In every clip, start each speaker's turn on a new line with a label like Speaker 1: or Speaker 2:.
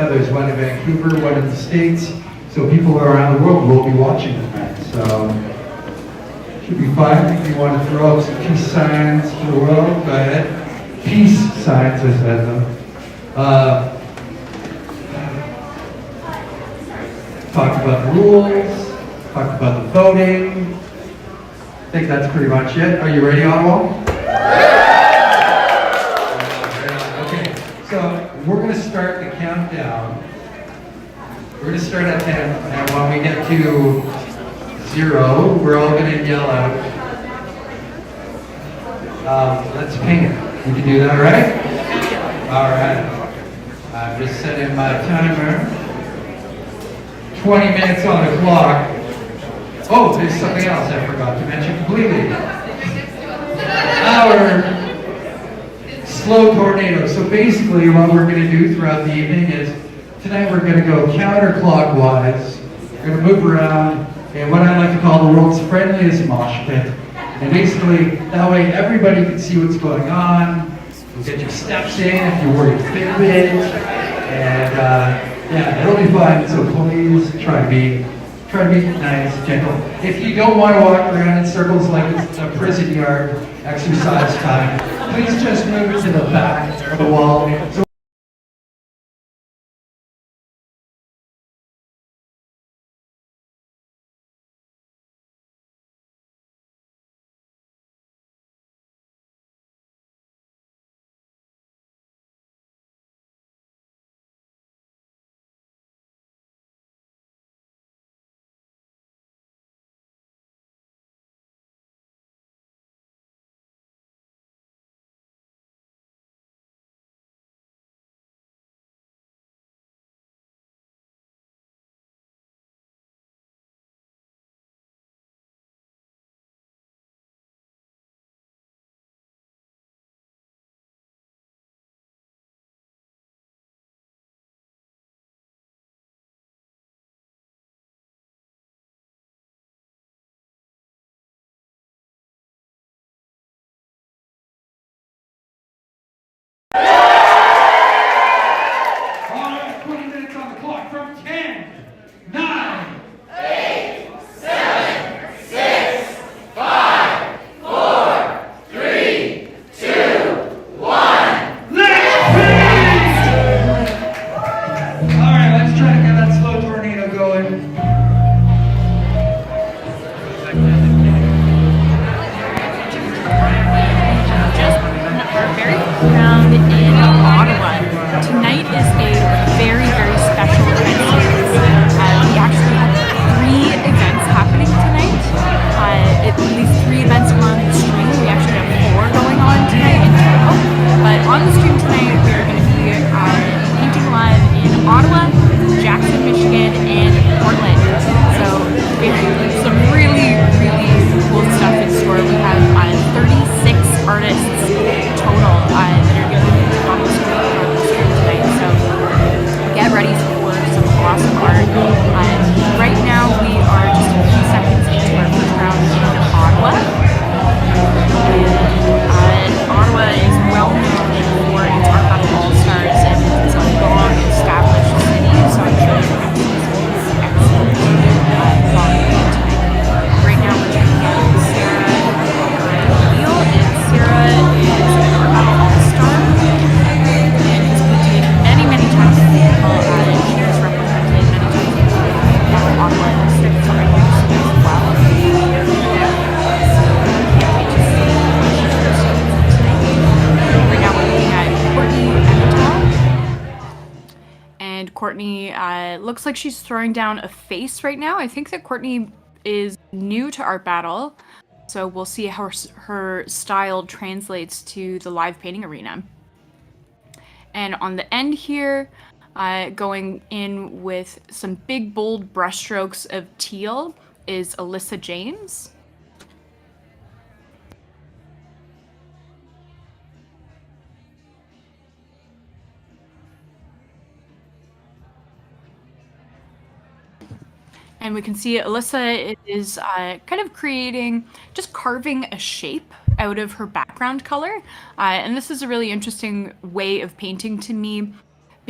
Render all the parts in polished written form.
Speaker 1: Canada, there's one in Vancouver, one in the States. So people around the world will be watching tonight. So should be fun. If you want to throw up some peace signs to the world, go ahead. Peace signs, I said them. Talked about the rules, talked about the voting. I think that's pretty much it. Are you ready, Ottawa? Okay, so we're going to start the countdown. We're going to start at 10, and when we get to 0, we're all going to yell out, let's paint. You can do that, right? All right. I'm just setting my timer. 20 minutes on the clock. Oh, there's something else I forgot to mention completely. Our slow tornado. So basically what we're going to do throughout the evening is, tonight we're going to go counterclockwise. We're going to move around in what I like to call the world's friendliest mosh pit. And basically, that way everybody can see what's going on. You'll get your steps in if you wear your Fitbit. And yeah, it'll be fun. So please try to be nice, gentle. If you don't want to walk around in circles like it's a prison yard exercise time, please just move to the back of the wall. So
Speaker 2: ground in Ottawa. Tonight is a very, very special event series. We actually have 3 events happening tonight. At least 3 events on the stream. We actually have 4 going on tonight in total. But on the stream tonight, we are going to be painting live in Ottawa, Jackson, Michigan, and Portland. So some really, really cool stuff in store. We have 36 artists total that are going to be on the stream tonight. So get ready for some awesome art. Right now we are just a few seconds into our first round in Ottawa. And Ottawa is well known for its Art Battle All-Stars, and it's a long established city, so I'm sure you're going to see some excellent tonight. Right now we're checking out Sarah Neal, and Sarah is an Art Battle All-Star and has painted many times in the people. She has represented many times in Ottawa and the Civic Art Museum as well. So can't wait to see what she's presenting tonight. Right now we're looking at Courtney Evital. And Courtney looks like she's throwing down a face right now. I think that Courtney is new to Art Battle, so we'll see how her style translates to the live painting arena. And on the end here, going in with some big bold brushstrokes of teal is Alyssa James. And we can see Alyssa is kind of just carving a shape out of her background color. And this is a really interesting way of painting to me,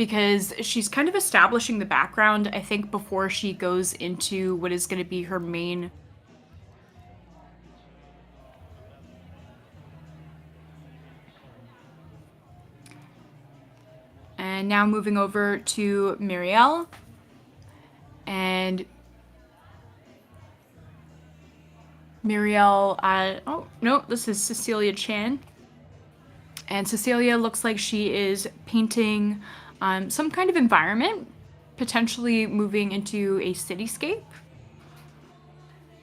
Speaker 2: because she's kind of establishing the background, I think, before she goes into what is going to be her main. And now moving over to Muriel. And Muriel, oh, no, this is Cecilia Chan. And Cecilia looks like she is painting some kind of environment, potentially moving into a cityscape.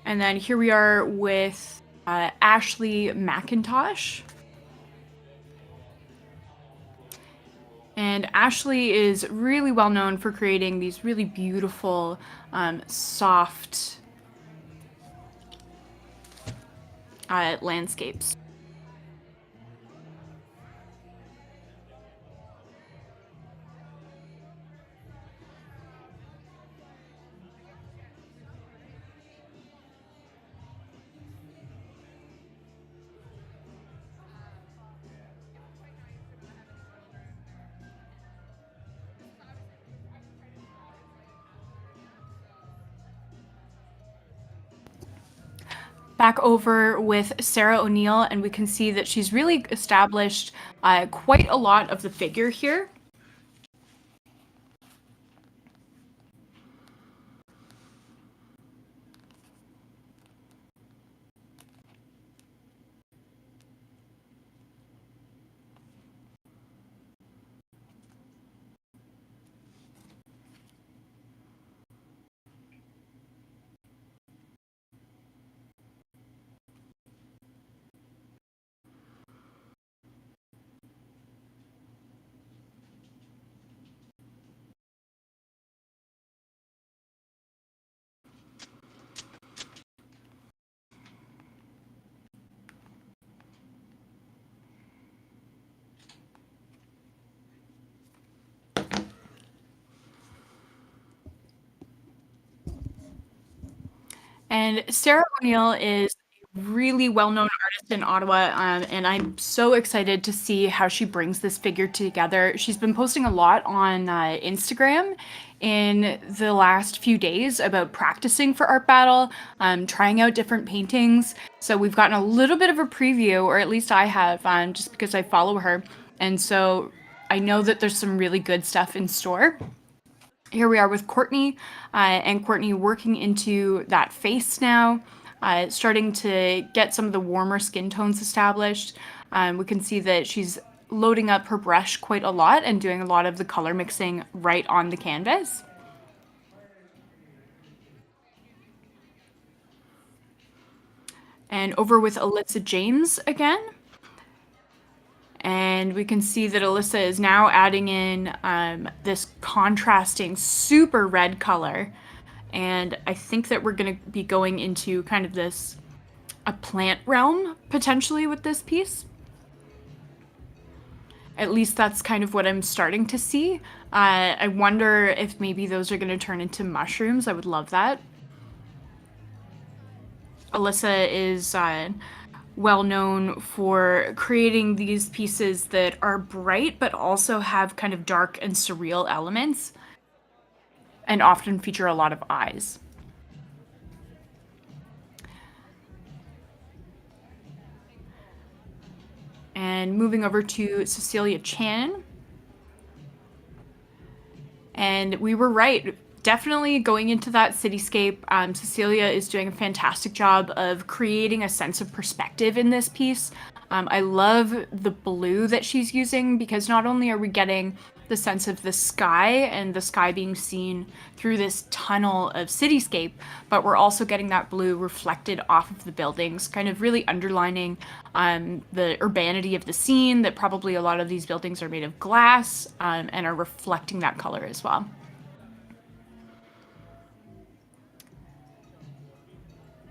Speaker 2: And then here we are with Ashley McIntosh. And Ashley is really well known for creating these really beautiful, soft landscapes. Back over with Sarah O'Neill, and we can see that she's really established quite a lot of the figure here. And Sarah O'Neill is a really well-known artist in Ottawa, and I'm so excited to see how she brings this figure together. She's been posting a lot on Instagram in the last few days about practicing for Art Battle, trying out different paintings. So we've gotten a little bit of a preview, or at least I have, just because I follow her. And so I know that there's some really good stuff in store. Here we are with Courtney, and Courtney working into that face now, starting to get some of the warmer skin tones established. We can see that she's loading up her brush quite a lot and doing a lot of the color mixing right on the canvas. And over with Alyssa James again. And we can see that Alyssa is now adding in this contrasting super red color. And I think that we're going to be going into kind of this, a plant realm, potentially, with this piece. At least that's kind of what I'm starting to see. I wonder if maybe those are going to turn into mushrooms. I would love that. Alyssa is well known for creating these pieces that are bright but also have kind of dark and surreal elements, and often feature a lot of eyes. And moving over to Cecilia Chan. And we were right. Definitely going into that cityscape, Cecilia is doing a fantastic job of creating a sense of perspective in this piece. I love the blue that she's using, because not only are we getting the sense of the sky and the sky being seen through this tunnel of cityscape, but we're also getting that blue reflected off of the buildings, kind of really underlining the urbanity of the scene, that probably a lot of these buildings are made of glass, and are reflecting that color as well.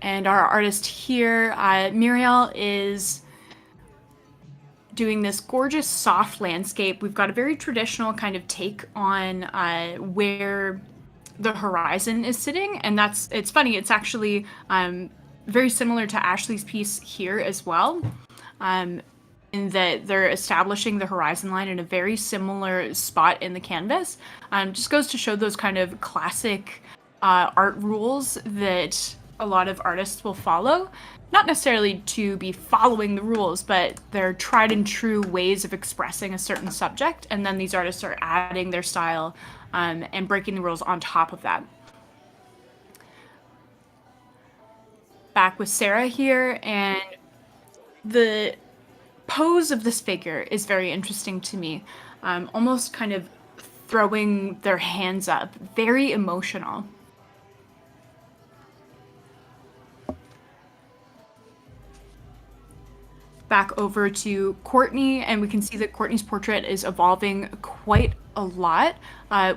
Speaker 2: And our artist here, Muriel, is doing this gorgeous soft landscape. We've got a very traditional kind of take on where the horizon is sitting, and it's funny, it's actually very similar to Ashley's piece here as well. in that they're establishing the horizon line in a very similar spot in the canvas. Just goes to show those kind of classic art rules that a lot of artists will follow. Not necessarily to be following the rules, but they're tried and true ways of expressing a certain subject, and then these artists are adding their style and breaking the rules on top of that. Back with Sarah here, and the pose of this figure is very interesting to me. Almost kind of throwing their hands up, very emotional. Back over to Courtney, and we can see that Courtney's portrait is evolving quite a lot.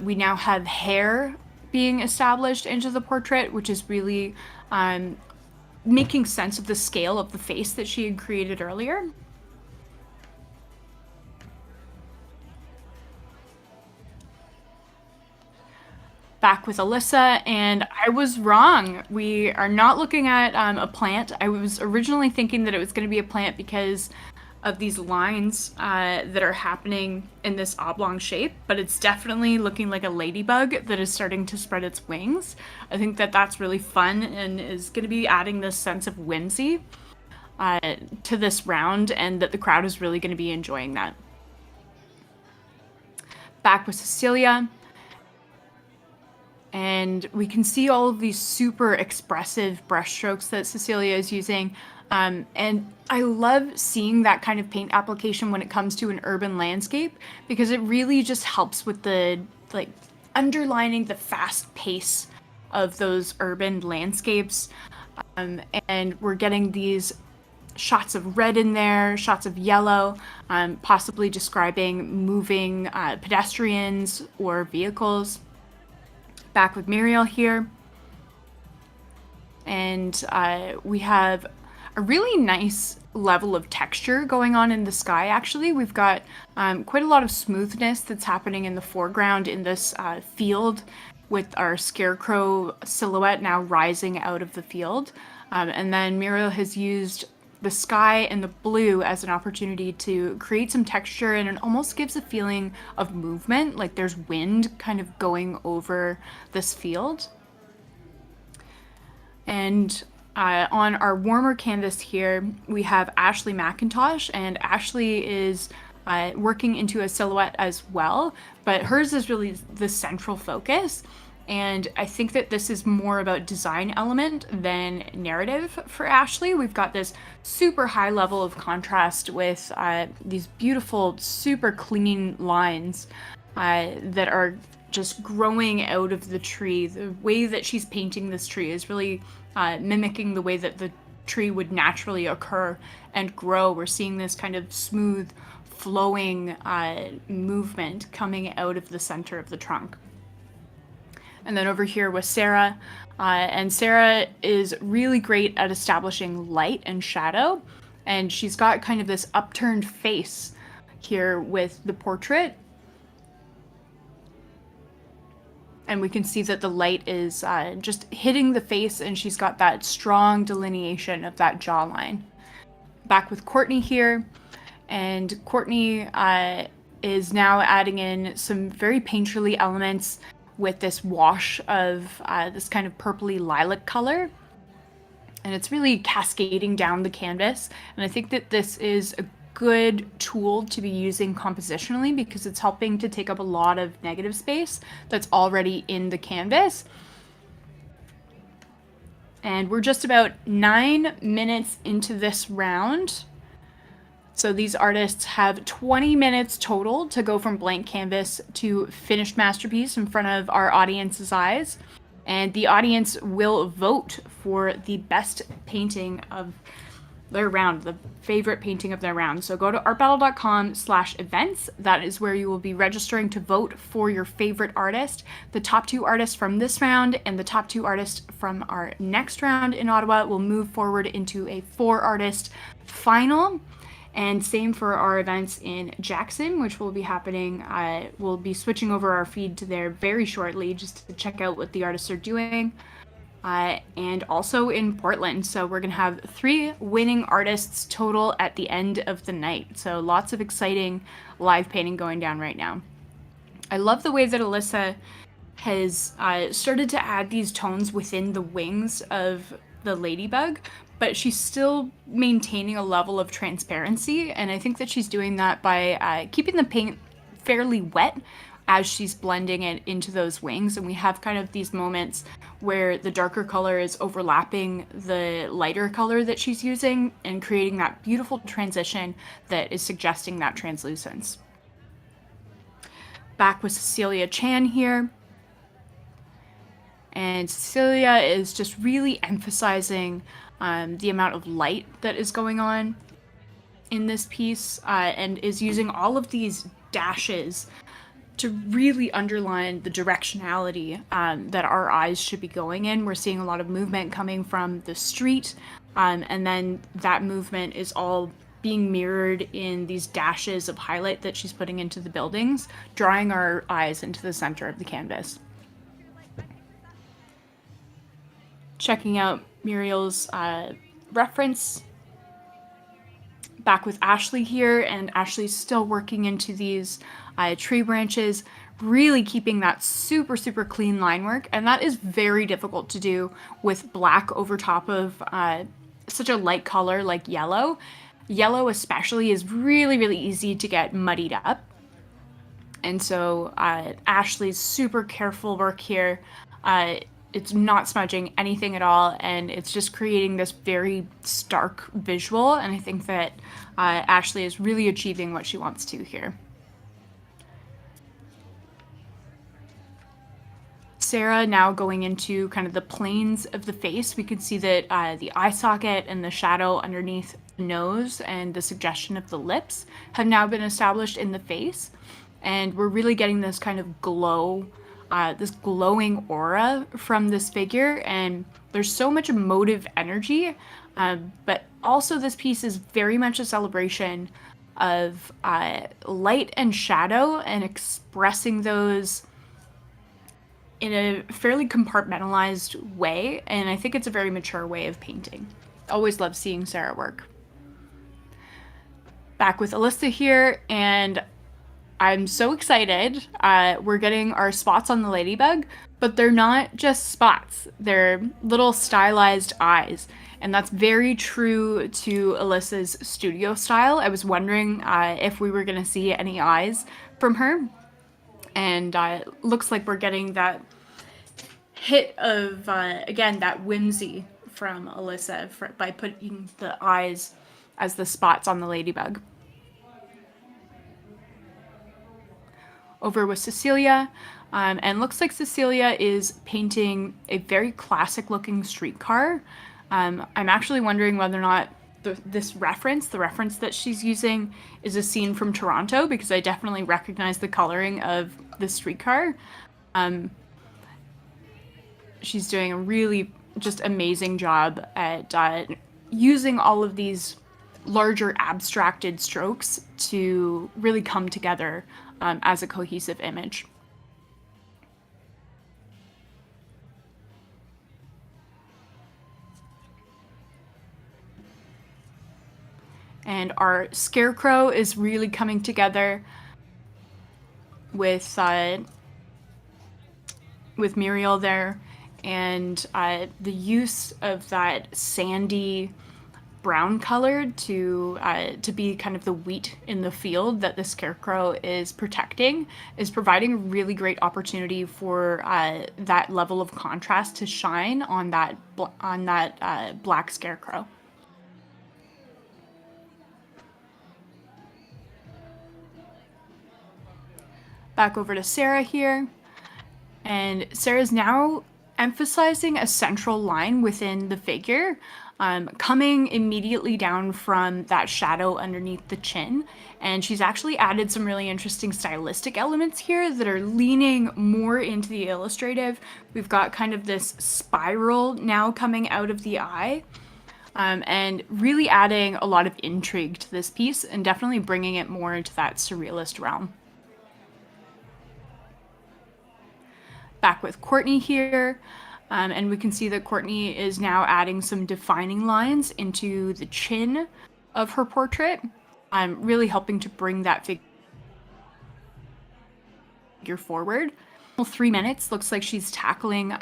Speaker 2: We now have hair being established into the portrait, which is really making sense of the scale of the face that she had created earlier. Back with Alyssa, and I was wrong. We are not looking at a plant. I was originally thinking that it was going to be a plant because of these lines that are happening in this oblong shape, but it's definitely looking like a ladybug that is starting to spread its wings. I think that that's really fun and is going to be adding this sense of whimsy to this round, and that the crowd is really going to be enjoying that. Back with Cecilia. And we can see all of these super expressive brushstrokes that Cecilia is using. And I love seeing that kind of paint application when it comes to an urban landscape, because it really just helps with the, like, underlining the fast pace of those urban landscapes. And we're getting these shots of red in there, shots of yellow, possibly describing moving pedestrians or vehicles. Back with Muriel here, and we have a really nice level of texture going on in the sky. Actually, we've got quite a lot of smoothness that's happening in the foreground in this field, with our scarecrow silhouette now rising out of the field. And then Muriel has used the sky and the blue as an opportunity to create some texture, and it almost gives a feeling of movement, like there's wind kind of going over this field. And on our warmer canvas here, we have Ashley McIntosh, and Ashley is working into a silhouette as well, but hers is really the central focus. And I think that this is more about design element than narrative for Ashley. We've got this super high level of contrast with these beautiful, super clean lines that are just growing out of the tree. The way that she's painting this tree is really mimicking the way that the tree would naturally occur and grow. We're seeing this kind of smooth, flowing movement coming out of the center of the trunk. And then over here with Sarah, and Sarah is really great at establishing light and shadow, and she's got kind of this upturned face here with the portrait. And we can see that the light is just hitting the face, and she's got that strong delineation of that jawline. Back with Courtney here, and Courtney is now adding in some very painterly elements with this wash of this kind of purpley lilac color. And it's really cascading down the canvas. And I think that this is a good tool to be using compositionally, because it's helping to take up a lot of negative space that's already in the canvas. And we're just about 9 minutes into this round. So these artists have 20 minutes total to go from blank canvas to finished masterpiece in front of our audience's eyes. And the audience will vote for the best painting of their round, the favorite painting of their round. So go to artbattle.com/events. That is where you will be registering to vote for your favorite artist. The top 2 artists from this round and the top 2 artists from our next round in Ottawa will move forward into a 4-artist final. And same for our events in Jackson, which will be happening. We'll be switching over our feed to there very shortly, just to check out what the artists are doing. and also in Portland. So we're gonna have 3 winning artists total at the end of the night. So lots of exciting live painting going down right now. I love the way that Alyssa has started to add these tones within the wings of the ladybug, but she's still maintaining a level of transparency, and I think that she's doing that by keeping the paint fairly wet as she's blending it into those wings. And we have kind of these moments where the darker color is overlapping the lighter color that she's using and creating that beautiful transition that is suggesting that translucence. Back with Cecilia Chan here. And Cecilia is just really emphasizing the amount of light that is going on in this piece, and is using all of these dashes to really underline the directionality that our eyes should be going in. We're seeing a lot of movement coming from the street, and then that movement is all being mirrored in these dashes of highlight that she's putting into the buildings, drawing our eyes into the center of the canvas. Checking out Muriel's reference. Back with Ashley here, and Ashley's still working into these tree branches, really keeping that super, super clean line work, and that is very difficult to do with black over top of such a light color like yellow. Yellow especially is really, really easy to get muddied up. And so Ashley's super careful work here. It's not smudging anything at all, and it's just creating this very stark visual, and I think that Ashley is really achieving what she wants to here. Sarah now going into kind of the planes of the face. We can see that the eye socket and the shadow underneath the nose and the suggestion of the lips have now been established in the face, and we're really getting this kind of glow, this glowing aura from this figure, and there's so much emotive energy, but also this piece is very much a celebration of light and shadow and expressing those in a fairly compartmentalized way, and I think it's a very mature way of painting. Always love seeing Sarah work. Back with Alyssa here, and I'm so excited. We're getting our spots on the ladybug, but they're not just spots. They're little stylized eyes, and that's very true to Alyssa's studio style. I was wondering if we were gonna see any eyes from her, and looks like we're getting that hit of, again, that whimsy from Alyssa by putting the eyes as the spots on the ladybug. Over with Cecilia, and looks like Cecilia is painting a very classic looking streetcar. I'm actually wondering whether or not the reference that she's using is a scene from Toronto, because I definitely recognize the coloring of the streetcar. She's doing a really just amazing job at using all of these larger abstracted strokes to really come together as a cohesive image. And our scarecrow is really coming together with Muriel there, and the use of that sandy brown color to be kind of the wheat in the field that the scarecrow is protecting is providing a really great opportunity for that level of contrast to shine on that black scarecrow. Back over to Sarah here, and Sarah's now emphasizing a central line within the figure, coming immediately down from that shadow underneath the chin, and she's actually added some really interesting stylistic elements here that are leaning more into the illustrative. We've got kind of this spiral now coming out of the eye, and really adding a lot of intrigue to this piece and definitely bringing it more into that surrealist realm. Back with Courtney here, And we can see that Courtney is now adding some defining lines into the chin of her portrait, really helping to bring that figure forward. 3 minutes, looks like she's tackling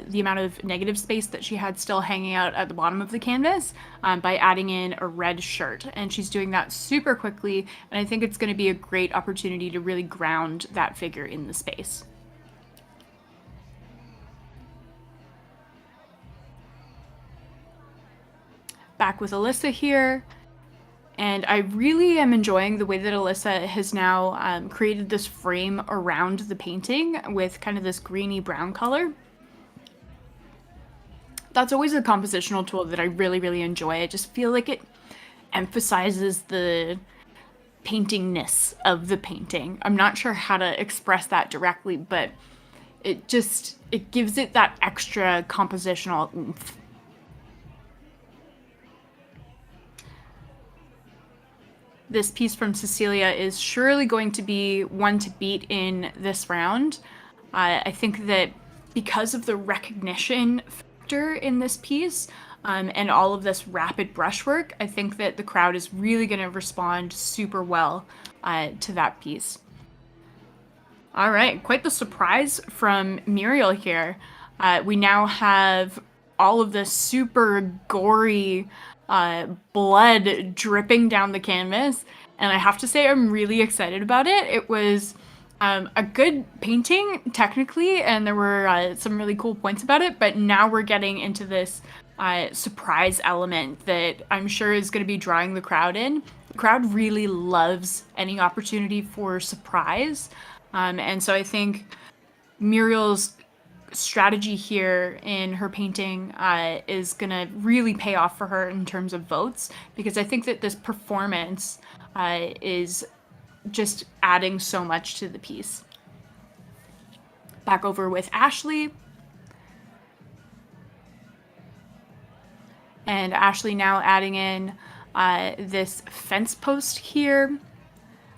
Speaker 2: the amount of negative space that she had still hanging out at the bottom of the canvas by adding in a red shirt. And she's doing that super quickly, and I think it's going to be a great opportunity to really ground that figure in the space. Back with Alyssa here. And I really am enjoying the way that Alyssa has now created this frame around the painting with kind of this greeny brown color. That's always a compositional tool that I really, really enjoy. I just feel like it emphasizes the paintingness of the painting. I'm not sure how to express that directly, but it gives it that extra compositional oomph. This piece from Cecilia is surely going to be one to beat in this round. I think that because of the recognition factor in this piece and all of this rapid brushwork, I think that the crowd is really going to respond super well to that piece. All right, quite the surprise from Muriel here. We now have all of this super gory blood dripping down the canvas, and I have to say I'm really excited about it. It was a good painting technically, and there were some really cool points about it, but now we're getting into this surprise element that I'm sure is going to be drawing the crowd in. The crowd really loves any opportunity for surprise, and so I think Muriel's strategy here in her painting is gonna really pay off for her in terms of votes, because I think that this performance is just adding so much to the piece. Back over with Ashley. And Ashley now adding in this fence post here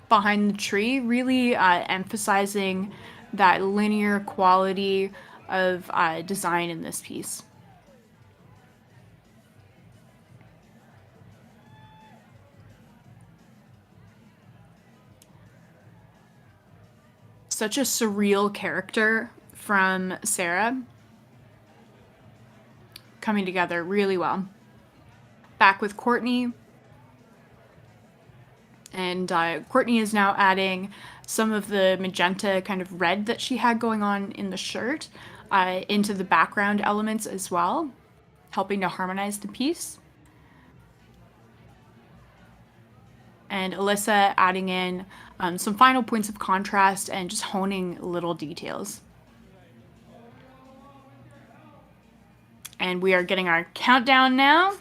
Speaker 2: behind the tree, really emphasizing that linear quality of design in this piece. Such a surreal character from Sarah, coming together really well. Back with Courtney. And Courtney is now adding some of the magenta kind of red that she had going on in the shirt into the background elements as well, helping to harmonize the piece. And Alyssa adding in some final points of contrast and just honing little details. And we are getting our countdown now,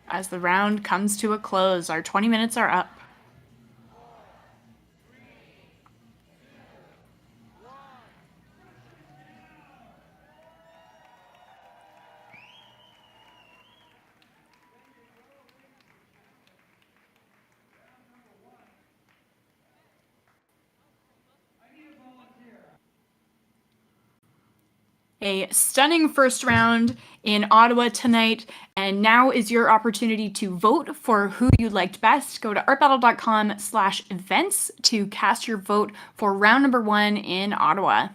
Speaker 2: as the round comes to a close. Our 20 minutes are up. A stunning first round in Ottawa tonight, and now is your opportunity to vote for who you liked best. Go to artbattle.com/events to cast your vote for round number 1 in Ottawa.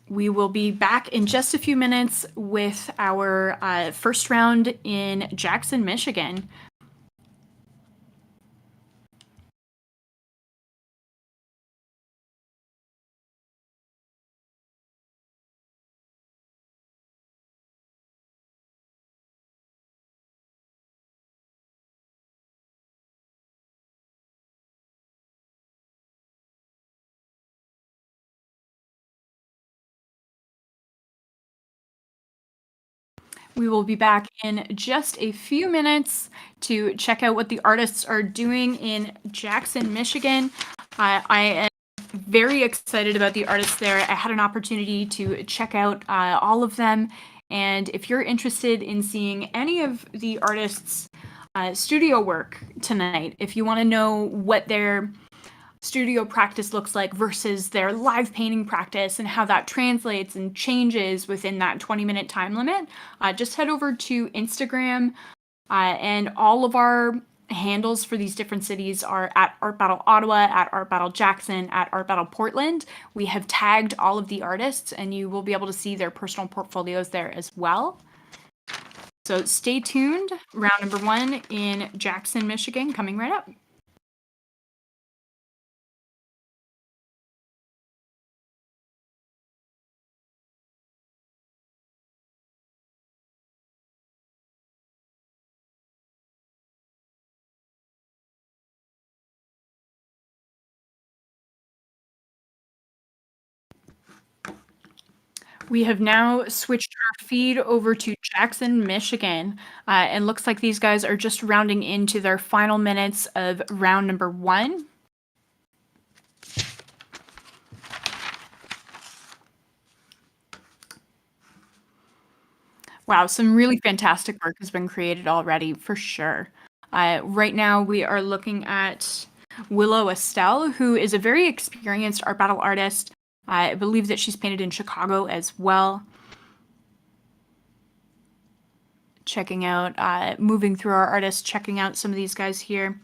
Speaker 2: We will be back in just a few minutes with our first round in Jackson, Michigan. We will be back in just a few minutes to check out what the artists are doing in Jackson, Michigan. I am very excited about the artists there. I had an opportunity to check out all of them. And if you're interested in seeing any of the artists studio work tonight. If you want to know what their studio practice looks like versus their live painting practice and how that translates and changes within that 20-minute time limit, just head over to Instagram, and all of our handles for these different cities are at Art Battle Ottawa, at Art Battle Jackson, at Art Battle Portland. We have tagged all of the artists, and you will be able to see their personal portfolios there as well. So stay tuned. Round number 1 in Jackson, Michigan, coming right up. We have now switched our feed over to Jackson, Michigan, and looks like these guys are just rounding into their final minutes of round number 1. Wow, some really fantastic work has been created already, for sure. Right now, we are looking at Willow Estelle, who is a very experienced art battle artist. I believe that she's painted in Chicago as well. Checking out, moving through our artists, checking out some of these guys here.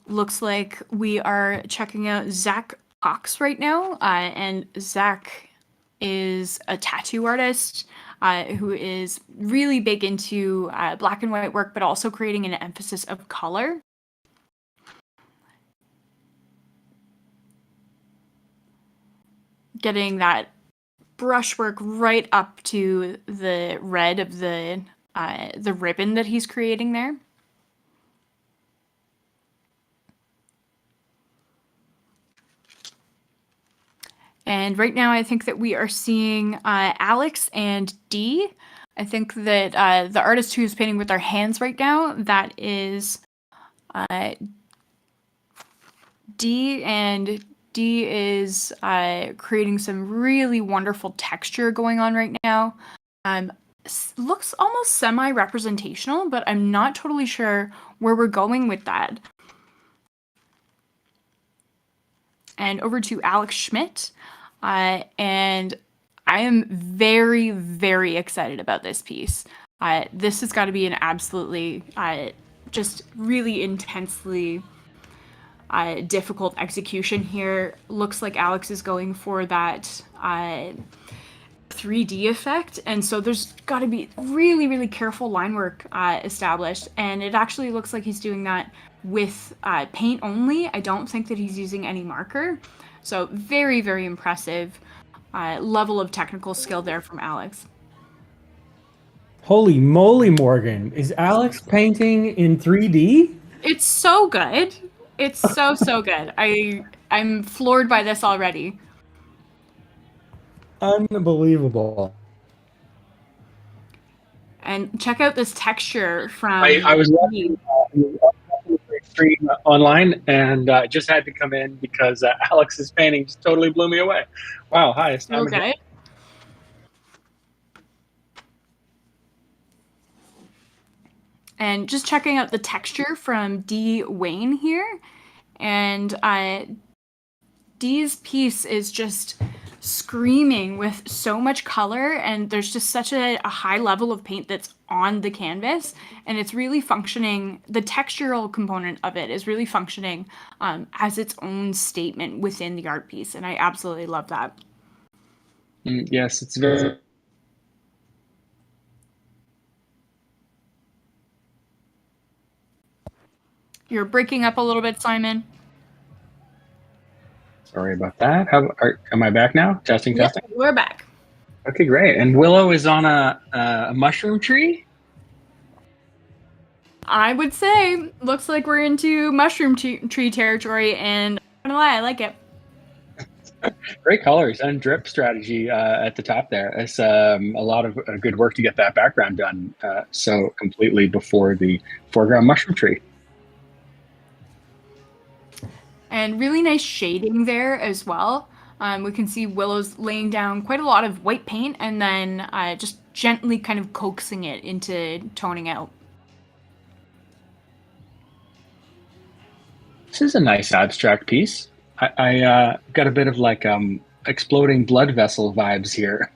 Speaker 2: Looks like we are checking out Zach Cox right now, and Zach is a tattoo artist who is really big into black and white work, but also creating an emphasis of color. Getting that brushwork right up to the red of the ribbon that he's creating there. And right now, I think that we are seeing Alex and Dee. I think that the artist who's painting with their hands right now, that is Dee, and Dee is creating some really wonderful texture going on right now. Looks almost semi-representational, but I'm not totally sure where we're going with that. And over to Alex Schmidt. And I am very, very excited about this piece. This has got to be an absolutely, just really intensely difficult execution here. Looks like Alex is going for that 3D effect, and so there's got to be really, really careful line work established, and it actually looks like he's doing that with paint only. I don't think that he's using any marker. So very, very impressive level of technical skill there from Alex.
Speaker 3: Holy moly, Morgan. Is Alex painting in 3D?
Speaker 2: It's so good. It's so, so good. I'm floored by this already.
Speaker 3: Unbelievable.
Speaker 2: And check out this texture from...
Speaker 4: I was watching stream online and just had to come in because Alex's painting just totally blew me away. Wow, hi. It's time
Speaker 2: okay. And just checking out the texture from Dee Wayne here. And Dee's piece is just screaming with so much color, and there's just such a high level of paint that's on the canvas, and it's really functioning. The textural component of it is really functioning as its own statement within the art piece, and I absolutely love that.
Speaker 4: Yes, it's very...
Speaker 2: You're breaking up a little bit, Simon.
Speaker 4: Sorry about that. Am I back now? Testing.
Speaker 2: We're back.
Speaker 4: Okay, great. And Willow is on a mushroom tree?
Speaker 2: I would say, looks like we're into mushroom tree territory, and I'm gonna lie, I like it.
Speaker 4: Great colors and drip strategy at the top there. It's a lot of good work to get that background done so completely before the foreground mushroom tree.
Speaker 2: And really nice shading there as well. We can see Willow's laying down quite a lot of white paint and then just gently kind of coaxing it into toning out.
Speaker 4: This is a nice abstract piece. I got a bit of like exploding blood vessel vibes here.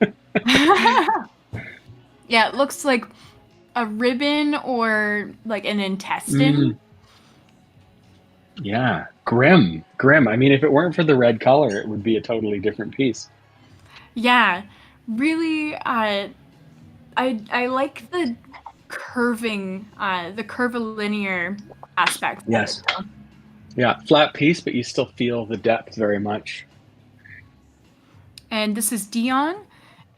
Speaker 2: Yeah, it looks like a ribbon or like an intestine.
Speaker 4: Yeah, grim. I mean, if it weren't for the red color, it would be a totally different piece.
Speaker 2: Yeah, really. I like the curvilinear aspect.
Speaker 4: Yes. Yeah, flat piece, but you still feel the depth very much.
Speaker 2: And this is Dion,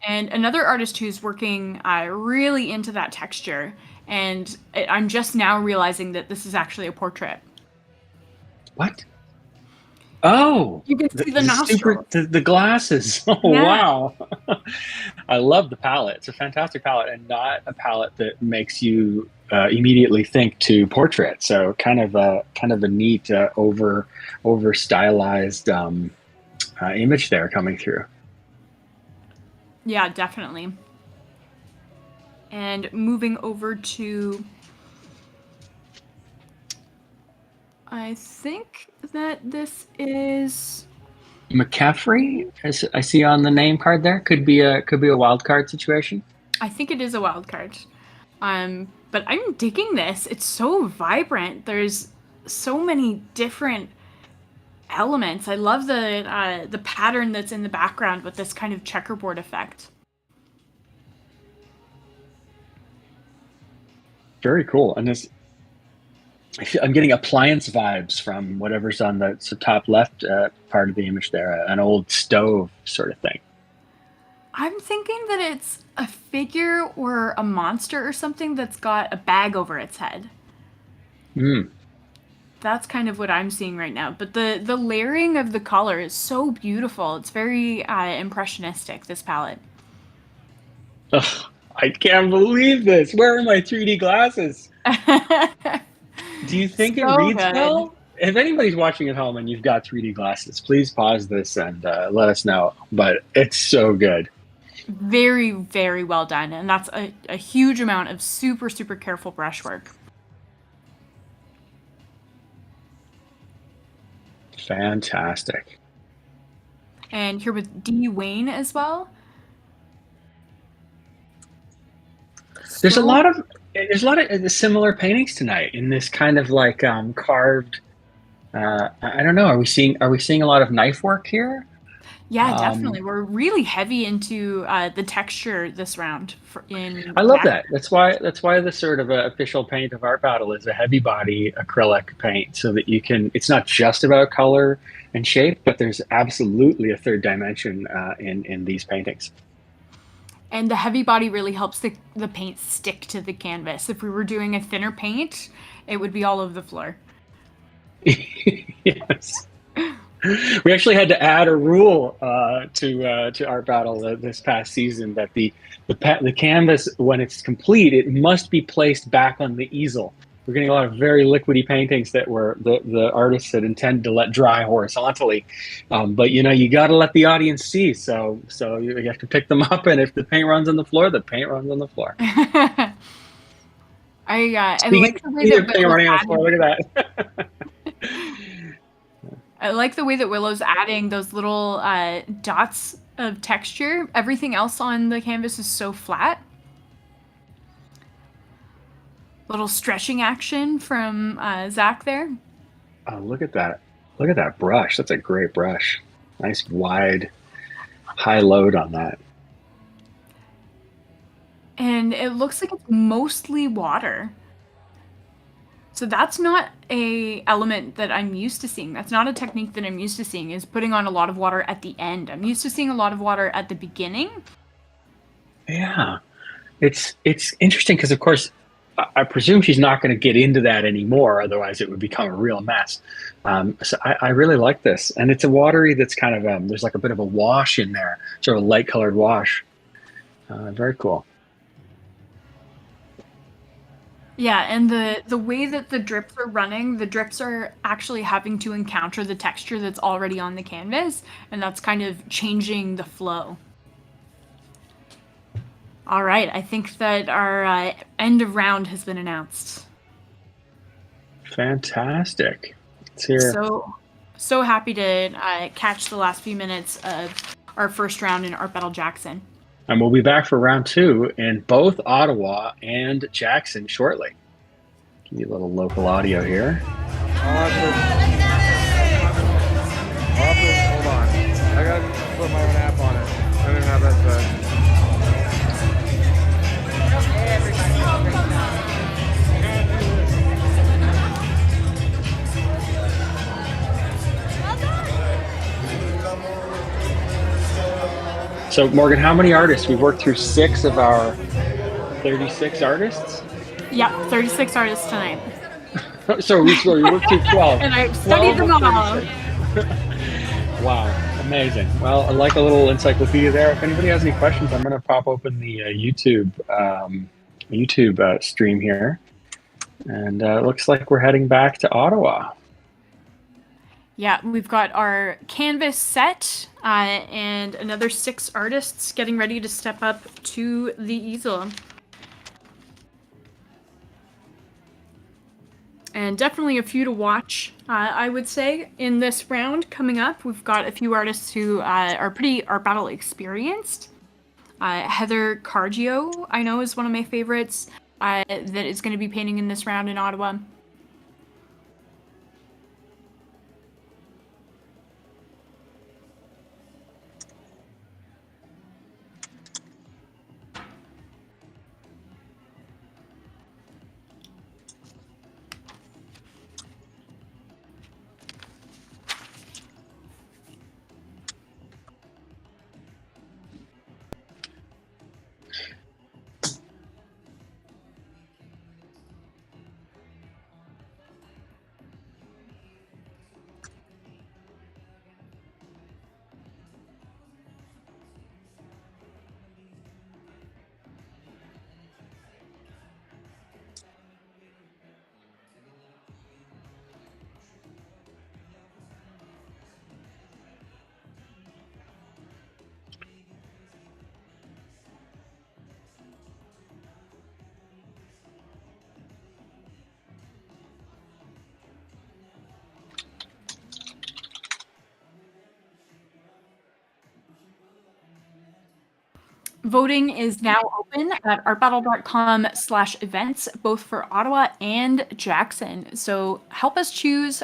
Speaker 2: and another artist who's working really into that texture. And I'm just now realizing that this is actually a portrait.
Speaker 4: What? Oh,
Speaker 2: You can see the nostrils.
Speaker 4: the glasses. Oh,
Speaker 2: Yeah.
Speaker 4: wow. I love the palette. It's a fantastic palette, and not a palette that makes you immediately think to portrait. So kind of a neat over stylized image there coming through.
Speaker 2: Yeah, definitely. And moving over to, I think that this is
Speaker 4: McCaffrey, as I see on the name card there, could be a wild card situation.
Speaker 2: I think it is a wild card. But I'm digging this. It's so vibrant. There's so many different elements. I love the pattern that's in the background with this kind of checkerboard effect.
Speaker 4: Very cool. And this, I'm getting appliance vibes from whatever's on the top left part of the image there, an old stove sort of thing.
Speaker 2: I'm thinking that it's a figure or a monster or something that's got a bag over its head. That's kind of what I'm seeing right now. But the layering of the color is so beautiful. It's very impressionistic, this palette.
Speaker 4: Ugh, I can't believe this. Where are my 3D glasses? Do you think it reads well? If anybody's watching at home and you've got 3D glasses, please pause this and let us know. But it's so good.
Speaker 2: Very, very well done. And that's a huge amount of super, super careful brushwork.
Speaker 4: Fantastic.
Speaker 2: And here with D. Wayne as well.
Speaker 4: There's a lot of similar paintings tonight in this kind of like carved. I don't know. Are we seeing a lot of knife work here?
Speaker 2: Yeah, definitely. We're really heavy into the texture this round.
Speaker 4: I love that. That's why the sort of official paint of Art Battle is a heavy body acrylic paint, so that you can. It's not just about color and shape, but there's absolutely a third dimension in these paintings.
Speaker 2: And the heavy body really helps the paint stick to the canvas. If we were doing a thinner paint, it would be all over the floor.
Speaker 4: Yes. We actually had to add a rule to Art Battle this past season that the canvas, when it's complete, it must be placed back on the easel. We're getting a lot of very liquidy paintings that were the artists had intended to let dry horizontally, but you got to let the audience see. So you have to pick them up, and if the paint runs on the floor, the paint runs on the floor.
Speaker 2: I like the way that
Speaker 4: paint running on the floor. Look at that.
Speaker 2: I like the way that Willow's adding those little dots of texture. Everything else on the canvas is so flat. Little stretching action from Zach there.
Speaker 4: Oh, look at that. Look at that brush. That's a great brush. Nice wide, high load on that.
Speaker 2: And it looks like it's mostly water. So that's not a element that I'm used to seeing. That's not a technique that I'm used to seeing, is putting on a lot of water at the end. I'm used to seeing a lot of water at the beginning.
Speaker 4: Yeah. It's interesting because, of course, I presume she's not going to get into that anymore. Otherwise, it would become a real mess. So I really like this. And it's a watery that's kind of, there's like a bit of a wash in there, sort of a light colored wash. Very cool.
Speaker 2: Yeah, and the way that the drips are running, the drips are actually having to encounter the texture that's already on the canvas, and that's kind of changing the flow.
Speaker 5: All right, I think that our end of round has been announced.
Speaker 4: Fantastic. Let's hear.
Speaker 5: So happy to catch the last few minutes of our first round in Art Battle Jackson.
Speaker 4: And we'll be back for round 2 in both Ottawa and Jackson shortly. Give you a little local audio here.
Speaker 6: Hold on. I gotta put my own app on it. I don't even have that set.
Speaker 4: So, Morgan, how many artists? We've worked through 6 of our 36 artists.
Speaker 5: Yep, 36 artists tonight.
Speaker 4: So we worked through 12.
Speaker 5: And I studied them all.
Speaker 4: Wow, amazing. Well, I like a little encyclopedia there. If anybody has any questions, I'm going to pop open the YouTube stream here. And it looks like we're heading back to Ottawa.
Speaker 5: Yeah, we've got our canvas set and another 6 artists getting ready to step up to the easel. And definitely a few to watch, I would say, in this round coming up. We've got a few artists who are pretty Art Battle experienced. Heather Cargio, I know, is one of my favorites that is going to be painting in this round in Ottawa. Voting is now open at artbattle.com/events, both for Ottawa and Jackson. So help us choose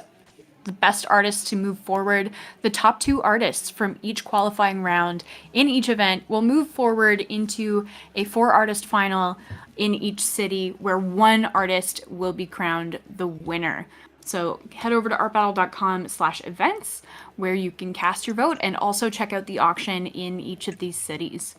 Speaker 5: the best artists to move forward. The top 2 artists from each qualifying round in each event will move forward into a 4-artist final in each city where one artist will be crowned the winner. So head over to artbattle.com/events where you can cast your vote and also check out the auction in each of these cities.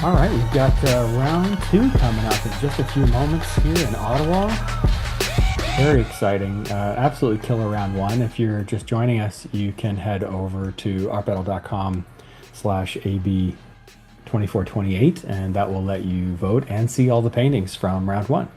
Speaker 3: All right, we've got round 2 coming up in just a few moments here in Ottawa. Very exciting. Absolutely killer round 1. If you're just joining us, you can head over to artbattle.com/AB2428, and that will let you vote and see all the paintings from round 1.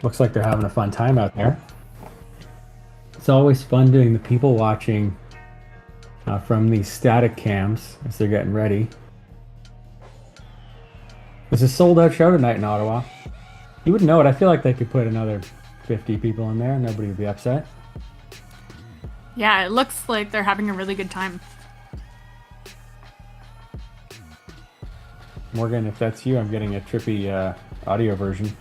Speaker 3: Looks like they're having a fun time out there. It's always fun doing the people watching from these static cams as they're getting ready. This is a sold out show tonight in Ottawa. You wouldn't know it. I feel like they could put another 50 people in there and nobody would be upset.
Speaker 5: Yeah, it looks like they're having a really good time.
Speaker 3: Morgan, if that's you, I'm getting a trippy audio version.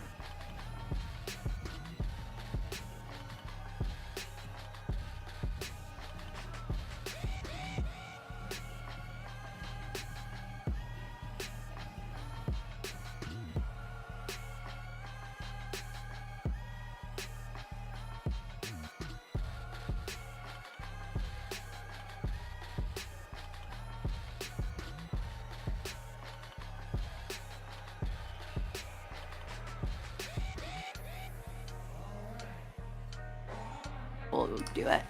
Speaker 5: We'll do it.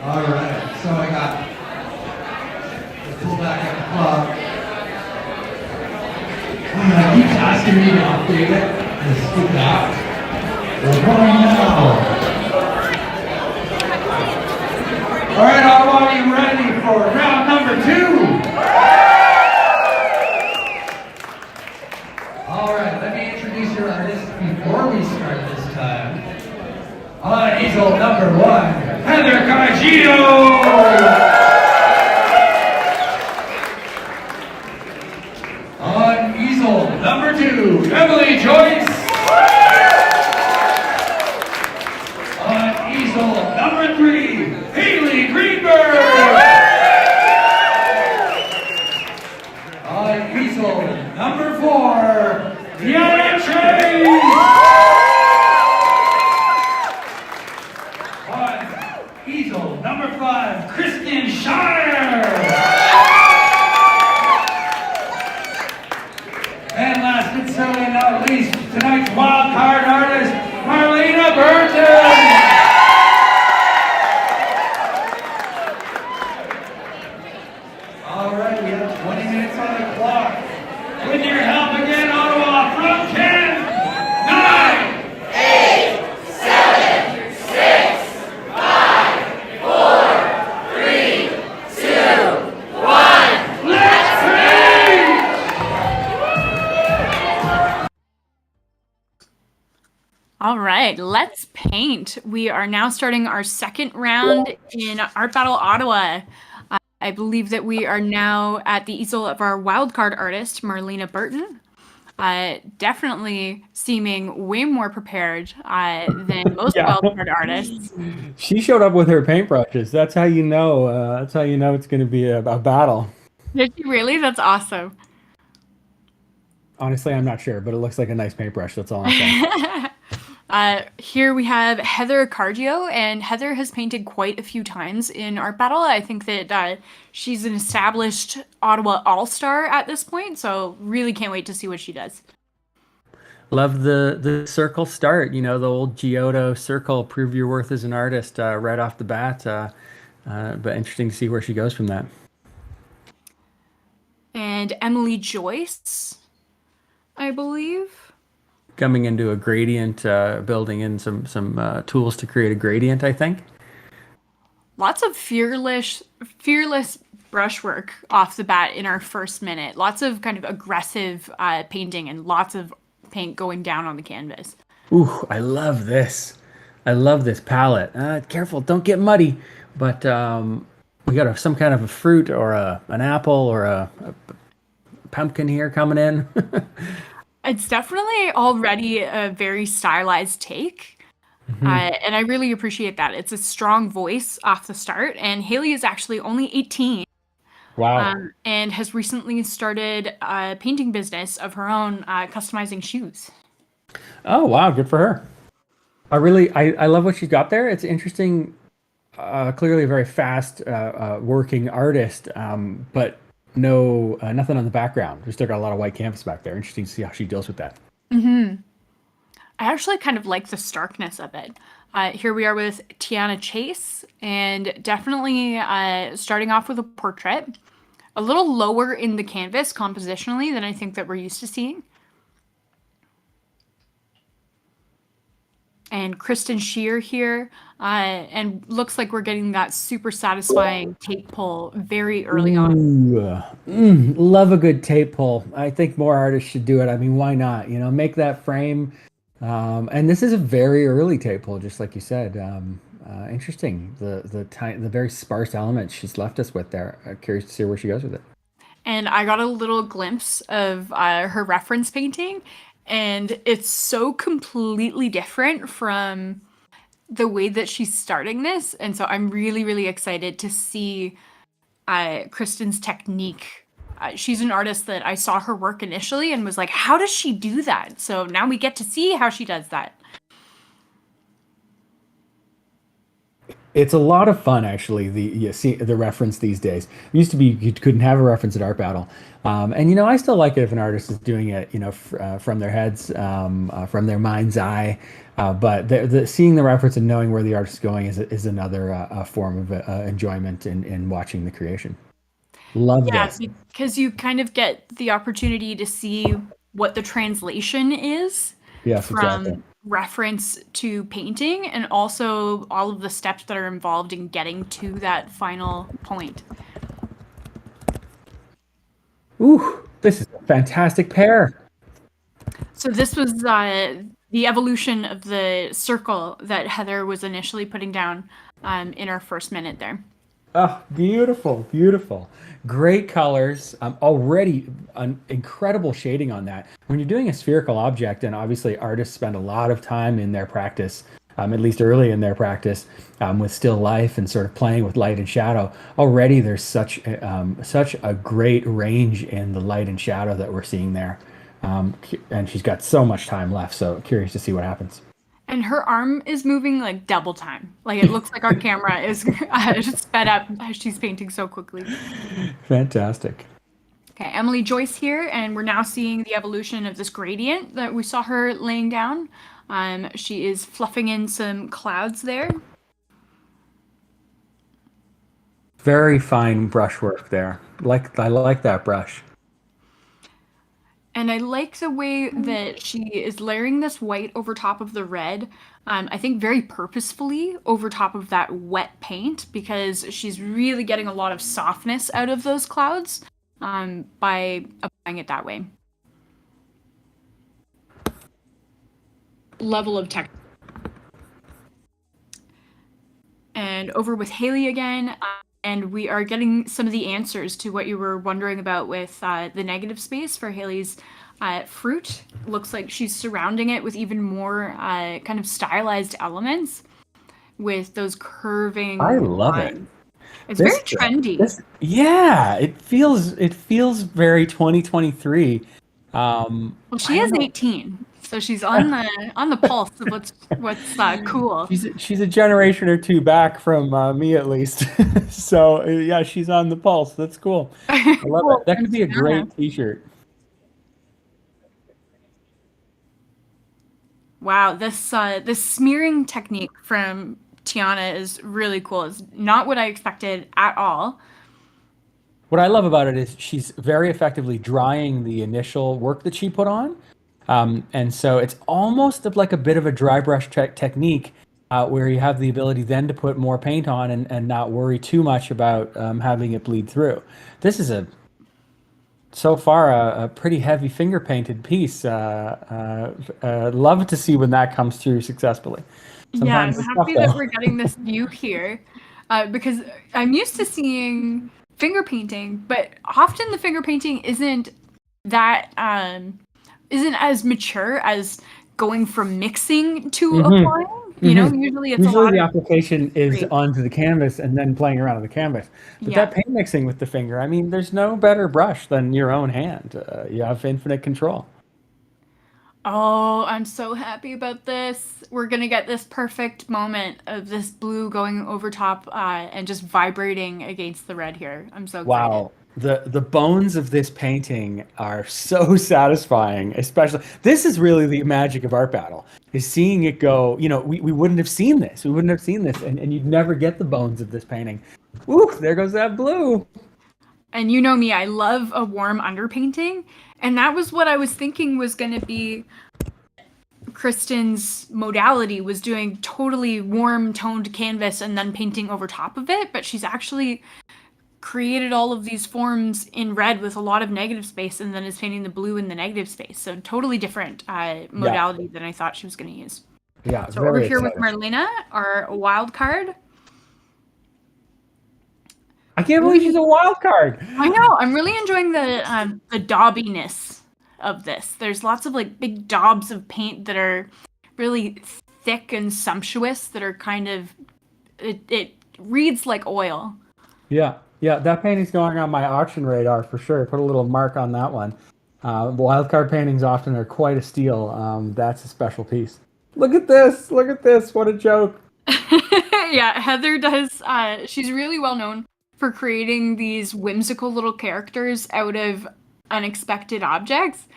Speaker 1: All right, so I got let's pull back at the clock. Keeps asking me to update it. Let's skip that. We're going now. All right, Ottawa, are you ready for round number 2? All right, let me introduce your artist before we start this time. On easel number 1, Heather Cargino! On easel number 2, Emily Joyce! On easel number 3, Haley Greenberg! On easel number 4, Deanna Chase! Easel number 5, Kristen Shire. And last but certainly not least, tonight's wild card artist, Marlena Burton. All right, we have 20 minutes on the clock. With your help again, Ottawa, from 10, 9, 8, 7, 6, 5, 4, 3, 2, 1. Let's paint!
Speaker 5: All right, let's paint. We are now starting our second round in Art Battle Ottawa. I believe that we are now at the easel of our wildcard artist, Marlena Burton. Definitely seeming way more prepared than most wildcard artists.
Speaker 3: She showed up with her paintbrushes. That's how you know. That's how you know it's going to be a battle.
Speaker 5: Did she really? That's awesome.
Speaker 3: Honestly, I'm not sure, but it looks like a nice paintbrush. That's all I'm saying.
Speaker 5: Here we have Heather Cargio, and Heather has painted quite a few times in Art Battle. I think that she's an established Ottawa all-star at this point, so really can't wait to see what she does.
Speaker 3: Love the circle start, you know, the old Giotto circle, prove your worth as an artist right off the bat. But interesting to see where she goes from that.
Speaker 5: And Emily Joyce, I believe.
Speaker 3: Coming into a gradient, building in some tools to create a gradient, I think.
Speaker 5: Lots of fearless brushwork off the bat in our first minute. Lots of kind of aggressive painting and lots of paint going down on the canvas.
Speaker 3: Ooh, I love this. I love this palette. Careful, don't get muddy. But we got some kind of a fruit or an apple or a pumpkin here coming in.
Speaker 5: It's definitely already a very stylized take. And I really appreciate that. It's a strong voice off the start. And Haley is actually only 18
Speaker 3: Wow.
Speaker 5: and has recently started a painting business of her own, customizing shoes.
Speaker 3: Oh, wow. Good for her. I love what she's got there. It's interesting. Clearly a very fast working artist, but no nothing on the background. We still got a lot of white canvas back there. Interesting to see how she deals with that.
Speaker 5: I actually kind of like the starkness of it. Here we are with Tiana Chase, and definitely starting off with a portrait, a little lower in the canvas compositionally than I think that we're used to seeing. And Kristen Shear here, and looks like we're getting that super satisfying tape pull very early on.
Speaker 3: Ooh, love a good tape pull. I think more artists should do it. I mean, why not? You know, make that frame. And this is a very early tape pull, just like you said. Interesting. The very sparse elements she's left us with there. Curious to see where she goes with it.
Speaker 5: And I got a little glimpse of her reference painting, and it's so completely different from the way that she's starting this. And so I'm really, really excited to see Kristen's technique. She's an artist that I saw her work initially and was like, how does she do that? So now we get to see how she does that.
Speaker 3: It's a lot of fun, actually. The reference these days. It used to be you couldn't have a reference at Art Battle, and you know I still like it if an artist is doing it, you know, from their heads, from their mind's eye. But seeing the reference and knowing where the artist is going is another form of enjoyment in watching the creation. Love this.
Speaker 5: Because you kind of get the opportunity to see what the translation is
Speaker 3: Yes,
Speaker 5: from
Speaker 3: exactly.
Speaker 5: reference to painting, and also all of the steps that are involved in getting to that final point.
Speaker 3: Ooh, this is a fantastic pair.
Speaker 5: So this was the evolution of the circle that Heather was initially putting down in our first minute there.
Speaker 3: Oh, beautiful, beautiful. Great colors. Already an incredible shading on that. When you're doing a spherical object, and obviously artists spend a lot of time in their practice, at least early in their practice, with still life and sort of playing with light and shadow. Already there's such a great range in the light and shadow that we're seeing there. And she's got so much time left, so curious to see what happens.
Speaker 5: And her arm is moving like double time. Like it looks like our camera is sped up as she's painting so quickly.
Speaker 3: Fantastic.
Speaker 5: Okay, Emily Joyce here, and we're now seeing the evolution of this gradient that we saw her laying down. She is fluffing in some clouds there.
Speaker 3: Very fine brushwork there. I like that brush.
Speaker 5: And I like the way that she is layering this white over top of the red. I think very purposefully over top of that wet paint, because she's really getting a lot of softness out of those clouds by applying it that way. Level of texture. And over with Haley again. And we are getting some of the answers to what you were wondering about with the negative space for Haley's fruit. Looks like she's surrounding it with even more kind of stylized elements with those curving
Speaker 3: I love
Speaker 5: lines.
Speaker 3: it.
Speaker 5: It's very trendy.
Speaker 3: Yeah, it feels very 2023.
Speaker 5: Well, she is 18, so she's on the pulse of what's cool.
Speaker 3: She's a generation or two back from me, at least. So yeah, she's on the pulse. That's cool. I love it. That could be a great T-shirt.
Speaker 5: Wow, this smearing technique from Tiana is really cool. It's not what I expected at all.
Speaker 3: What I love about it is she's very effectively drying the initial work that she put on. And so it's almost like a bit of a dry brush technique where you have the ability then to put more paint on and not worry too much about having it bleed through. This is so far a pretty heavy finger painted piece. Love to see when that comes through successfully.
Speaker 5: Sometimes I'm happy that we're getting this view here because I'm used to seeing finger painting, but often the finger painting isn't that isn't as mature as going from mixing to
Speaker 3: Mhm.
Speaker 5: applying. You know, usually it's a
Speaker 3: Usually
Speaker 5: lot
Speaker 3: the
Speaker 5: of
Speaker 3: application is
Speaker 5: great.
Speaker 3: onto the canvas and then playing around on the canvas. But
Speaker 5: Yeah.
Speaker 3: that paint mixing with the finger, I mean, there's no better brush than your own hand. You have infinite control.
Speaker 5: Oh, I'm so happy about this. We're gonna get this perfect moment of this blue going over top and just vibrating against the red here. I'm so excited.
Speaker 3: Wow. The bones of this painting are so satisfying, especially this is really the magic of Art Battle, is seeing it go, we wouldn't have seen this. We wouldn't have seen this, and you'd never get the bones of this painting. Ooh, there goes that blue.
Speaker 5: And you know me, I love a warm underpainting, and that was what I was thinking was gonna be Kristen's modality, was doing totally warm toned canvas and then painting over top of it, but she's actually created all of these forms in red with a lot of negative space and then is painting the blue in the negative space. So totally different modality than I thought she was going to use.
Speaker 3: Yeah,
Speaker 5: So over
Speaker 3: very
Speaker 5: here with
Speaker 3: exciting.
Speaker 5: Marlena, our wild card.
Speaker 3: I can't believe she's a wild card.
Speaker 5: I know. I'm really enjoying the daubiness of this. There's lots of like big daubs of paint that are really thick and sumptuous. That are kind of it reads like oil.
Speaker 3: Yeah, yeah, that painting's going on my auction radar for sure. Put a little mark on that one. Wild card paintings often are quite a steal. That's a special piece. Look at this! Look at this! What a joke!
Speaker 5: Yeah, Heather does. She's really well known for creating these whimsical little characters out of unexpected objects.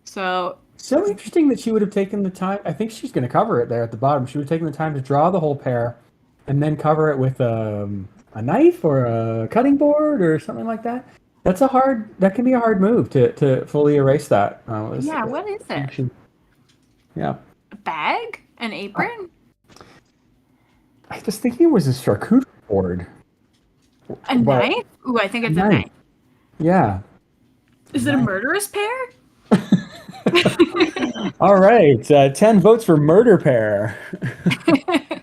Speaker 5: So
Speaker 3: So interesting that she would have taken the time. I think she's going to cover it there at the bottom. She would have taken the time to draw the whole pair, and then cover it with a knife or a cutting board or something like that. That can be a hard move to fully erase that.
Speaker 5: yeah, what is it?
Speaker 3: Yeah.
Speaker 5: A bag? An apron?
Speaker 3: I was thinking it was a charcuterie board.
Speaker 5: A
Speaker 3: But-
Speaker 5: knife? Ooh, I think it's a
Speaker 3: Knife.
Speaker 5: knife.
Speaker 3: Yeah.
Speaker 5: Is it a murderous pair?
Speaker 3: All right. 10 votes for murder pair. Okay.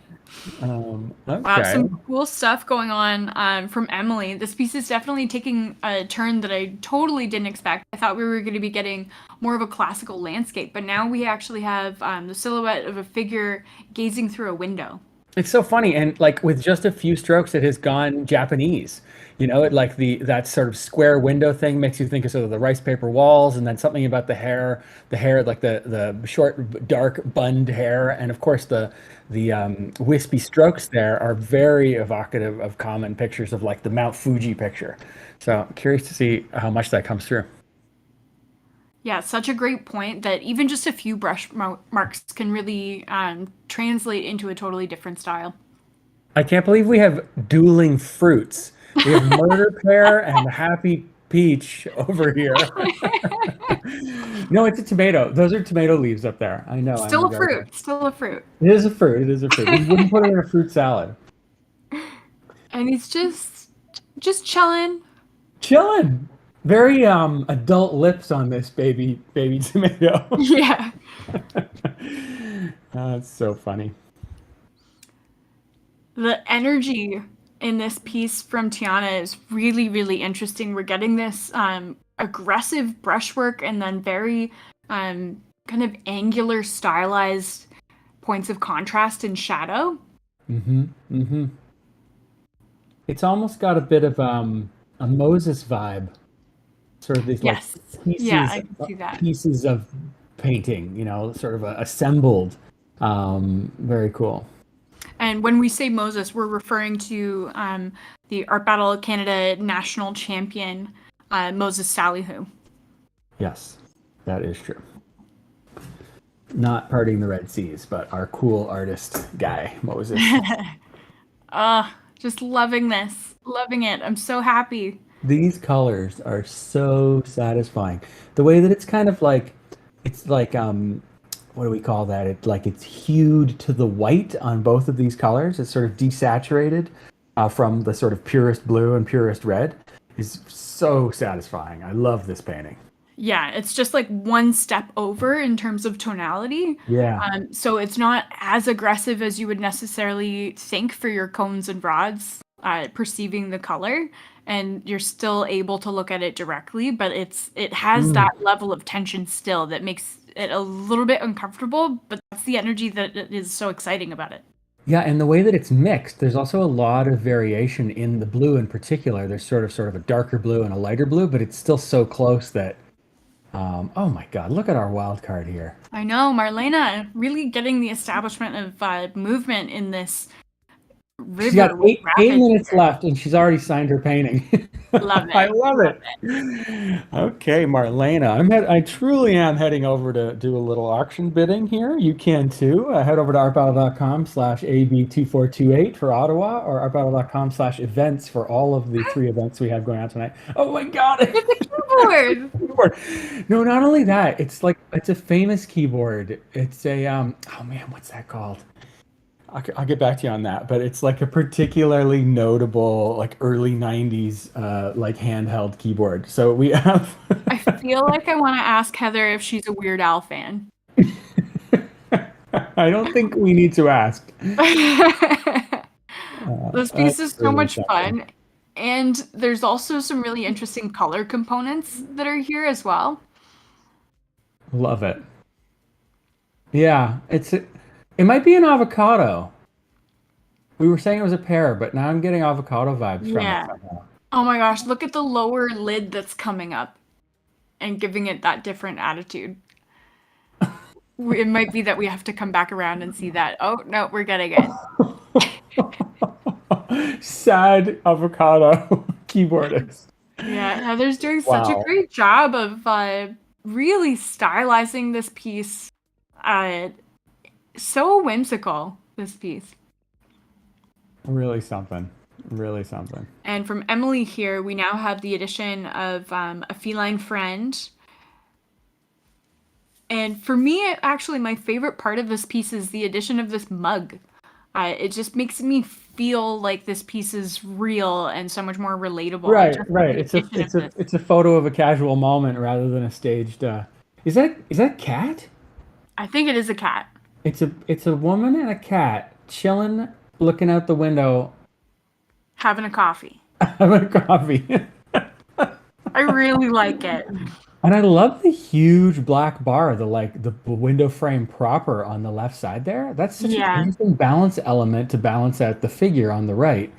Speaker 5: Wow, some cool stuff going on from Emily. This piece is definitely taking a turn that I totally didn't expect. I thought we were going to be getting more of a classical landscape, but now we actually have the silhouette of a figure gazing through a window.
Speaker 3: It's so funny, and like with just a few strokes, it has gone Japanese. That sort of square window thing makes you think of sort of the rice paper walls, and then something about the hair, like the short, dark bunned hair, and of course the wispy strokes there are very evocative of common pictures of like the Mount Fuji picture. So I'm curious to see how much that comes through.
Speaker 5: Yeah, such a great point that even just a few brush marks can really translate into a totally different style.
Speaker 3: I can't believe we have dueling fruits. We have murder pear and happy peach over here. No, it's a tomato. Those are tomato leaves up there. I know.
Speaker 5: Still
Speaker 3: I'm
Speaker 5: a
Speaker 3: gardener.
Speaker 5: fruit. Still a fruit.
Speaker 3: It is a fruit. It is a fruit. We wouldn't put it in a fruit salad.
Speaker 5: And he's just chilling.
Speaker 3: Chilling. Very adult lips on this baby tomato.
Speaker 5: Yeah.
Speaker 3: That's so funny.
Speaker 5: The energy in this piece from Tiana is really, really interesting. We're getting this aggressive brushwork and then very kind of angular, stylized points of contrast and shadow.
Speaker 3: Mm-hmm. Mm-hmm. It's almost got a bit of a Moses vibe. Sort of these
Speaker 5: Yes.
Speaker 3: like pieces,
Speaker 5: Yeah, I can see that.
Speaker 3: pieces of painting, sort of assembled. Very cool.
Speaker 5: And when we say Moses, we're referring to the Art Battle Canada national champion, Moses Salihu.
Speaker 3: Yes, that is true. Not parting the Red Seas, but our cool artist guy, Moses.
Speaker 5: Just loving this. Loving it. I'm so happy.
Speaker 3: These colors are so satisfying. The way that it's kind of like, what do we call that? It's hued to the white on both of these colors. It's sort of desaturated from the sort of purest blue and purest red. Is so satisfying. I love this painting.
Speaker 5: Yeah, it's just like one step over in terms of tonality.
Speaker 3: Yeah.
Speaker 5: So it's not as aggressive as you would necessarily think for your cones and rods perceiving the color. and you're still able to look at it directly, but it has that level of tension still that makes it a little bit uncomfortable, but that's the energy that is so exciting about it.
Speaker 3: Yeah, and the way that it's mixed, there's also a lot of variation in the blue in particular. There's sort of a darker blue and a lighter blue, but it's still so close that oh my God, look at our wild card here.
Speaker 5: I know, Marlena really getting the establishment of movement in this river.
Speaker 3: She's got
Speaker 5: with
Speaker 3: eight
Speaker 5: rapids
Speaker 3: minutes
Speaker 5: here.
Speaker 3: left, and she's already signed her painting.
Speaker 5: Love it.
Speaker 3: I love it. Okay, Marlena, I truly am heading over to do a little auction bidding here. You can too. Head over to artbattle.com/AB2428 for Ottawa, or artbattle.com/events for all of the 3 events we have going on tonight. Oh my God!
Speaker 5: Keyboard.
Speaker 3: Keyboard. No, not only that, it's a famous keyboard. It's a oh man, what's that called? I'll get back to you on that, but it's like a particularly notable, like early 90s, like handheld keyboard. So we have.
Speaker 5: I feel like I want to ask Heather if she's a Weird Al fan.
Speaker 3: I don't think we need to ask.
Speaker 5: This piece is so
Speaker 3: really
Speaker 5: much
Speaker 3: something.
Speaker 5: fun. And there's also some really interesting color components that are here as well.
Speaker 3: Love it. Yeah, it might be an avocado. We were saying it was a pear, but now I'm getting avocado vibes from
Speaker 5: Yeah.
Speaker 3: it somehow.
Speaker 5: Oh my gosh, look at the lower lid that's coming up and giving it that different attitude. It might be that we have to come back around and see that. Oh, no, we're getting it.
Speaker 3: Sad avocado keyboardist.
Speaker 5: Yeah, Heather's doing such a
Speaker 3: Wow.
Speaker 5: great job of really stylizing this piece. So whimsical, this piece.
Speaker 3: Really something. Really something.
Speaker 5: And from Emily here, we now have the addition of a feline friend. And for me, actually, my favorite part of this piece is the addition of this mug. It just makes me feel like this piece is real and so much more relatable.
Speaker 3: Right,
Speaker 5: Just
Speaker 3: right.
Speaker 5: the addition of this.
Speaker 3: It's a photo of a casual moment rather than a staged. Is that cat?
Speaker 5: I think it is a cat.
Speaker 3: It's a woman and a cat chilling, looking out the window,
Speaker 5: Having a coffee.
Speaker 3: having a coffee.
Speaker 5: I really like it.
Speaker 3: And I love the huge black bar, the window frame proper on the left side there. That's such
Speaker 5: Yeah.
Speaker 3: an interesting balance element to balance out the figure on the right.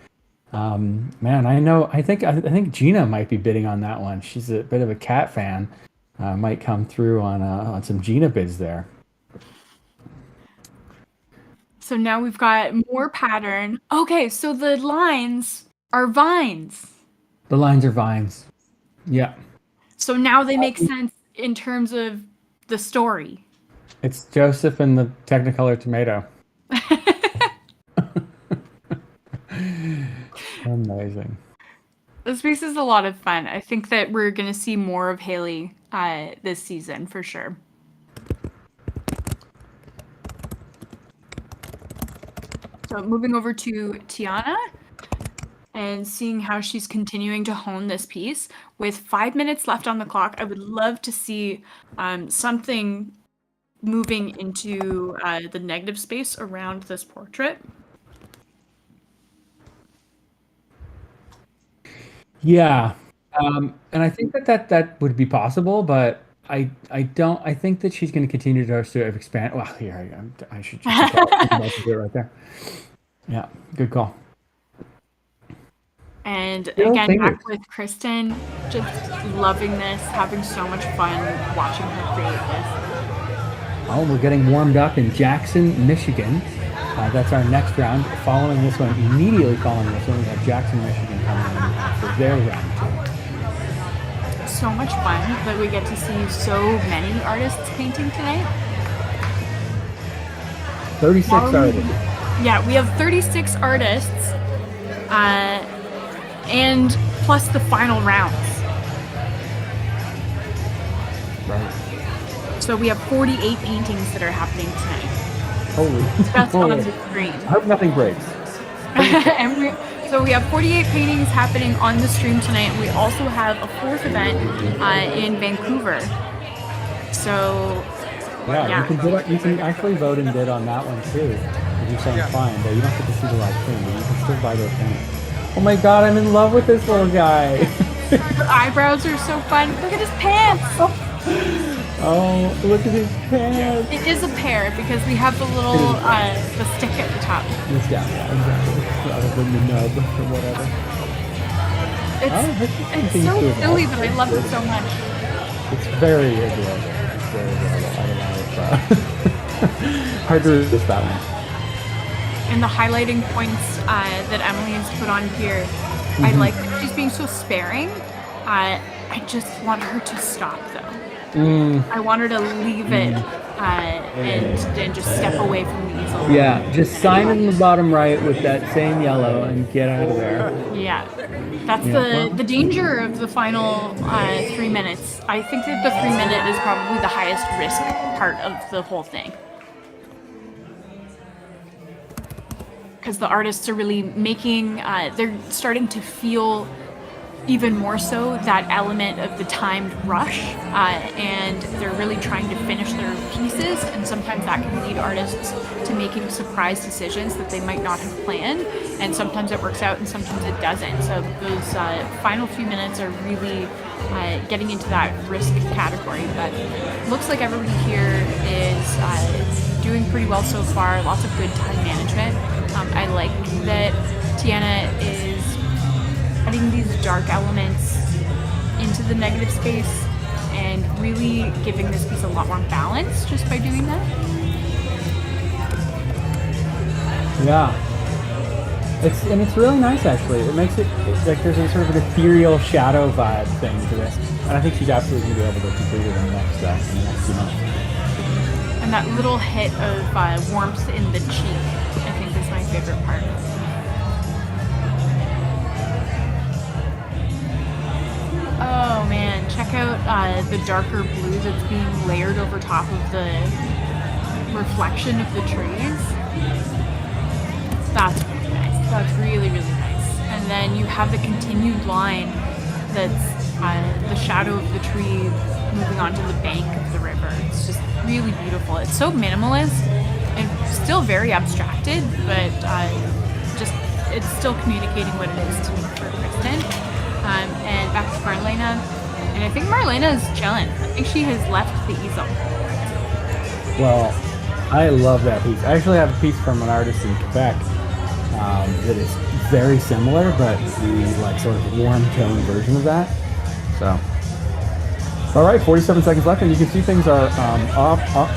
Speaker 3: Man, I think Gina might be bidding on that one. She's a bit of a cat fan. Might come through on some Gina bids there.
Speaker 5: So now we've got more pattern. Okay, so the lines are vines.
Speaker 3: The lines are vines. Yeah.
Speaker 5: So now they make sense in terms of the story.
Speaker 3: It's Joseph and the Technicolor tomato. Amazing.
Speaker 5: This piece is a lot of fun. I think that we're going to see more of Haley this season for sure. So moving over to Tiana and seeing how she's continuing to hone this piece. With 5 minutes left on the clock, I would love to see something moving into the negative space around this portrait.
Speaker 3: Yeah. And I think that would be possible, but I think that she's going to continue to sort of expand. Well, here I should just do it right there. Yeah, good call.
Speaker 5: And
Speaker 3: Still
Speaker 5: again,
Speaker 3: fingers.
Speaker 5: back with Kristen, just loving this, having so much fun watching her create this.
Speaker 3: Oh, we're getting warmed up in Jackson, Michigan. That's our next round. Following this one, immediately following this one, we have Jackson, Michigan coming in for their round 2.
Speaker 5: So much fun that we get to see so many artists painting tonight.
Speaker 3: 36 artists.
Speaker 5: Yeah, we have 36 artists, and plus the final rounds.
Speaker 3: Right.
Speaker 5: So we have 48 paintings that are happening tonight.
Speaker 3: Holy.
Speaker 5: That's on
Speaker 3: Holy.
Speaker 5: the screen.
Speaker 3: I hope nothing breaks.
Speaker 5: So we have 48 paintings happening on the stream tonight. We also have a 4th event in Vancouver. So
Speaker 3: Yeah, you can actually vote and bid on that one too. If you're so inclined, but you don't get to see the live stream, but you can still buy those paintings. Oh my god, I'm in love with this little guy.
Speaker 5: Her eyebrows are so fun. Look at his pants.
Speaker 3: Oh, look at his pants.
Speaker 5: It is a pear because we have the little the stick at the top.
Speaker 3: This guy, yeah, exactly. Rather than the nub or whatever.
Speaker 5: It's so silly, but I love it so much.
Speaker 3: It's very adorable. It's very adorable. I don't know. It's hard to resist that one.
Speaker 5: And the highlighting points that Emily has put on here, I like that she's being so sparing. I just want her to stop, though. I want her to leave it and just step away from the easel.
Speaker 3: Yeah, just sign in the bottom right with that same yellow and get out of there.
Speaker 5: Yeah, that's the danger of the final 3 minutes. I think that the 3 minute is probably the highest risk part of the whole thing. Because the artists are really making, they're starting to feel even more so that element of the timed rush, and they're really trying to finish their pieces, and sometimes that can lead artists to making surprise decisions that they might not have planned, and sometimes it works out and sometimes it doesn't. So those final few minutes are really getting into that risk category, but looks like everybody here is doing pretty well so far. Lots of good time management. I like that Tiana is adding these dark elements into the negative space and really giving this piece a lot more balance just by doing that.
Speaker 3: Yeah. It's really nice, actually. It makes it like there's a sort of an ethereal shadow vibe thing to this. And I think she's absolutely going to be able to complete it in the next few months.
Speaker 5: And that little hit of warmth in the cheek, I think, is my favorite part. Oh man, check out the darker blue that's being layered over top of the reflection of the trees. That's really nice. That's really, really nice. And then you have the continued line that's the shadow of the tree moving onto the bank of the river. It's just really beautiful. It's so minimalist and still very abstracted, but just it's still communicating what it is to me for Kristen. And back to Marlena. And I think Marlena is chilling. I think she has left the easel.
Speaker 3: Well, I love that piece. I actually have a piece from an artist in Quebec that is very similar, but the like sort of warm tone version of that. So, all right, 47 seconds left, and you can see things are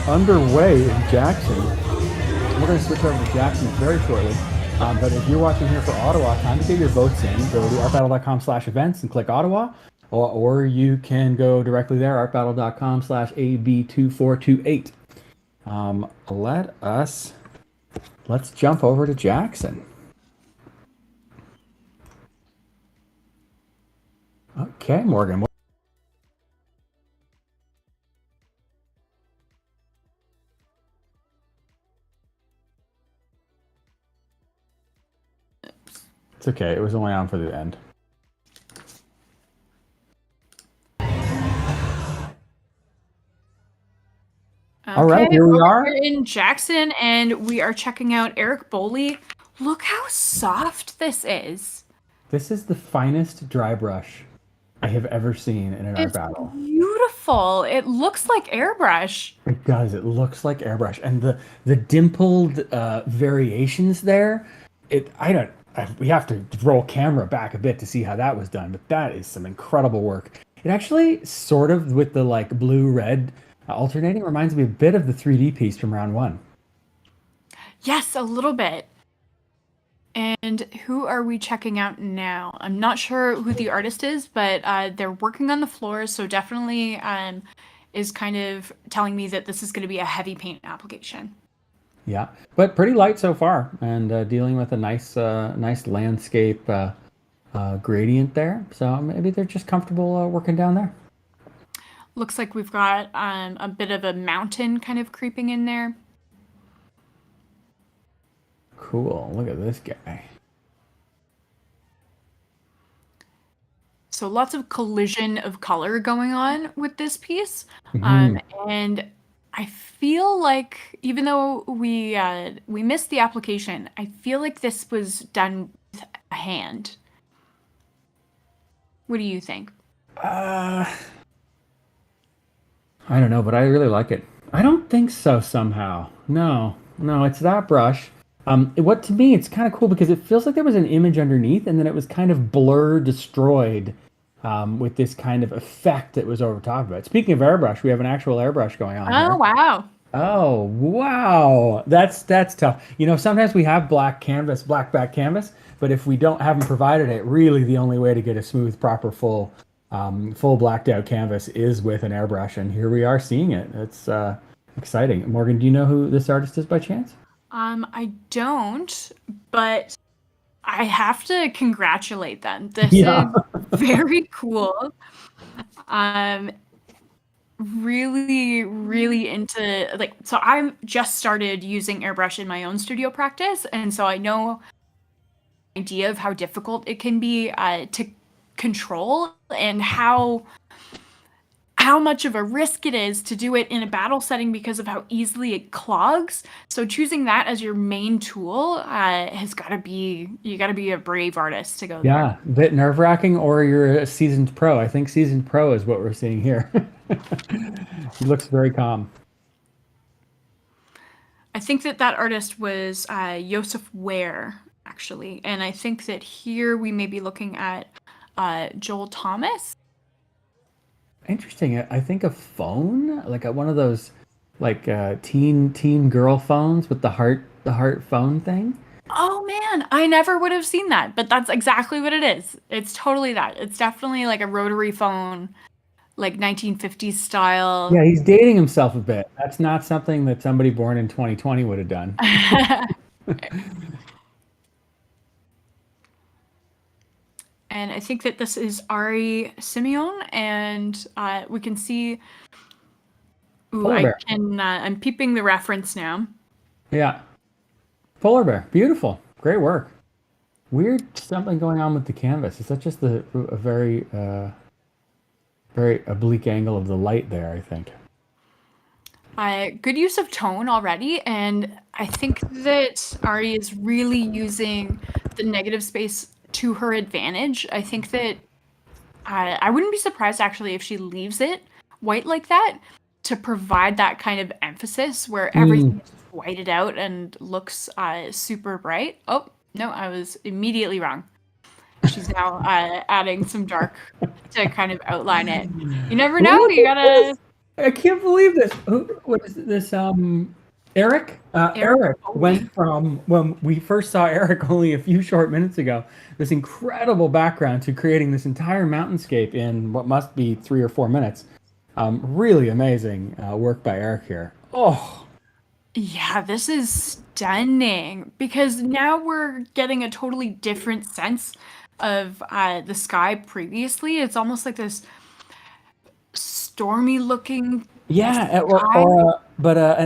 Speaker 3: underway in Jackson. We're going to switch over to Jackson very shortly. But if you're watching here for Ottawa, time to get your votes in. Go to artbattle.com/events and click Ottawa, or you can go directly there, artbattle.com/AB2428. Let's jump over to Jackson. Okay, Morgan. It's okay. It was only on for the end.
Speaker 5: Okay,
Speaker 3: all right, here we are.
Speaker 5: We're in Jackson, and we are checking out Eric Boley. Look how soft this is.
Speaker 3: This is the finest dry brush I have ever seen in an art battle.
Speaker 5: Beautiful. It looks like airbrush.
Speaker 3: It does. It looks like airbrush, and the dimpled variations there. We have to roll camera back a bit to see how that was done, but that is some incredible work. It actually sort of, with the like blue-red alternating, reminds me a bit of the 3D piece from round one.
Speaker 5: Yes, a little bit. And who are we checking out now? I'm not sure who the artist is, but they're working on the floor, so definitely is kind of telling me that this is going to be a heavy paint application.
Speaker 3: Yeah, but pretty light so far, and dealing with a nice landscape gradient there. So maybe they're just comfortable working down there.
Speaker 5: Looks like we've got a bit of a mountain kind of creeping in there.
Speaker 3: Cool. Look at this guy.
Speaker 5: So lots of collision of color going on with this piece, and I feel like even though we missed the application, I feel like this was done with a hand. What do you think?
Speaker 3: Uh, I don't know, but I really like it. I don't think so somehow. No, no, it's that brush. What to me, it's kind of cool because it feels like there was an image underneath and then it was kind of blur destroyed with this kind of effect that was over top of it. Speaking of airbrush, we have an actual airbrush going on
Speaker 5: Oh,
Speaker 3: here.
Speaker 5: wow.
Speaker 3: Oh, wow. That's tough. You know, sometimes we have black canvas, black back canvas, but if we don't haven't provided it, really the only way to get a smooth, proper, full blacked out canvas is with an airbrush, and here we are seeing it. It's exciting. Morgan, do you know who this artist is by chance?
Speaker 5: I don't, but I have to congratulate them. This
Speaker 3: Yeah.
Speaker 5: is very cool. Um, really, really into like, so I'm just started using airbrush in my own studio practice, and so I know idea of how difficult it can be to control and how much of a risk it is to do it in a battle setting because of how easily it clogs. So choosing that as your main tool has got to be, you got to be a brave artist to go there.
Speaker 3: Yeah, a bit nerve-wracking, or you're a seasoned pro. I think seasoned pro is what we're seeing here. He looks very calm.
Speaker 5: I think that that artist was Joseph Ware, actually. And I think that here we may be looking at Joel Thomas.
Speaker 3: Interesting. I think a phone, like one of those, like teen girl phones with the heart phone thing.
Speaker 5: Oh man, I never would have seen that, but that's exactly what it is. It's totally that. It's definitely like a rotary phone, like 1950s
Speaker 3: Yeah,
Speaker 5: style.
Speaker 3: he's dating himself a bit. That's not something that somebody born in 2020 would have done.
Speaker 5: And I think that this is Ari Simeon, and we can see. Ooh,
Speaker 3: Polar
Speaker 5: I
Speaker 3: bear.
Speaker 5: can. I'm peeping the reference now.
Speaker 3: Yeah, polar bear. Beautiful. Great work. Weird something going on with the canvas. Is that just a very oblique angle of the light there, I think.
Speaker 5: Good use of tone already, and I think that Ari is really using the negative space to her advantage. I think that I wouldn't be surprised actually if she leaves it white like that to provide that kind of emphasis where
Speaker 3: Mm.
Speaker 5: everything is whited out and looks super bright. Oh, no, I was immediately wrong. She's now adding some dark to kind of outline it. You never know,
Speaker 3: Look
Speaker 5: you
Speaker 3: at
Speaker 5: gotta
Speaker 3: this! I can't believe this. What is this? Eric?
Speaker 5: Eric
Speaker 3: Eric
Speaker 5: Bowie.
Speaker 3: went from when we first saw Eric only a few short minutes ago, this incredible background to creating this entire mountainscape in what must be 3 or 4 minutes. Really amazing work by Eric here. Oh,
Speaker 5: Yeah, this is stunning because now we're getting a totally different sense of the sky previously. It's almost like this stormy looking
Speaker 3: yeah,
Speaker 5: sky.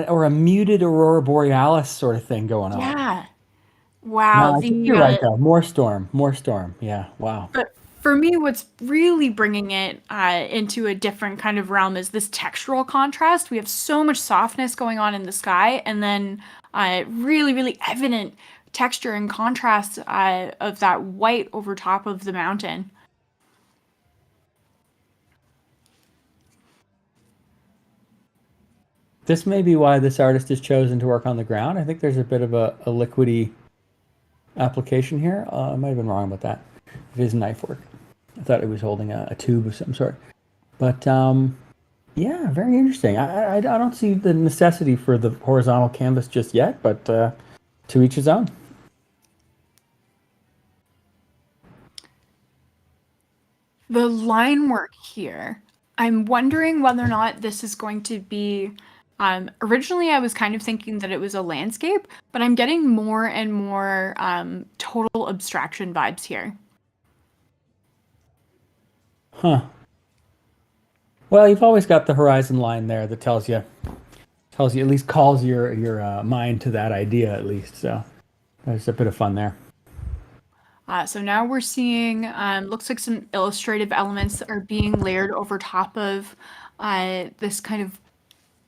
Speaker 3: or a muted aurora borealis sort of thing going on.
Speaker 5: Yeah. Wow.
Speaker 3: No, I think you're right though. More storm, more storm. Yeah, wow.
Speaker 5: But for me, what's really bringing it into a different kind of realm is this textural contrast. We have so much softness going on in the sky, and then really, really evident texture and contrast of that white over top of the mountain.
Speaker 3: This may be why this artist has chosen to work on the ground. I think there's a bit of a liquidy application here. I might have been wrong about that. It is knife work. I thought it was holding a tube of some sort. But yeah, very interesting. I don't see the necessity for the horizontal canvas just yet, but to each his own.
Speaker 5: The line work here, I'm wondering whether or not this is going to be. Originally, I was kind of thinking that it was a landscape, but I'm getting more and more total abstraction vibes here.
Speaker 3: Huh. Well, you've always got the horizon line there that tells you at least calls your mind to that idea at least. So there's a bit of fun there.
Speaker 5: So now we're seeing, looks like some illustrative elements that are being layered over top of this kind of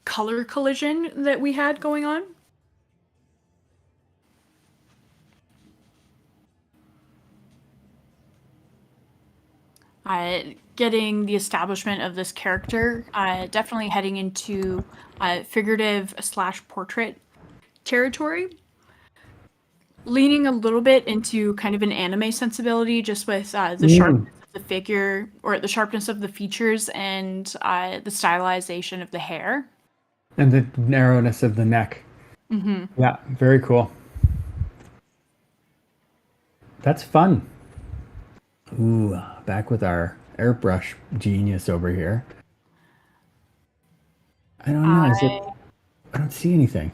Speaker 5: color collision that we had going on. getting the establishment of this character, definitely heading into figurative slash portrait territory. Leaning a little bit into kind of an anime sensibility, just with the sharpness of the figure, or the sharpness of the features, and the stylization of the hair.
Speaker 3: And the narrowness of the neck. Yeah, very cool. That's fun. Ooh, back with our airbrush genius over here. I don't know. I don't see anything.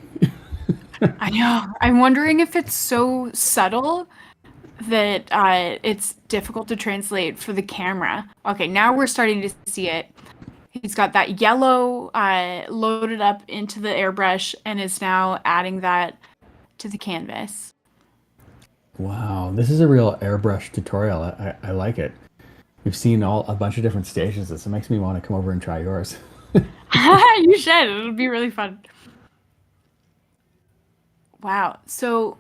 Speaker 5: I know. I'm wondering if it's so subtle that it's difficult to translate for the camera. Okay, now we're starting to see it. He's got that yellow loaded up into the airbrush and is now adding that to the canvas.
Speaker 3: Wow, this is a real airbrush tutorial. I like it. We've seen a bunch of different stages. This makes me want to come over and try yours.
Speaker 5: You should. It'll be really fun. Wow. So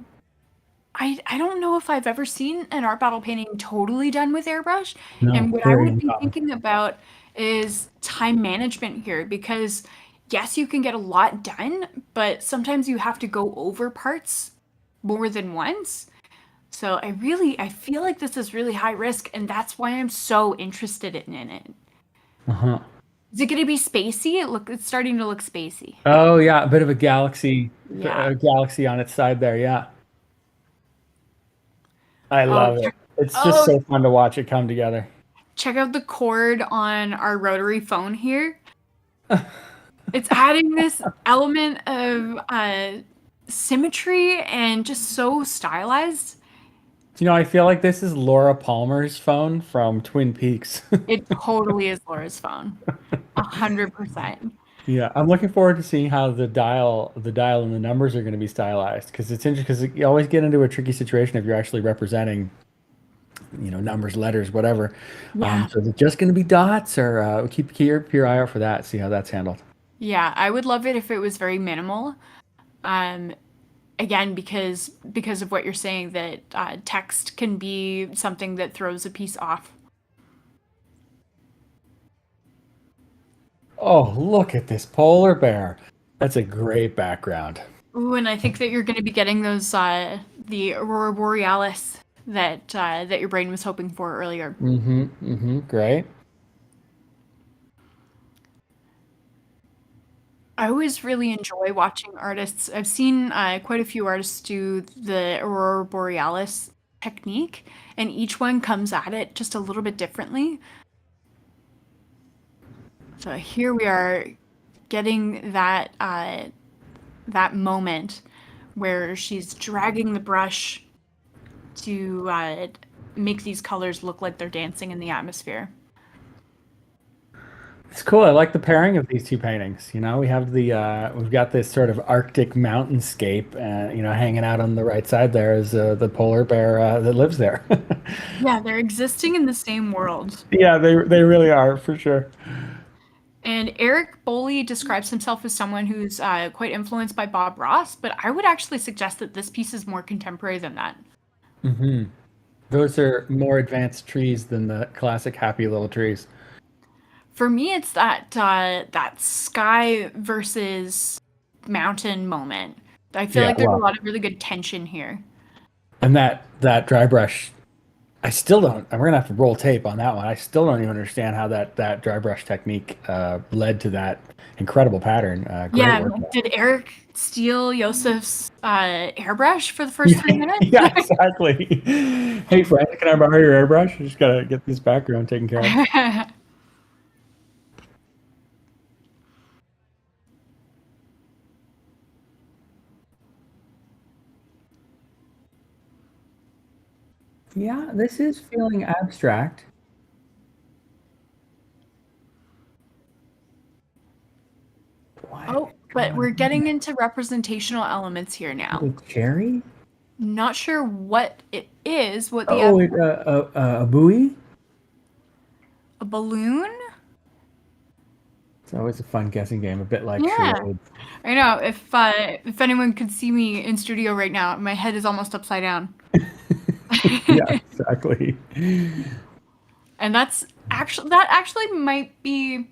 Speaker 5: I don't know if I've ever seen an art battle painting totally done with airbrush.
Speaker 3: No,
Speaker 5: And what I
Speaker 3: very
Speaker 5: would be
Speaker 3: uncommon.
Speaker 5: thinking about is time management here, because yes, you can get a lot done, but sometimes you have to go over parts more than once. So I feel like this is really high risk, and that's why I'm so interested in it.
Speaker 3: Uh-huh.
Speaker 5: Is it going to be spacey? It's starting to look spacey.
Speaker 3: Oh yeah, a bit of a galaxy,
Speaker 5: Yeah.
Speaker 3: a galaxy on its side there. Yeah, I love it. It's just so fun to watch it come together.
Speaker 5: Check out the cord on our rotary phone here. It's adding this element of symmetry and just so stylized.
Speaker 3: You know, I feel like this is Laura Palmer's phone from Twin Peaks.
Speaker 5: It totally is Laura's phone. 100%.
Speaker 3: Yeah, I'm looking forward to seeing how the dial and the numbers are going to be stylized, because it's interesting, because you always get into a tricky situation if you're actually representing, numbers, letters, whatever.
Speaker 5: Yeah.
Speaker 3: So is it just going to be dots, or keep your eye out for that, see how that's handled.
Speaker 5: Yeah, I would love it if it was very minimal. Again, because of what you're saying, that text can be something that throws a piece off.
Speaker 3: Oh, look at this polar bear. That's a great background.
Speaker 5: Ooh, and I think that you're going to be getting those the aurora borealis that your brain was hoping for earlier.
Speaker 3: Great.
Speaker 5: I always really enjoy watching artists. I've seen quite a few artists do the aurora borealis technique, and each one comes at it just a little bit differently. So here we are getting that that moment where she's dragging the brush to make these colors look like they're dancing in the atmosphere.
Speaker 3: It's cool. I like the pairing of these two paintings. We have we've got this sort of Arctic mountainscape, hanging out on the right side there is the polar bear that lives there.
Speaker 5: Yeah, they're existing in the same world.
Speaker 3: Yeah, they really are, for sure.
Speaker 5: And Eric Boley describes himself as someone who's quite influenced by Bob Ross, but I would actually suggest that this piece is more contemporary than that.
Speaker 3: Those are more advanced trees than the classic happy little trees.
Speaker 5: For me, it's that that sky versus mountain moment. I feel like there's a lot of really good tension here.
Speaker 3: And that dry brush, I still don't. We're gonna have to roll tape on that one. I still don't even understand how that dry brush technique led to that incredible pattern. Great work.
Speaker 5: Did Eric steal Yosef's airbrush for the first 3 minutes?
Speaker 3: Yeah, exactly. Hey, friend, can I borrow your airbrush? I just gotta get this background taken care of. Yeah, this is feeling abstract.
Speaker 5: Oh, but we're getting into representational elements here now.
Speaker 3: A cherry?
Speaker 5: Not sure what it is. What the
Speaker 3: A buoy?
Speaker 5: a balloon?
Speaker 3: It's always a fun guessing game, a bit like
Speaker 5: Yeah.
Speaker 3: charades.
Speaker 5: I know. If anyone could see me in studio right now, my head is almost upside down.
Speaker 3: Yeah, exactly.
Speaker 5: And that actually might be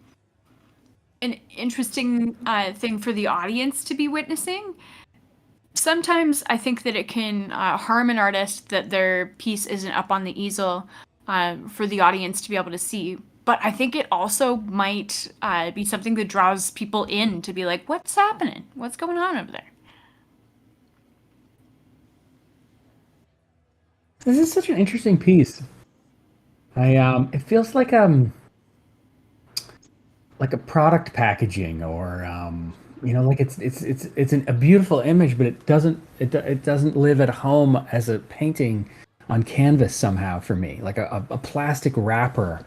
Speaker 5: an interesting thing for the audience to be witnessing. Sometimes I think that it can harm an artist that their piece isn't up on the easel for the audience to be able to see. But I think it also might be something that draws people in to be like, what's happening? What's going on over there?
Speaker 3: This is such an interesting piece. It feels like a product packaging, or like a beautiful image, but it doesn't live at home as a painting on canvas somehow for me, like a plastic wrapper.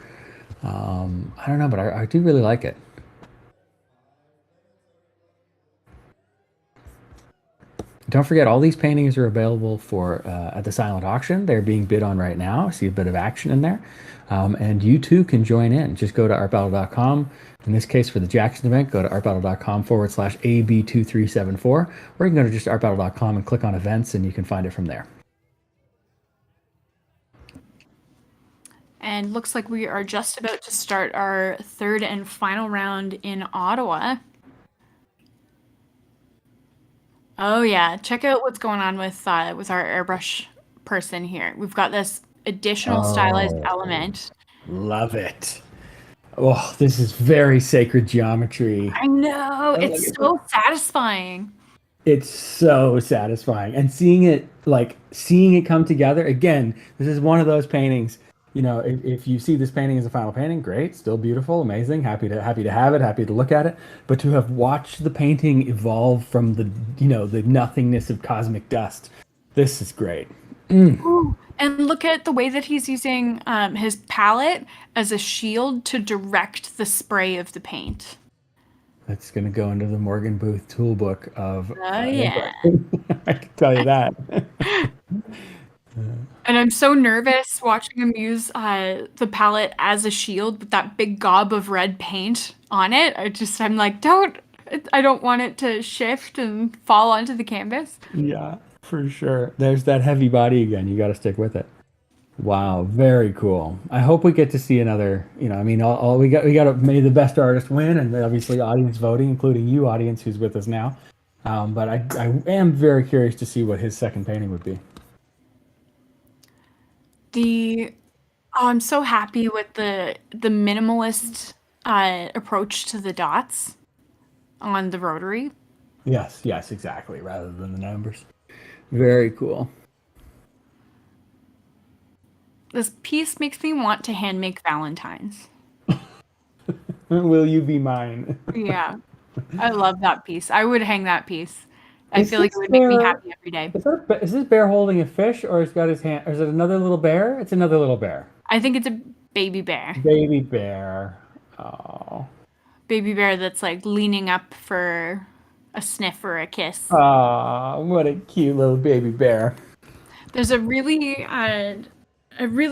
Speaker 3: I don't know, but I do really like it. Don't forget, all these paintings are available for at the silent auction. They're being bid on right now. I see a bit of action in there. And you too can join in. Just go to artbattle.com. In this case, for the Jackson event, go to artbattle.com/AB2374, or you can go to just artbattle.com and click on events, and you can find it from there.
Speaker 5: And looks like we are just about to start our third and final round in Ottawa. Oh yeah, check out what's going on with our airbrush person here. We've got this additional stylized element.
Speaker 3: Love it. Oh, this is very sacred geometry.
Speaker 5: I know, it's so satisfying.
Speaker 3: It's so satisfying, and seeing it come together again. This is one of those paintings. If you see this painting as a final painting, great, still beautiful, amazing, happy to have it, happy to look at it. But to have watched the painting evolve from the nothingness of cosmic dust, this is great.
Speaker 5: Ooh, and look at the way that he's using his palette as a shield to direct the spray of the paint.
Speaker 3: That's going to go into the Morgan Booth toolbook of.
Speaker 5: Oh yeah.
Speaker 3: I can tell you that.
Speaker 5: And I'm so nervous watching him use the palette as a shield with that big gob of red paint on it. I'm like, I don't want it to shift and fall onto the canvas.
Speaker 3: Yeah, for sure. There's that heavy body again. You got to stick with it. Wow, very cool. I hope we get to see another. All we got to may the best artist win, and obviously audience voting, including you, audience, who's with us now. But I am very curious to see what his second painting would be.
Speaker 5: I'm so happy with the minimalist approach to the dots on the rotary.
Speaker 3: Yes, exactly. Rather than the numbers. Very cool.
Speaker 5: This piece makes me want to hand make Valentines.
Speaker 3: Will you be mine?
Speaker 5: Yeah, I love that piece. I would hang that piece. I feel like it would make me happy every day.
Speaker 3: Is this bear holding a fish, or has got his hand? Or is it another little bear? It's another little bear.
Speaker 5: I think it's a baby bear.
Speaker 3: Baby bear. Oh.
Speaker 5: Baby bear that's like leaning up for a sniff or a kiss.
Speaker 3: Oh, what a cute little baby bear.
Speaker 5: There's a really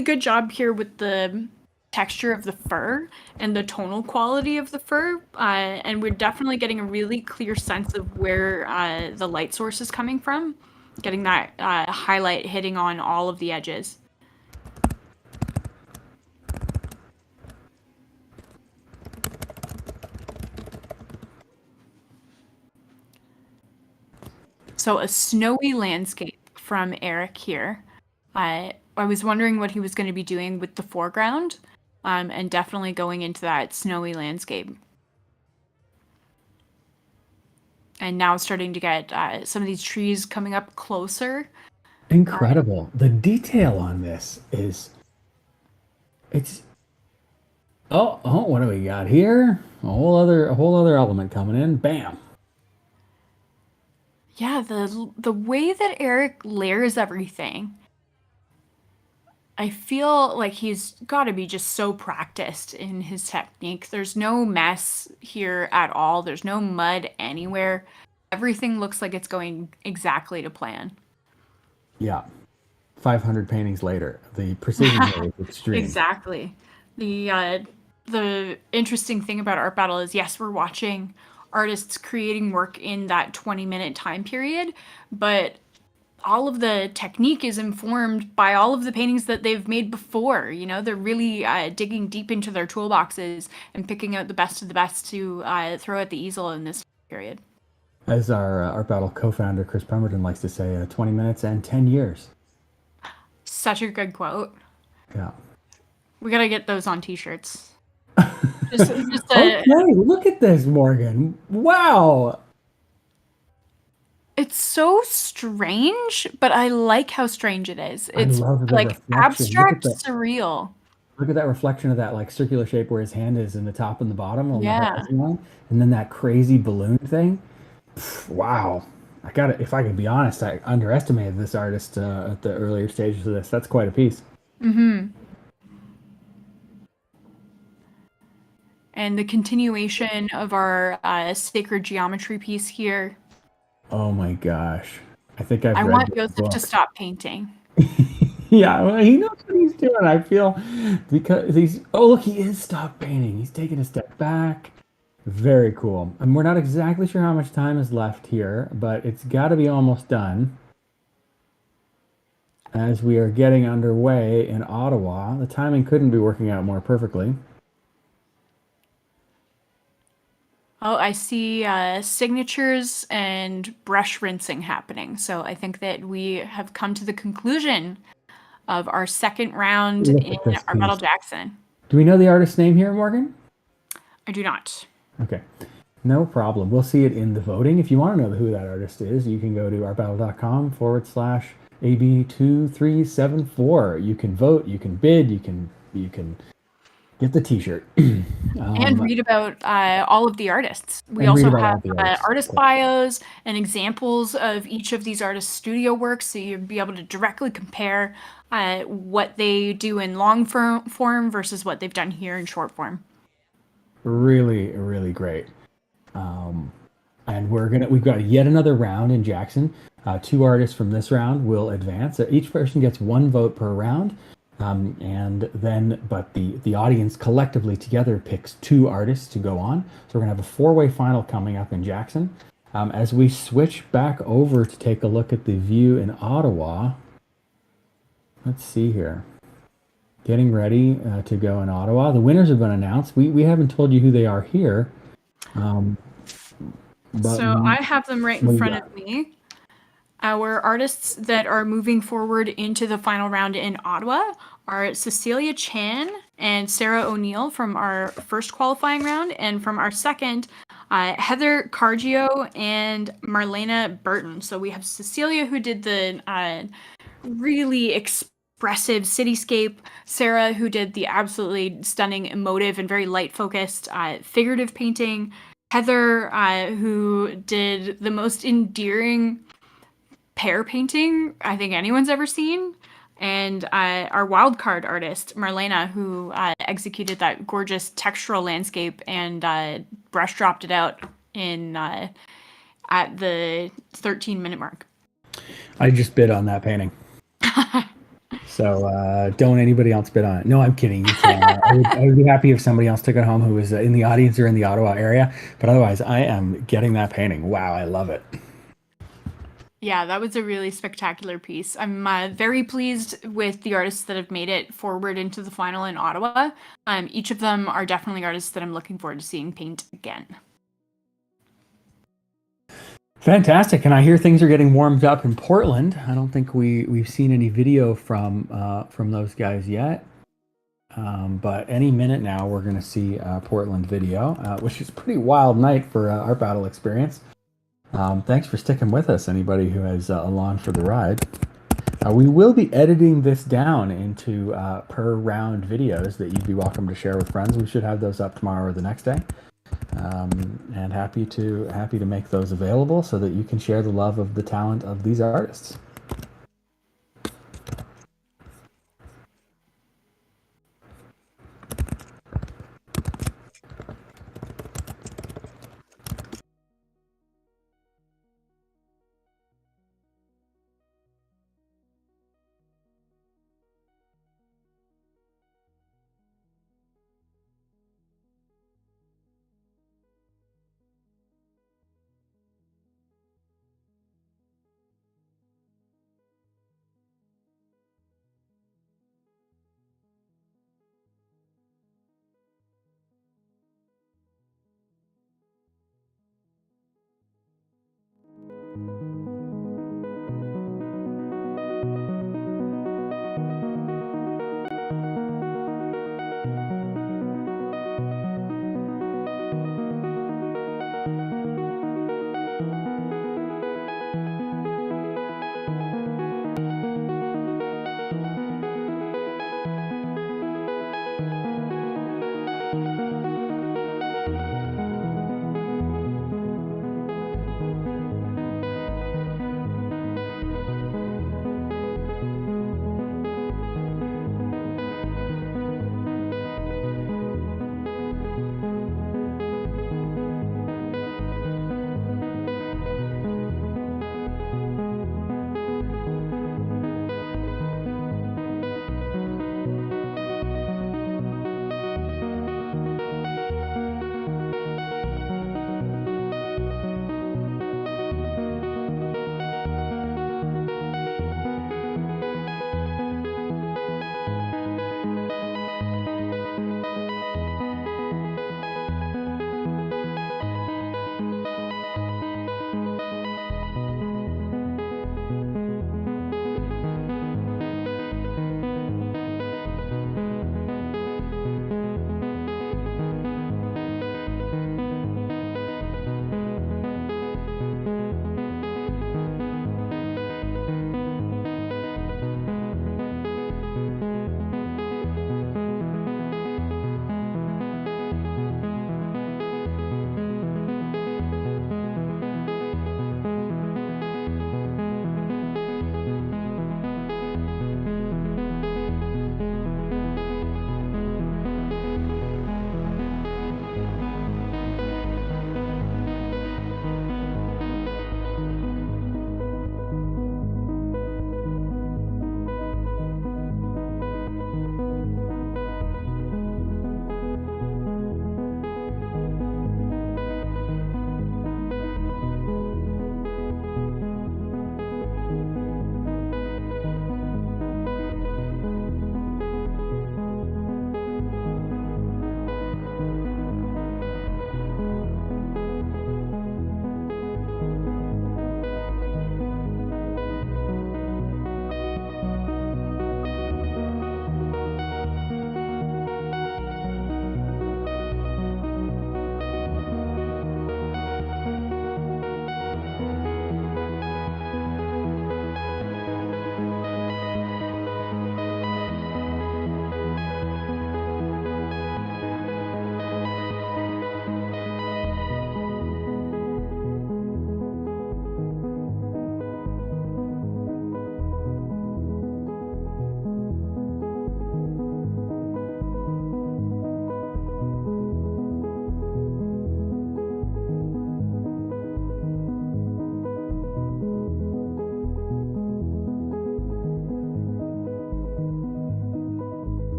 Speaker 5: good job here with the texture of the fur and the tonal quality of the fur, and we're definitely getting a really clear sense of where the light source is coming from, getting that highlight hitting on all of the edges. So a snowy landscape from Eric here. I was wondering what he was going to be doing with the foreground, and definitely going into that snowy landscape. And now starting to get some of these trees coming up closer.
Speaker 3: Incredible. The detail on this is, what do we got here? A whole other element coming in. Bam.
Speaker 5: Yeah, the way that Eric layers everything, I feel like he's got to be just so practiced in his technique. There's no mess here at all. There's no mud anywhere. Everything looks like it's going exactly to plan.
Speaker 3: Yeah. 500 paintings later, the precision is extreme.
Speaker 5: Exactly. The interesting thing about Art Battle is, yes, we're watching artists creating work in that 20-minute time period, but all of the technique is informed by all of the paintings that they've made before. You know, they're really digging deep into their toolboxes and picking out the best of the best to throw at the easel in this period.
Speaker 3: As our Art Battle co-founder Chris Pemberton likes to say, 20 minutes and 10 years.
Speaker 5: Such a good quote.
Speaker 3: Yeah.
Speaker 5: We gotta get those on t-shirts. just
Speaker 3: Okay, look at this, Morgan. Wow.
Speaker 5: It's so strange, but I like how strange it is.
Speaker 3: I
Speaker 5: It's
Speaker 3: love the
Speaker 5: like
Speaker 3: reflection.
Speaker 5: abstract, surreal.
Speaker 3: Look at that reflection of that like circular shape where his hand is in the top and the bottom on the
Speaker 5: Yeah.
Speaker 3: horizon line, and then that crazy balloon thing. Wow. I got it. If I could be honest, I underestimated this artist at the earlier stages of this. That's quite a piece.
Speaker 5: And the continuation of our sacred geometry piece here.
Speaker 3: Oh my gosh. I think I've
Speaker 5: I
Speaker 3: read
Speaker 5: want
Speaker 3: this
Speaker 5: Joseph
Speaker 3: book.
Speaker 5: to stop painting.
Speaker 3: Yeah, well, he knows what he's doing. I feel because he's. Oh, look, he is stop painting. He's taking a step back. Very cool. And we're not exactly sure how much time is left here, but it's got to be almost done. As we are getting underway in Ottawa, the timing couldn't be working out more perfectly.
Speaker 5: Oh, I see signatures and brush rinsing happening. So I think that we have come to the conclusion of our second round
Speaker 3: Look
Speaker 5: in
Speaker 3: at this
Speaker 5: our Battle
Speaker 3: piece.
Speaker 5: Jackson.
Speaker 3: Do we know the artist's name here, Morgan?
Speaker 5: I do not.
Speaker 3: Okay, no problem. We'll see it in the voting. If you want to know who that artist is, you can go to ourbattle.com/AB2374. You can vote, you can bid, you can get the T-shirt.
Speaker 5: And read about all of the artists. We
Speaker 3: and read
Speaker 5: also
Speaker 3: about all
Speaker 5: have
Speaker 3: the artists.
Speaker 5: artist bios and examples of each of these artists' studio works, so you'll be able to directly compare what they do in long form versus what they've done here in short form.
Speaker 3: Really, really great. And we've got yet another round in Jackson. 2 artists from this round will advance. Each person gets 1 vote per round. But the audience collectively together picks 2 artists to go on. So we're gonna have a 4-way final coming up in Jackson. As we switch back over to take a look at the view in Ottawa, let's see here. Getting ready to go in Ottawa. The winners have been announced. We haven't told you who they are here.
Speaker 5: So I have them right in front of me. Our artists that are moving forward into the final round in Ottawa are Cecilia Chan and Sarah O'Neill from our first qualifying round, and from our second, Heather Cargio and Marlena Burton. So we have Cecilia, who did the really expressive cityscape, Sarah, who did the absolutely stunning, emotive, and very light-focused figurative painting, Heather, who did the most endearing pear painting I think anyone's ever seen, and our wild card artist Marlena, who executed that gorgeous textural landscape and brush dropped it out in at the 13-minute mark.
Speaker 3: I just bid on that painting. So don't anybody else bid on it. No, I'm kidding. You can. I would be happy if somebody else took it home who was in the audience or in the Ottawa area. But otherwise, I am getting that painting. Wow, I love it.
Speaker 5: Yeah, that was a really spectacular piece. I'm very pleased with the artists that have made it forward into the final in Ottawa. Each of them are definitely artists that I'm looking forward to seeing paint again.
Speaker 3: Fantastic. And I hear things are getting warmed up in Portland. I don't think we've seen any video from those guys yet. But any minute now, we're going to see Portland video, which is a pretty wild night for Art Battle experience. Thanks for sticking with us, anybody who has along for the ride. We will be editing this down into per round videos that you'd be welcome to share with friends. We should have those up tomorrow or the next day. And happy to make those available so that you can share the love of the talent of these artists.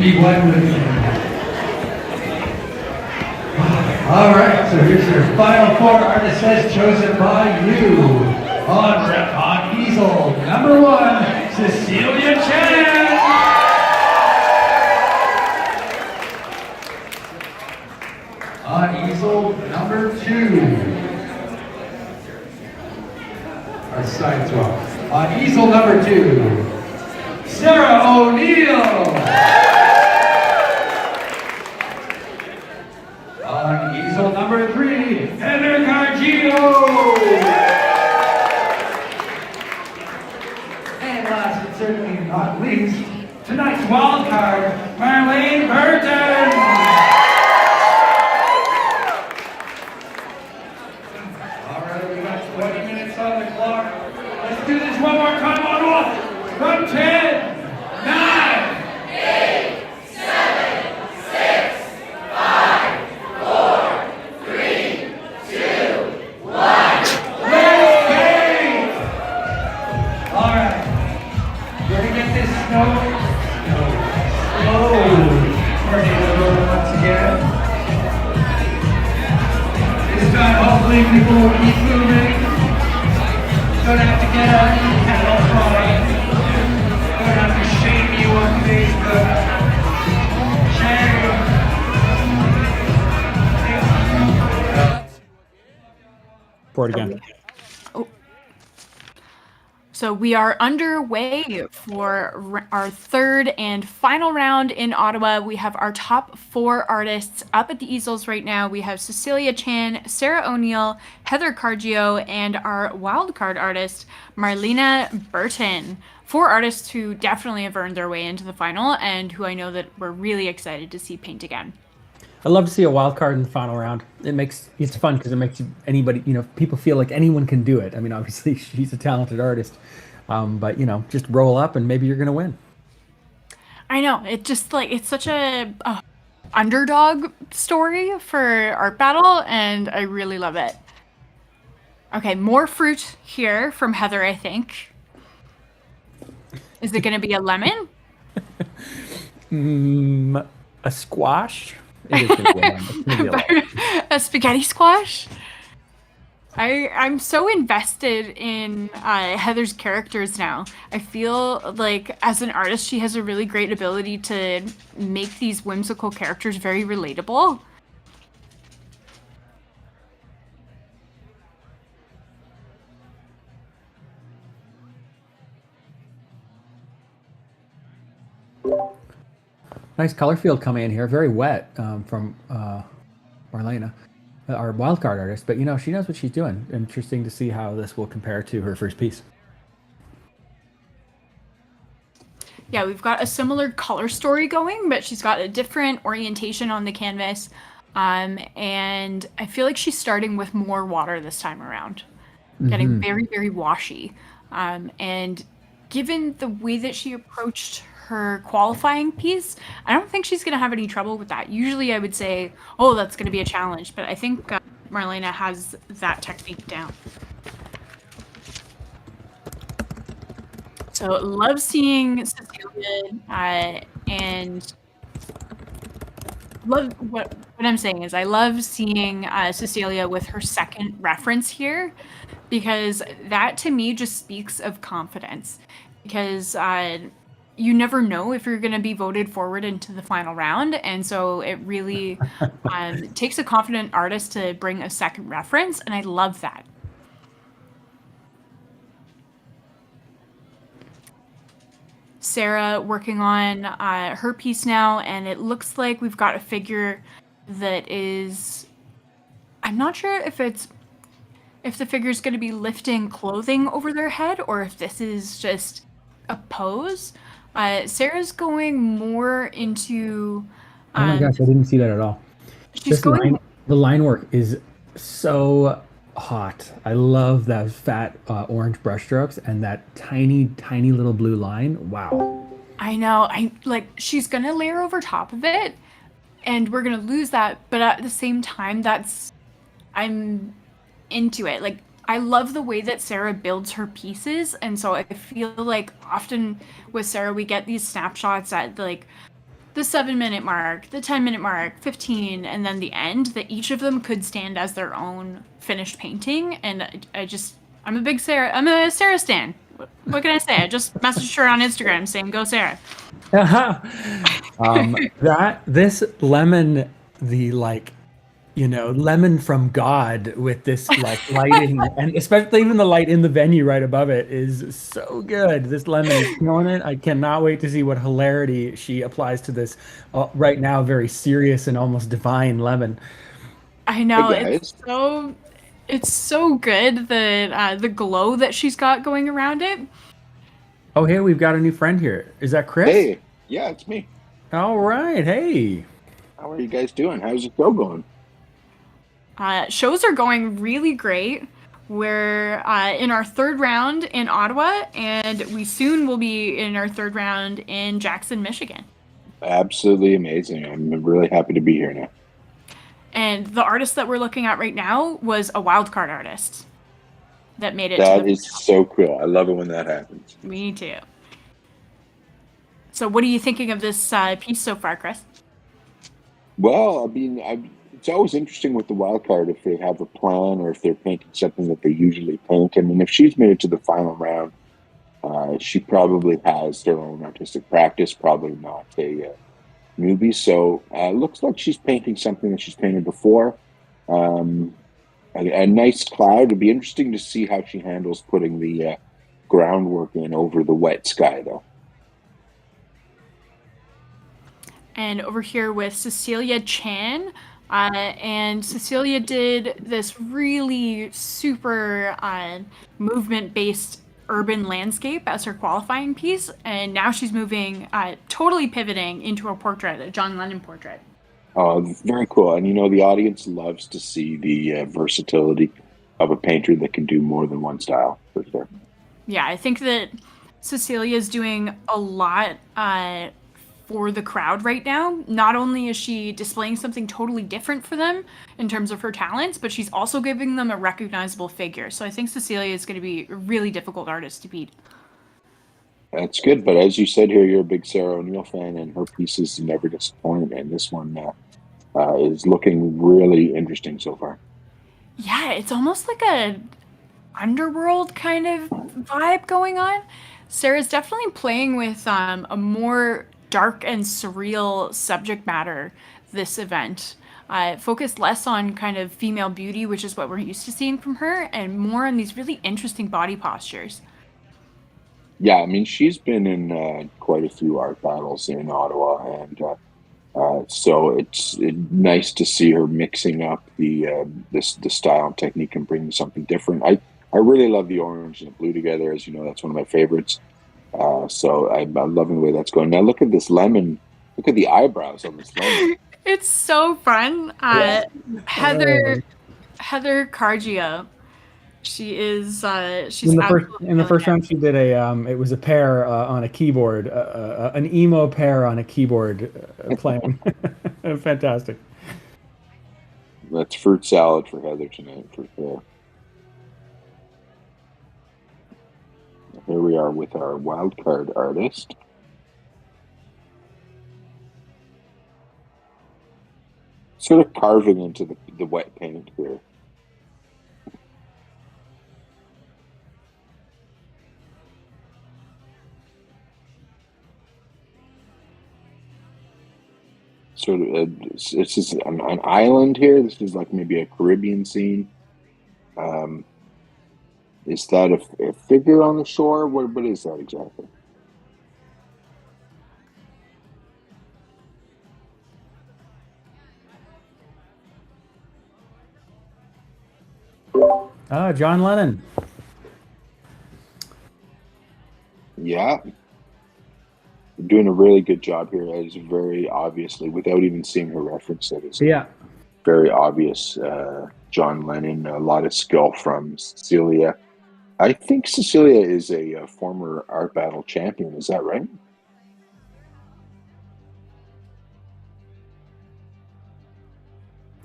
Speaker 1: be one with me. All right, so here's your final four artists as chosen by you. On easel, number 1, Cecilia Chan. On easel, number 2. Our side swap. On easel, number 2, Sarah O'Neill. On easel number 3, Heather Cargio. And last but certainly not least, tonight's wild card, Marlene Burton. All right, we got 20 minutes on the clock. Let's do this one more time on off. From 10, 9,
Speaker 7: 8, 7, 6, 5, 4, 3, 2, 1.
Speaker 1: let's skate! All right, we're gonna get this slow tornado going once again. This time, hopefully, people will keep moving. Don't have to get on any pedal crying. Don't have to shame you on Facebook. Shame.
Speaker 3: For it again.
Speaker 5: So we are underway for our third and final round in Ottawa. We have our top 4 artists up at the easels right now. We have Cecilia Chan, Sarah O'Neill, Heather Cargio, and our wildcard artist, Marlena Burton. 4 artists who definitely have earned their way into the final and who I know that we're really excited to see paint again.
Speaker 3: I love to see a wild card in the final round. It's fun because it makes anybody, people feel like anyone can do it. I mean, obviously she's a talented artist, but just roll up and maybe you're gonna win.
Speaker 5: I know, it's such a underdog story for Art Battle, and I really love it. Okay, more fruit here from Heather, I think. Is it gonna be a lemon?
Speaker 3: A squash. It is gonna be a lemon. It's gonna be a lemon.
Speaker 5: A spaghetti squash? I'm so invested in Heather's characters now. I feel like as an artist, she has a really great ability to make these whimsical characters very relatable.
Speaker 3: Nice color field coming in here. Very wet from Marlena, our wildcard artist. But she knows what she's doing. Interesting to see how this will compare to her first piece.
Speaker 5: Yeah, we've got a similar color story going, but she's got a different orientation on the canvas. And I feel like she's starting with more water this time around. Getting very, very washy. And given the way that she approached her qualifying piece, I don't think she's going to have any trouble with that. Usually I would say, oh, that's going to be a challenge, but I think Marlena has that technique down. So love seeing Cecilia and love what I'm saying is I love seeing Cecilia with her second reference here, because that to me just speaks of confidence, because you never know if you're going to be voted forward into the final round. And so it really takes a confident artist to bring a second reference. And I love that. Sarah working on her piece now. And it looks like we've got a figure that is, I'm not sure if the figure is going to be lifting clothing over their head or if this is just a pose. Sarah's going more into.
Speaker 3: Oh my gosh, I didn't see that at all. The line work is so hot. I love those fat orange brushstrokes and that tiny, tiny little blue line. Wow.
Speaker 5: I know. She's gonna layer over top of it, and we're gonna lose that. But at the same time, I'm into it. Like, I love the way that Sarah builds her pieces, and so I feel like often with Sarah we get these snapshots at the 7-minute mark, the 10-minute mark, 15, and then the end, that each of them could stand as their own finished painting. And I'm a Sarah stan. What can I say? I just messaged her on Instagram saying, "Go Sarah."
Speaker 3: This lemon, the lemon from God with this like lighting, and especially even the light in the venue right above it is so good. This lemon is killing it. I cannot wait to see what hilarity she applies to this right now very serious and almost divine lemon.
Speaker 5: I know,
Speaker 8: Hey,
Speaker 5: it's so good, the glow that she's got going around it.
Speaker 3: Oh, hey, we've got a new friend here. Is that Chris?
Speaker 8: Hey, yeah, it's me.
Speaker 3: All right. Hey.
Speaker 8: How are you guys doing? How's the show going?
Speaker 5: Shows are going really great. We're in our third round in Ottawa, and we soon will be in our third round in Jackson, Michigan.
Speaker 8: Absolutely amazing. I'm really happy to be here now.
Speaker 5: And the artist that we're looking at right now was a wildcard artist that made it.
Speaker 8: That is so cool. I love it when that happens.
Speaker 5: Me too. So what are you thinking of this piece so far, Chris?
Speaker 8: Well, I mean, it's always interesting with the wild card if they have a plan or if they're painting something that they usually paint. I mean, if she's made it to the final round, she probably has her own artistic practice, probably not a newbie. So it looks like she's painting something that she's painted before. A nice cloud. It'd be interesting to see how she handles putting the groundwork in over the wet sky, though.
Speaker 5: And over here with Cecilia Chan. And Cecilia did this really super movement-based urban landscape as her qualifying piece. And now she's moving, totally pivoting into a portrait, a John Lennon portrait.
Speaker 8: Oh, very cool. And, the audience loves to see the versatility of a painter that can do more than one style, for sure.
Speaker 5: Yeah, I think that Cecilia is doing a lot for the crowd right now. Not only is she displaying something totally different for them in terms of her talents, but she's also giving them a recognizable figure. So I think Cecilia is going to be a really difficult artist to beat.
Speaker 8: That's good. But as you said here, you're a big Sarah O'Neill fan, and her pieces never disappoint. And this one is looking really interesting so far.
Speaker 5: Yeah, it's almost like a underworld kind of vibe going on. Sarah's definitely playing with a more dark and surreal subject matter this event. Focused less on kind of female beauty, which is what we're used to seeing from her, and more on these really interesting body postures.
Speaker 8: Yeah, I mean, she's been in quite a few art battles in Ottawa, and so it's nice to see her mixing up the style and technique and bringing something different. I really love the orange and the blue together. As you know, that's one of my favorites. So I'm loving the way that's going. Now look at this lemon. Look at the eyebrows on this lemon.
Speaker 5: It's so fun. Heather Cargio. She is. She's
Speaker 3: in the first round. She did it was a pair on a keyboard, an emo pair on a keyboard playing. Fantastic.
Speaker 8: That's fruit salad for Heather tonight for sure. Here we are with our wild card artist. Sort of carving into the wet paint here. Sort of, this is an island here. This is like maybe a Caribbean scene. Is that a figure on the shore? What is that exactly?
Speaker 3: John Lennon.
Speaker 8: Yeah. Doing a really good job here. That is very obviously, without even seeing her reference, that is very obvious. John Lennon, a lot of skill from Cecilia. I think Cecilia is a former art battle champion. Is that right?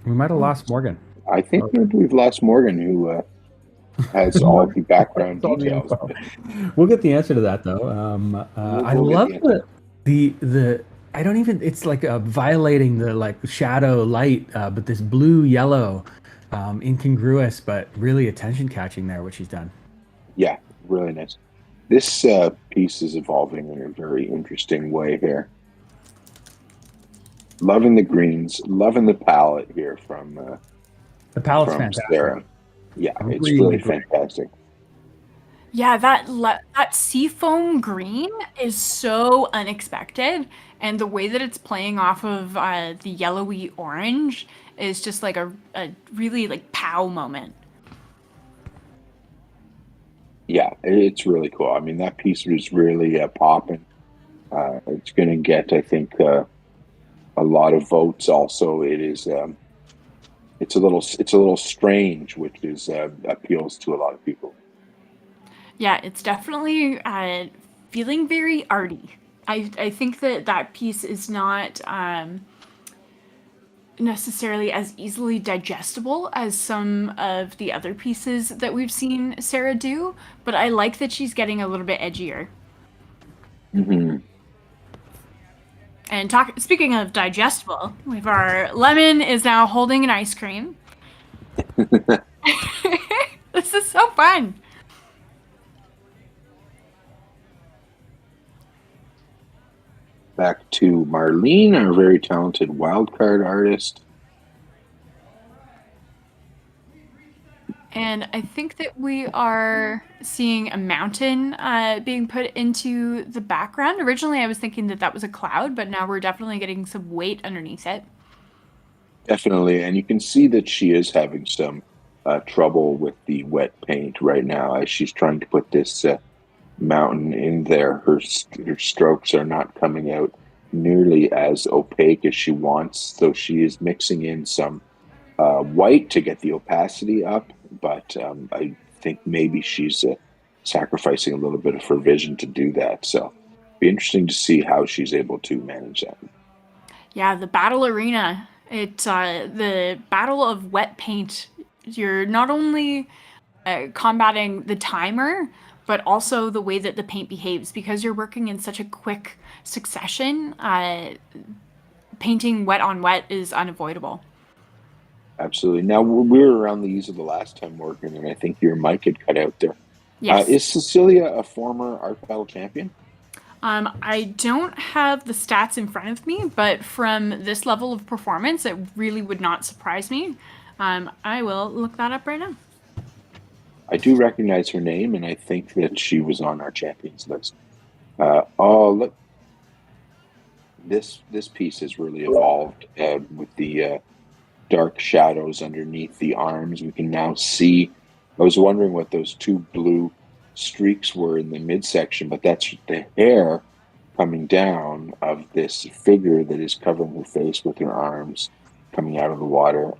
Speaker 3: We might have lost Morgan.
Speaker 8: I think maybe we've lost Morgan, who has all the background details.
Speaker 3: We'll get the answer to that, though. I love the I don't even. It's like violating the like shadow light, but this blue yellow, incongruous, but really attention catching there. What she's done.
Speaker 8: Yeah, really nice. This piece is evolving in a very interesting way here. Loving the greens, loving the palette here
Speaker 3: The palette's
Speaker 8: from
Speaker 3: fantastic.
Speaker 8: Sarah. Yeah, it's
Speaker 3: Really
Speaker 8: really
Speaker 3: great.
Speaker 8: fantastic.
Speaker 5: Yeah, that seafoam green is so unexpected, and the way that it's playing off of the yellowy orange is just like a really like pow moment.
Speaker 8: Yeah, it's really cool. I mean, that piece was really popping. It's going to get, I think, a lot of votes. Also, it's a little strange, which is appeals to a lot of people.
Speaker 5: Yeah, it's definitely feeling very arty. I think that piece is not necessarily as easily digestible as some of the other pieces that we've seen Sarah do, but I like that she's getting a little bit edgier.
Speaker 8: Hmm.
Speaker 5: And speaking of digestible, we have our lemon is now holding an ice cream. This is so fun.
Speaker 8: Back to Marlene, our very talented wildcard artist.
Speaker 5: And I think that we are seeing a mountain being put into the background. Originally, I was thinking that that was a cloud, but now we're definitely getting some weight underneath it.
Speaker 8: Definitely, and you can see that she is having some trouble with the wet paint right now as she's trying to put this mountain in there. Her strokes are not coming out nearly as opaque as she wants, so she is mixing in some white to get the opacity up, but I think maybe she's sacrificing a little bit of her vision to do that. So be interesting to see how she's able to manage that.
Speaker 5: Yeah, the battle arena. It's the battle of wet paint. You're not only combating the timer, but also the way that the paint behaves because you're working in such a quick succession. Painting wet on wet is unavoidable.
Speaker 8: Absolutely. Now, we were around the easel the last time working, and I think your mic had cut out there.
Speaker 5: Yes.
Speaker 8: Is Cecilia a former Art Battle champion?
Speaker 5: I don't have the stats in front of me, but from this level of performance, it really would not surprise me. I will look that up right now.
Speaker 8: I do recognize her name, and I think that she was on our champions list. Oh, look. This piece has really evolved with the dark shadows underneath the arms. We can now see. I was wondering what those two blue streaks were in the midsection, but that's the hair coming down of this figure that is covering her face with her arms coming out of the water.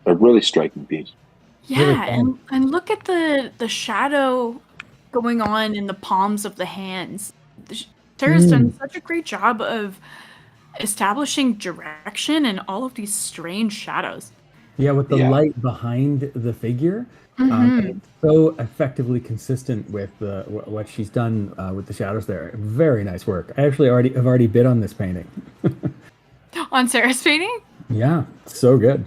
Speaker 8: A really striking piece.
Speaker 5: Yeah, and look at the shadow going on in the palms of the hands. Sarah's done such a great job of establishing direction and all of these strange shadows.
Speaker 3: Yeah, with the light behind the figure, it's so effectively consistent with what she's done with the shadows there. Very nice work. I actually have already bid on this painting.
Speaker 5: On Sarah's painting?
Speaker 3: Yeah, so good.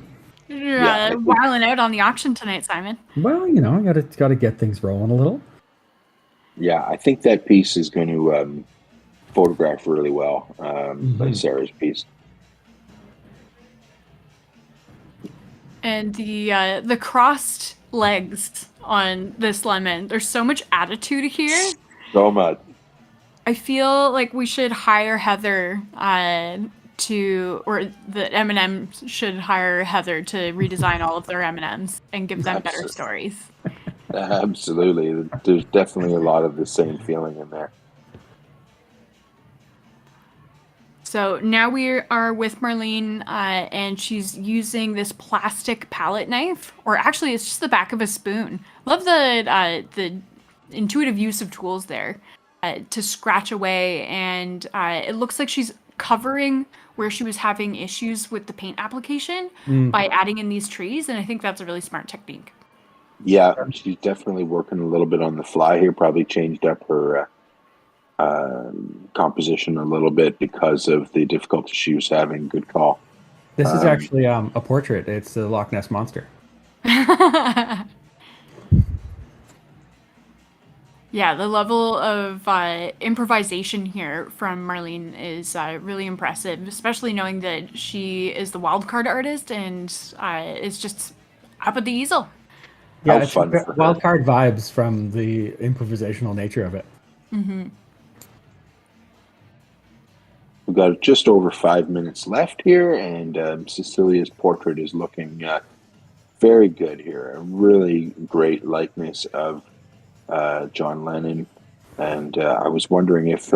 Speaker 5: You're wilding out on the auction tonight, Simon.
Speaker 3: Well, you know, I gotta get things rolling a little.
Speaker 8: Yeah, I think that piece is going to photograph really well by Sarah's piece.
Speaker 5: And the crossed legs on this lemon. There's so much attitude here.
Speaker 8: So much.
Speaker 5: I feel like we should hire Heather or the M&M should hire Heather to redesign all of their M&Ms and give them better stories.
Speaker 8: Absolutely. There's definitely a lot of the same feeling in there.
Speaker 5: So now we are with Marlene, and she's using this plastic palette knife, or actually it's just the back of a spoon. Love the intuitive use of tools there to scratch away, and it looks like she's covering where she was having issues with the paint application by adding in these trees, and I think that's a really smart technique.
Speaker 8: Yeah, she's definitely working a little bit on the fly here. Probably changed up her composition a little bit because of the difficulty she was having. Good call.
Speaker 3: This is actually a portrait. It's the Loch Ness Monster.
Speaker 5: Yeah, the level of improvisation here from Marlene is really impressive, especially knowing that she is the wild card artist and is just up at the easel.
Speaker 3: Yeah,
Speaker 8: How
Speaker 3: it's
Speaker 8: fun for her.
Speaker 3: wild card vibes from the improvisational nature of it.
Speaker 5: Mm-hmm.
Speaker 8: We've got just over 5 minutes left here, and Cecilia's portrait is looking very good here. A really great likeness of John Lennon. And I was wondering if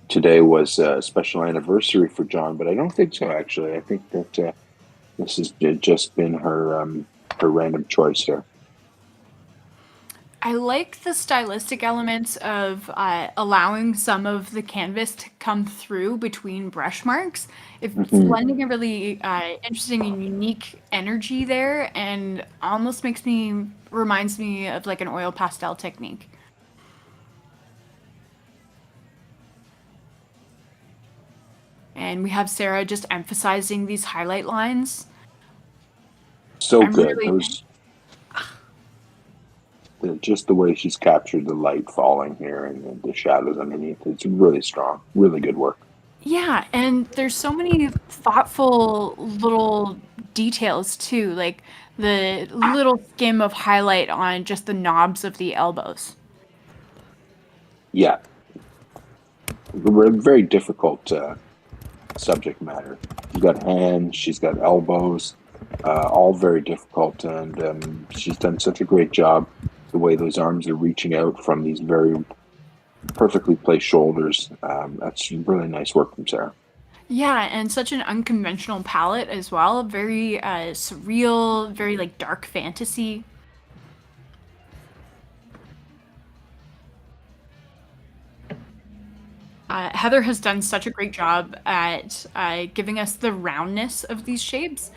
Speaker 8: today was a special anniversary for John, but I don't think so, actually. I think that this has just been her random choice here.
Speaker 5: I like the stylistic elements of allowing some of the canvas to come through between brush marks. It's blending a really interesting and unique energy there, and almost reminds me of like an oil pastel technique. And we have Sarah just emphasizing these highlight lines.
Speaker 8: So
Speaker 5: I'm
Speaker 8: good.
Speaker 5: really-
Speaker 8: Just the way she's captured the light falling here and the shadows underneath. It's really strong. Really good work.
Speaker 5: Yeah, and there's so many thoughtful little details too, like the little skim of highlight on just the knobs of the elbows.
Speaker 8: Yeah. Very difficult subject matter. She's got hands, she's got elbows, all very difficult, and she's done such a great job. The way those arms are reaching out from these very perfectly placed shoulders. That's really nice work from Sarah.
Speaker 5: Yeah, and such an unconventional palette as well. Very surreal, very like dark fantasy. Heather has done such a great job at giving us the roundness of these shapes.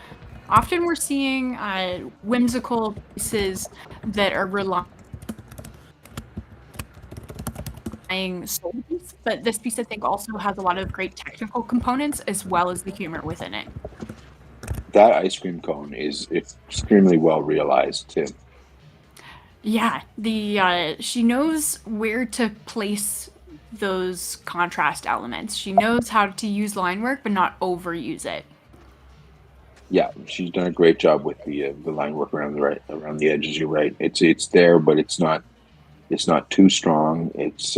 Speaker 5: Often we're seeing whimsical pieces that are relying soul piece, but this piece I think also has a lot of great technical components as well as the humor within it.
Speaker 8: That ice cream cone is extremely well realized too.
Speaker 5: Yeah, she knows where to place those contrast elements. She knows how to use line work but not overuse it.
Speaker 8: Yeah, she's done a great job with the line work around the edges. You're right. It's there, but it's not too strong. It's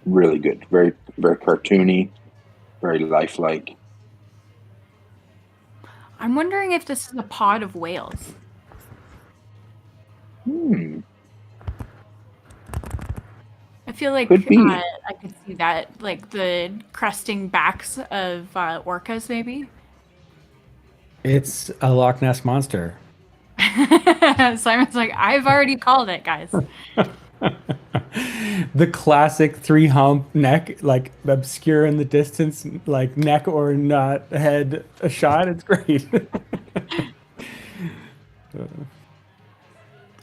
Speaker 8: really good. Very very cartoony, very lifelike.
Speaker 5: I'm wondering if this is a pod of whales. I feel like
Speaker 8: Could be.
Speaker 5: I could see that, like the cresting backs of orcas, maybe.
Speaker 3: It's a Loch Ness Monster.
Speaker 5: Simon's like, I've already called it, guys.
Speaker 3: The classic 3-hump neck, like obscure in the distance, like neck or not head a shot. It's great.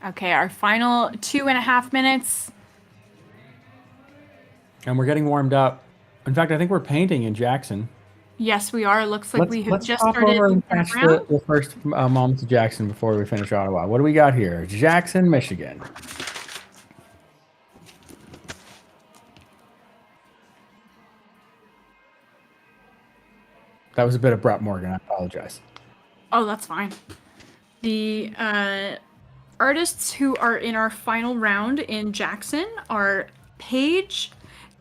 Speaker 5: Okay, our final 2.5 minutes.
Speaker 3: And we're getting warmed up. In fact, I think we're painting in Jackson.
Speaker 5: Yes, we are. Looks like we have
Speaker 3: let's
Speaker 5: just
Speaker 3: hop
Speaker 5: started
Speaker 3: over and
Speaker 5: the
Speaker 3: catch
Speaker 5: round.
Speaker 3: the first moments of Jackson before we finish Ottawa. What do we got here? Jackson, Michigan. That was a bit abrupt, Morgan. I apologize.
Speaker 5: Oh, that's fine. The artists who are in our final round in Jackson are Paige,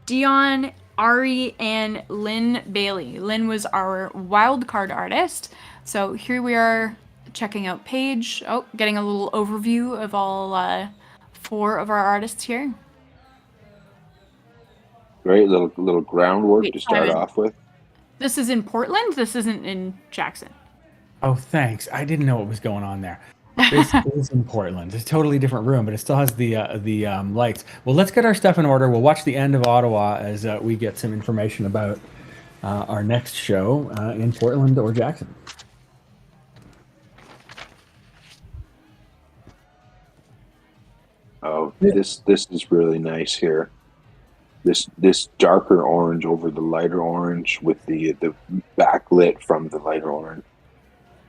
Speaker 5: Dion, Ari, and Lynn Bailey. Lynn was our wild card artist. So here we are checking out Paige. Oh, getting a little overview of all 4 of our artists here.
Speaker 8: Great little groundwork
Speaker 5: Wait,
Speaker 8: to start
Speaker 5: Simon.
Speaker 8: off with.
Speaker 5: This is in Portland. This isn't in Jackson.
Speaker 3: Oh, thanks. I didn't know what was going on there. This is in Portland. It's a totally different room, but it still has the lights. Well, let's get our stuff in order. We'll watch the end of Ottawa as we get some information about our next show in Portland or Jackson.
Speaker 8: this is really nice here. This darker orange over the lighter orange with the backlit from the lighter orange.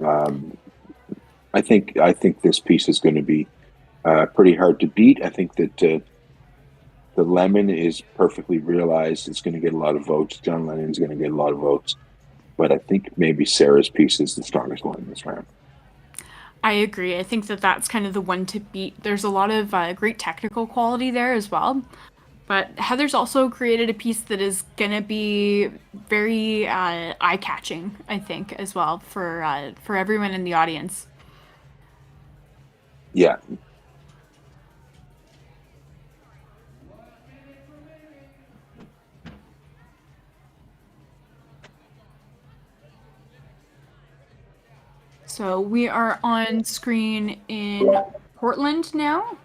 Speaker 8: I think this piece is going to be pretty hard to beat. I think that the lemon is perfectly realized. It's going to get a lot of votes. John Lennon's going to get a lot of votes, but I think maybe Sarah's piece is the strongest one in this round.
Speaker 5: I agree. I think that that's kind of the one to beat. There's a lot of great technical quality there as well. But Heather's also created a piece that is going to be very eye-catching, I think, as well for everyone in the audience.
Speaker 8: Yeah.
Speaker 5: So we are on screen in Portland now.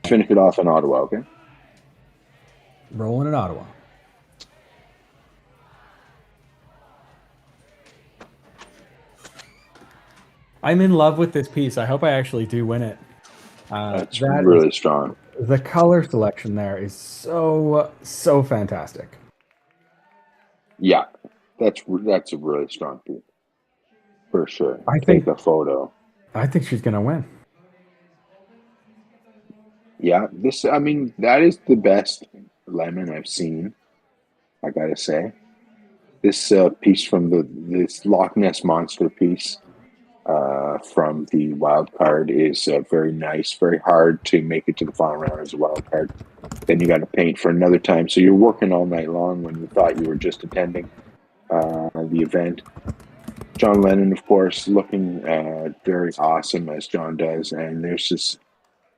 Speaker 8: Finish it off in Ottawa, okay?
Speaker 3: Rolling in Ottawa. I'm in love with this piece. I hope I actually do win it.
Speaker 8: That's really strong.
Speaker 3: The color selection there is so fantastic.
Speaker 8: Yeah, that's a really strong piece for sure.
Speaker 3: I
Speaker 8: Take
Speaker 3: think
Speaker 8: the photo.
Speaker 3: I think she's gonna win.
Speaker 8: Yeah, that is the best lemon I've seen. I gotta say, this piece from this Loch Ness Monster piece from the wild card is very nice. Very hard to make it to the final round as a wild card. Then you got to paint for another time, so you're working all night long when you thought you were just attending the event. John Lennon, of course, looking very awesome as John does, and there's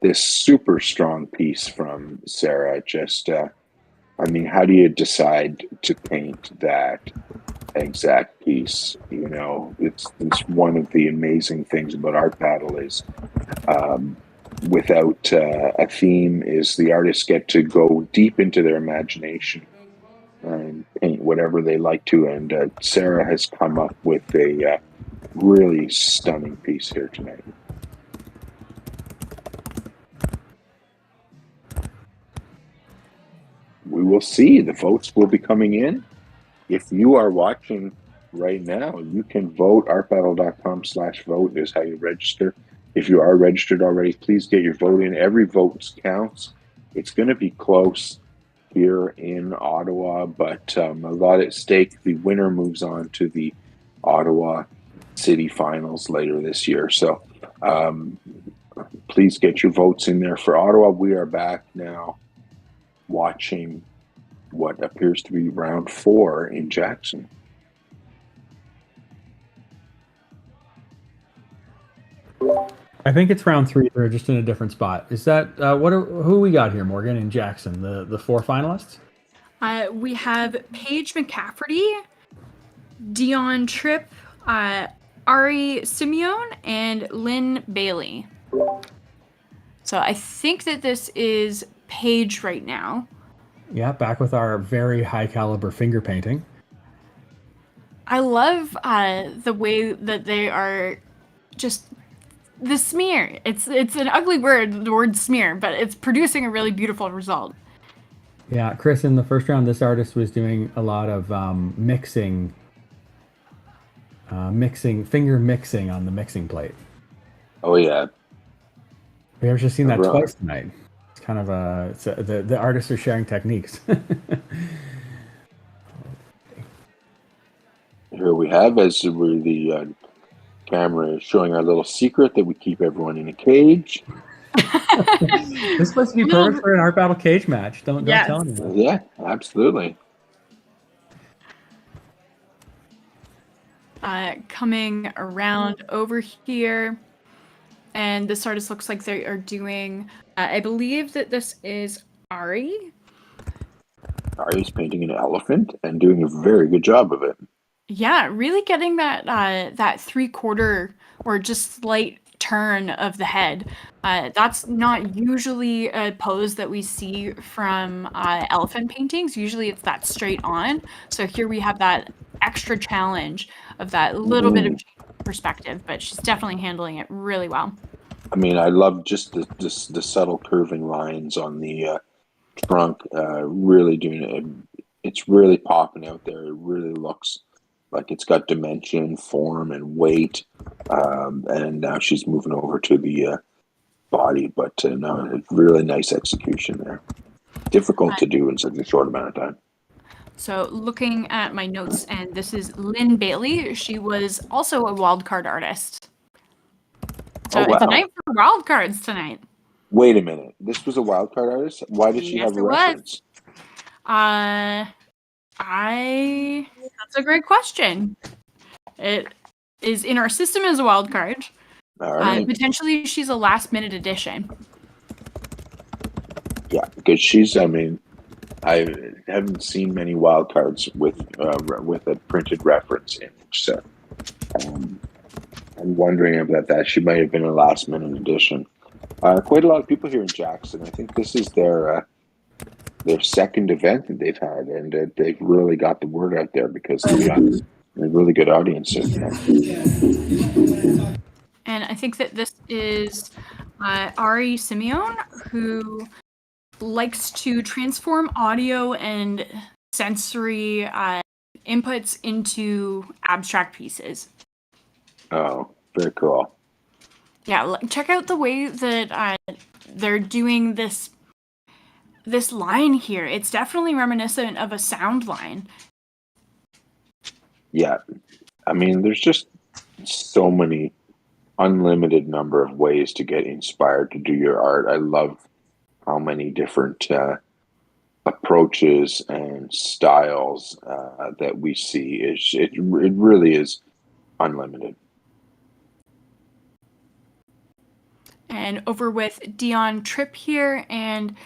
Speaker 8: this super strong piece from Sarah. Just, how do you decide to paint that exact piece? It's one of the amazing things about Art Battle is without a theme is the artists get to go deep into their imagination and paint whatever they like to. And Sarah has come up with a really stunning piece here tonight. We will see. The votes will be coming in. If you are watching right now, you can vote. artbattle.com/vote is how you register. If you are registered already, please get your vote in. Every vote counts. It's going to be close here in Ottawa, but a lot at stake. The winner moves on to the Ottawa City Finals later this year. So please get your votes in there for Ottawa. We are back now watching what appears to be round 4 in Jackson.
Speaker 3: I think it's round 3. They're just in a different spot. Is that who we got here, Morgan, in Jackson? The 4 finalists?
Speaker 5: We have Paige McCafferty, Dion Tripp, Ari Simeone, and Lynn Bailey. So I think that this is Paige right now.
Speaker 3: Yeah, back with our very high caliber finger painting.
Speaker 5: I love the way that they are just the smear. It's an ugly word, the word smear, but it's producing a really beautiful result.
Speaker 3: Yeah, Chris, in the first round, this artist was doing a lot of mixing, finger mixing on the mixing plate.
Speaker 8: Oh yeah,
Speaker 3: we have just seen that twice tonight. It's kind of the artists are sharing techniques.
Speaker 8: Here we have, as we're the camera is showing our little secret that we keep everyone in a cage.
Speaker 3: This is supposed to be perfect for an Art Battle cage match. Don't tell anyone.
Speaker 8: Yeah, absolutely.
Speaker 5: coming around over here. And this artist looks like they are doing, I believe that this is Ari.
Speaker 8: Ari's painting an elephant and doing a very good job of it.
Speaker 5: Yeah, really getting that that 3/4 or just slight turn of the head. That's not usually a pose that we see from elephant paintings. Usually it's that straight on. So here we have that extra challenge of that little bit of perspective, but she's definitely handling it really well.
Speaker 8: I mean, I love just the subtle curving lines on the trunk. Really doing it. It's really popping out there. It really looks like it's got dimension, form, and weight. And now she's moving over to the body, but no, it's really nice execution there. Difficult to do in such a short amount of time.
Speaker 5: So looking at my notes, and this is Lynn Bailey. She was also a wildcard artist. So it's a night for wild cards tonight.
Speaker 8: Wait a minute. This was a wild card artist? Why did she have a reference?
Speaker 5: That's a great question. It is in our system as a wild card.
Speaker 8: All right.
Speaker 5: Potentially she's a last minute addition.
Speaker 8: Yeah, because she's, I mean, I haven't seen many wild cards with a printed reference image, so I'm wondering about that. She might have been a last minute addition. Quite a lot of people here in Jackson. I think this is their second event that they've had, and they've really got the word out there because they've got a really good audience.
Speaker 5: And I think that this is Ari Simeon, who likes to transform audio and sensory inputs into abstract pieces.
Speaker 8: Oh, very cool.
Speaker 5: Yeah, check out the way that they're doing this line here. It's definitely reminiscent of a sound line.
Speaker 8: Yeah, I mean, there's just so many unlimited number of ways to get inspired to do your art. I love how many different approaches and styles that we see. It really is unlimited.
Speaker 5: And over with Dion Tripp here, and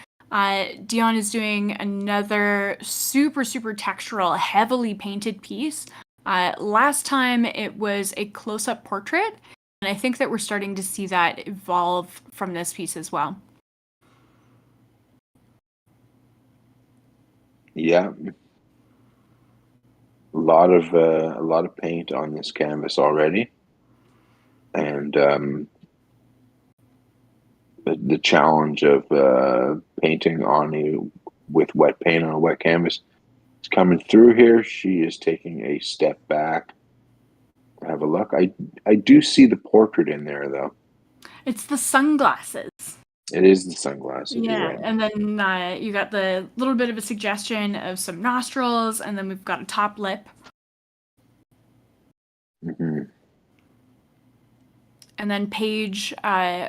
Speaker 5: Dion is doing another super textural, heavily painted piece. Last time it was a close-up portrait, and I think that we're starting to see that evolve from this piece as well.
Speaker 8: Yeah, a lot of paint on this canvas already, and the challenge of painting with wet paint on a wet canvas is coming through here. She is taking a step back. Have a look. I do see the portrait in there though.
Speaker 5: It's the sunglasses.
Speaker 8: It is the sunglasses.
Speaker 5: Yeah,
Speaker 8: Right.
Speaker 5: and then you got the little bit of a suggestion of some nostrils, and then we've got a top lip.
Speaker 8: Mm-hmm.
Speaker 5: And then Paige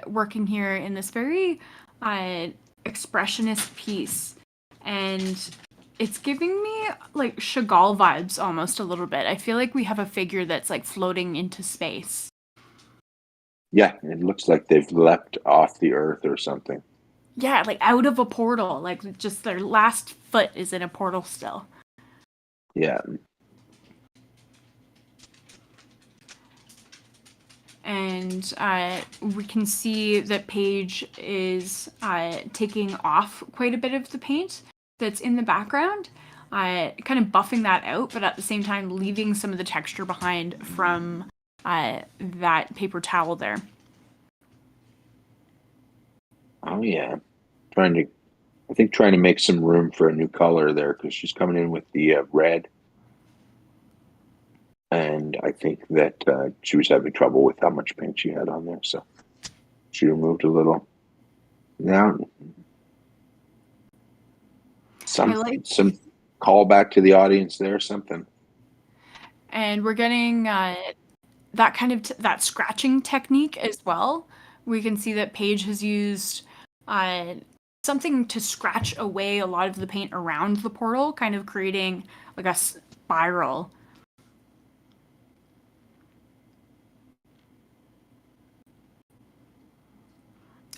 Speaker 5: working here in this very expressionist piece. And it's giving me like Chagall vibes almost a little bit. I feel like we have a figure that's like floating into space.
Speaker 8: Yeah, it looks like they've leapt off the earth or something.
Speaker 5: Yeah, like out of a portal. Like just their last foot is in a portal still.
Speaker 8: Yeah.
Speaker 5: And we can see that Paige is taking off quite a bit of the paint that's in the background, kind of buffing that out, but at the same time leaving some of the texture behind from that paper towel there.
Speaker 8: Oh yeah, trying to make some room for a new color there because she's coming in with the red. And I think that she was having trouble with how much paint she had on there, so she removed a little. Now, some call back to the audience there, something.
Speaker 5: And we're getting that kind of that scratching technique as well. We can see that Paige has used something to scratch away a lot of the paint around the portal, kind of creating like a spiral.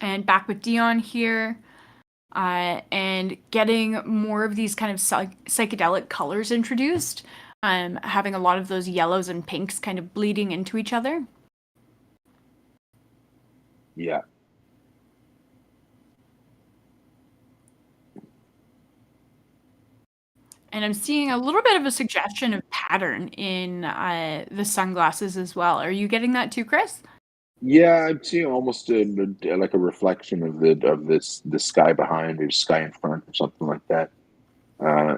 Speaker 5: and back with Dion here, and getting more of these kind of psychedelic colors introduced, having a lot of those yellows and pinks kind of bleeding into each other.
Speaker 8: Yeah.
Speaker 5: And I'm seeing a little bit of a suggestion of pattern in the sunglasses as well. Are you getting that too, Chris?
Speaker 8: Yeah, I'm seeing almost like a reflection of the sky behind or sky in front or something like that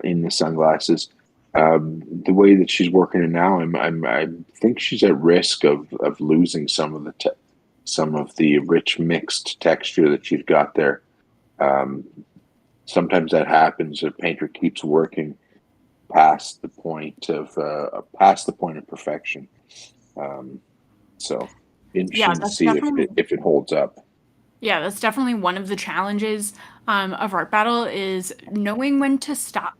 Speaker 8: in the sunglasses. The way that she's working it now, I think she's at risk of losing some of the rich mixed texture that she's got there. Um, Sometimes that happens. A painter keeps working past the point of perfection. Um, so
Speaker 5: Yeah,
Speaker 8: interesting to
Speaker 5: that's
Speaker 8: see
Speaker 5: definitely
Speaker 8: if it holds up.
Speaker 5: yeah, that's definitely one of the challenges of art battle is knowing when to stop.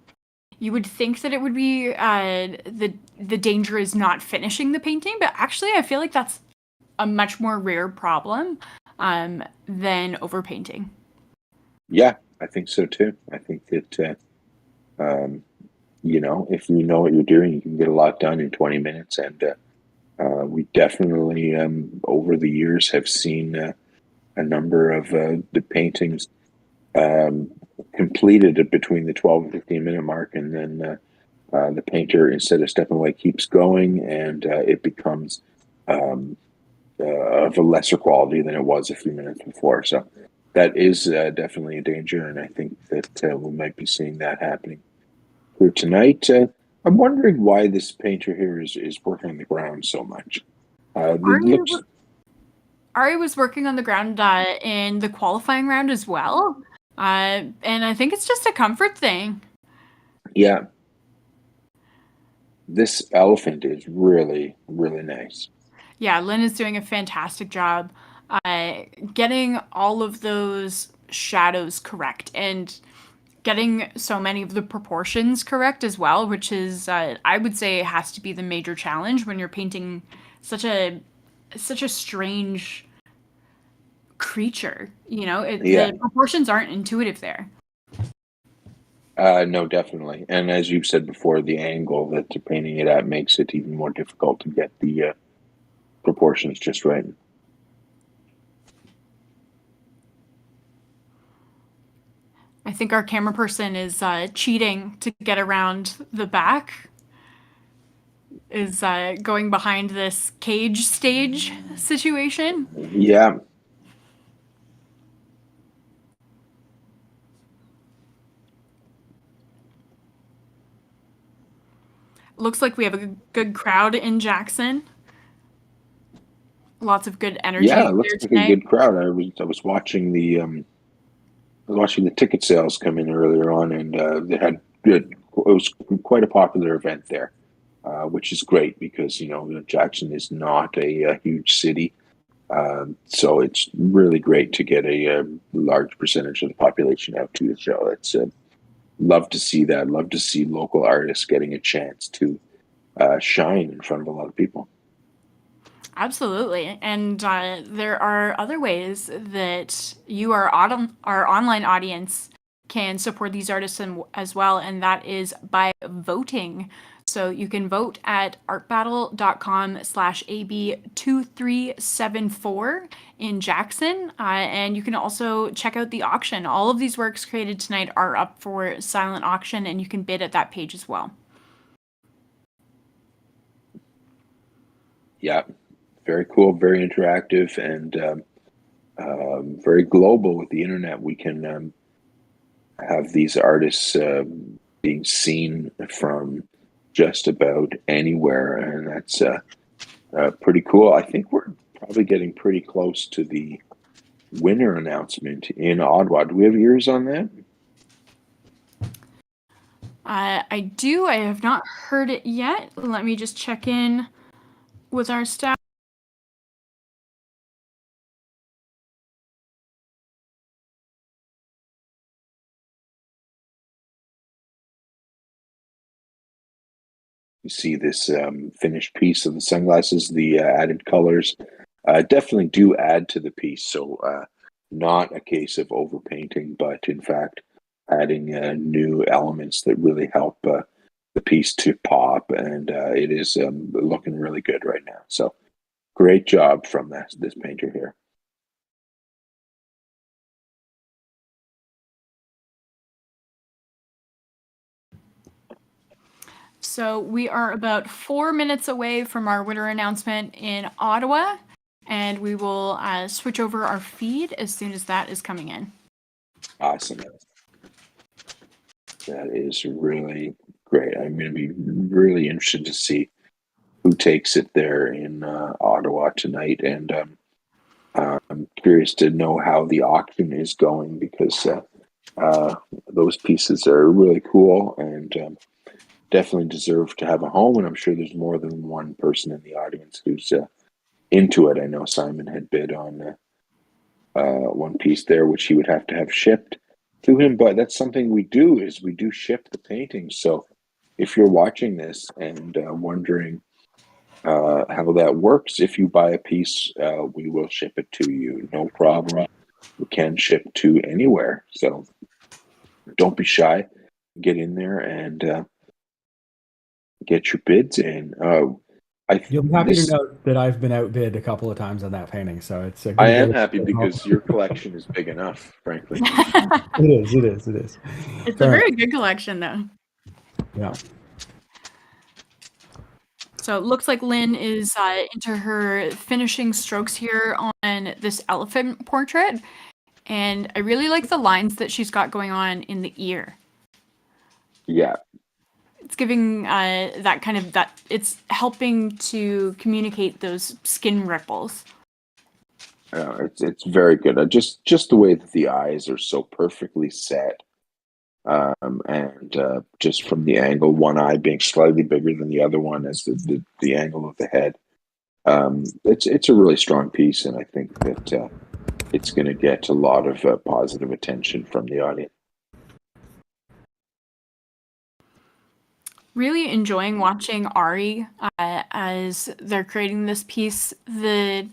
Speaker 5: You would think that it would be the danger is not finishing the painting, but actually, I feel like that's a much more rare problem than overpainting.
Speaker 8: Yeah, I think so too. I think that if you know what you're doing, you can get a lot done in 20 minutes. And we definitely, over the years, have seen a number of the paintings um, completed between the 12 and 15-minute mark, and then the painter, instead of stepping away, keeps going, and it becomes um, of a lesser quality than it was a few minutes before. So that is definitely a danger, and I think that we might be seeing that happening here tonight. I'm wondering why this painter here is working on the ground so much. It
Speaker 5: Ari,
Speaker 8: looks,
Speaker 5: Ari was working on the ground in the qualifying round as well, and I think it's just a comfort thing.
Speaker 8: yeah, this elephant is really, really nice.
Speaker 5: Yeah, Lynn is doing a fantastic job getting all of those shadows correct and getting so many of the proportions correct as well, which is I would say has to be the major challenge when you're painting such a strange creature.
Speaker 8: Yeah,
Speaker 5: The proportions aren't intuitive there.
Speaker 8: no, definitely. And as you've said before, the angle that you're painting it at makes it even more difficult to get the proportions just right.
Speaker 5: I think our camera person is cheating to get around the back. Is going behind this cage stage situation.
Speaker 8: Yeah,
Speaker 5: Looks like we have a good crowd in Jackson. Lots of good energy
Speaker 8: yeah, it looks
Speaker 5: here
Speaker 8: like a
Speaker 5: tonight.
Speaker 8: good crowd. I was watching the ticket sales come in earlier on, and they had good. It was quite a popular event there, which is great because Jackson is not a huge city, so it's really great to get a large percentage of the population out to the show. It's love to see that. Love to see local artists getting a chance to shine in front of a lot of people.
Speaker 5: Absolutely. And there are other ways that you, our online audience, can support these artists as well, and that is by voting. So you can vote at artbattle.com/AB2374 in Jackson. And you can also check out the auction. All of these works created tonight are up for silent auction, and you can bid at that page as well.
Speaker 8: Yeah, very cool, very interactive, and very global with the internet. We can have these artists being seen from just about anywhere, and that's pretty cool. I think we're probably getting pretty close to the winner announcement in Ottawa. Do we have ears on that?
Speaker 5: I do. I have not heard it yet. Let me just check in with our staff.
Speaker 8: You see this finished piece of the sunglasses, the added colors definitely do add to the piece. So not a case of overpainting, but in fact adding new elements that really help the piece to pop, and it is looking really good right now. So great job from this painter here.
Speaker 5: So we are about 4 minutes away from our winter announcement in Ottawa, and we will switch over our feed as soon as that is coming in.
Speaker 8: Awesome. That is really great. I'm going to be really interested to see who takes it there in Ottawa tonight, and I'm curious to know how the auction is going, because those pieces are really cool and definitely deserve to have a home. And I'm sure there's more than one person in the audience who's into it. I know Simon had bid on one piece there, which he would have to have shipped to him, but that's something we do ship the paintings. So if you're watching this and wondering how that works, if you buy a piece, we will ship it to you, no problem. We can ship to anywhere, so don't be shy. Get in there and get your bids in.
Speaker 3: You'll be happy to know that I've been outbid a couple of times on that painting, so it's a good.
Speaker 8: I am happy because your collection is big enough, frankly.
Speaker 3: It is.
Speaker 5: It's a very good collection, though.
Speaker 3: Yeah.
Speaker 5: So it looks like Lynn is into her finishing strokes here on this elephant portrait. And I really like the lines that she's got going on in the ear.
Speaker 8: Yeah.
Speaker 5: It's giving that kind of, that it's helping to communicate those skin ripples.
Speaker 8: It's very good. Just the way that the eyes are so perfectly set. And just from the angle, one eye being slightly bigger than the other one as the angle of the head. It's a really strong piece, and I think that it's going to get a lot of positive attention from the audience.
Speaker 5: Really enjoying watching Ari as they're creating this piece. The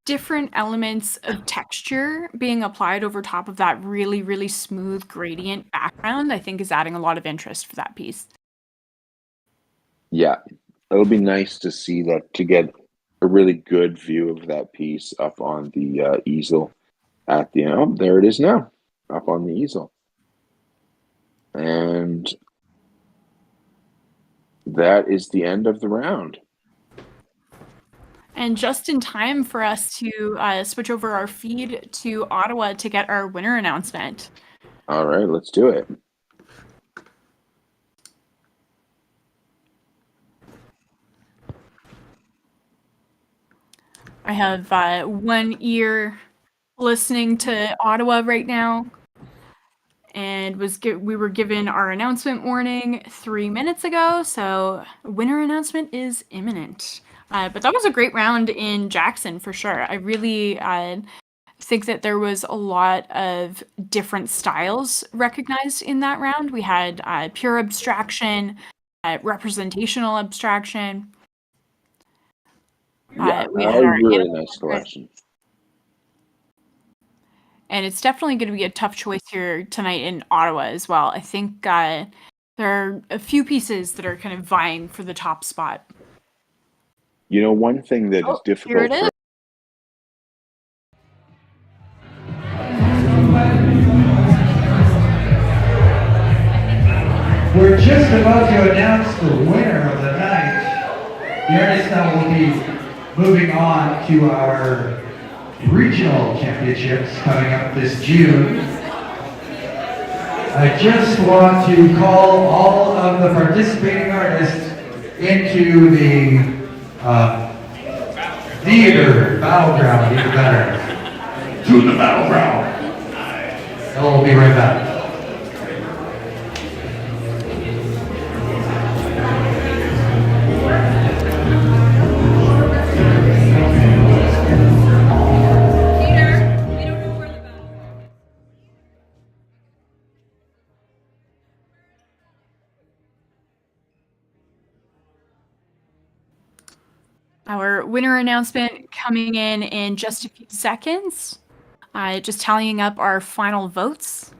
Speaker 5: different elements of texture being applied over top of that really, really smooth gradient background, I think is adding a lot of interest for that piece.
Speaker 8: Yeah, it'll be nice to see that, to get a really good view of that piece up on the easel at the end. Oh, there it is now, up on the easel. And that is the end of the round.
Speaker 5: And just in time for us to switch over our feed to Ottawa to get our winner announcement.
Speaker 8: All right, let's do it.
Speaker 5: I have one ear listening to Ottawa right now, and we were given our announcement warning 3 minutes ago, so winner announcement is imminent. But that was a great round in Jackson for sure. I really think that there was a lot of different styles recognized in that round. We had pure abstraction, representational abstraction.
Speaker 8: Yeah,
Speaker 5: we had our
Speaker 8: really nice collection.
Speaker 5: And it's definitely going to be a tough choice here tonight in Ottawa as well. I think there are a few pieces that are kind of vying for the top spot.
Speaker 8: You know, one thing that is difficult.
Speaker 5: Here it is.
Speaker 1: We're just about to announce the winner of the night. The artist now will be moving on to our regional championships coming up this June. I just want to call all of the participating artists into the theater battleground, even better. To the battleground. And we'll be right back.
Speaker 5: Our winner announcement coming in just a few seconds. Just tallying up our final votes.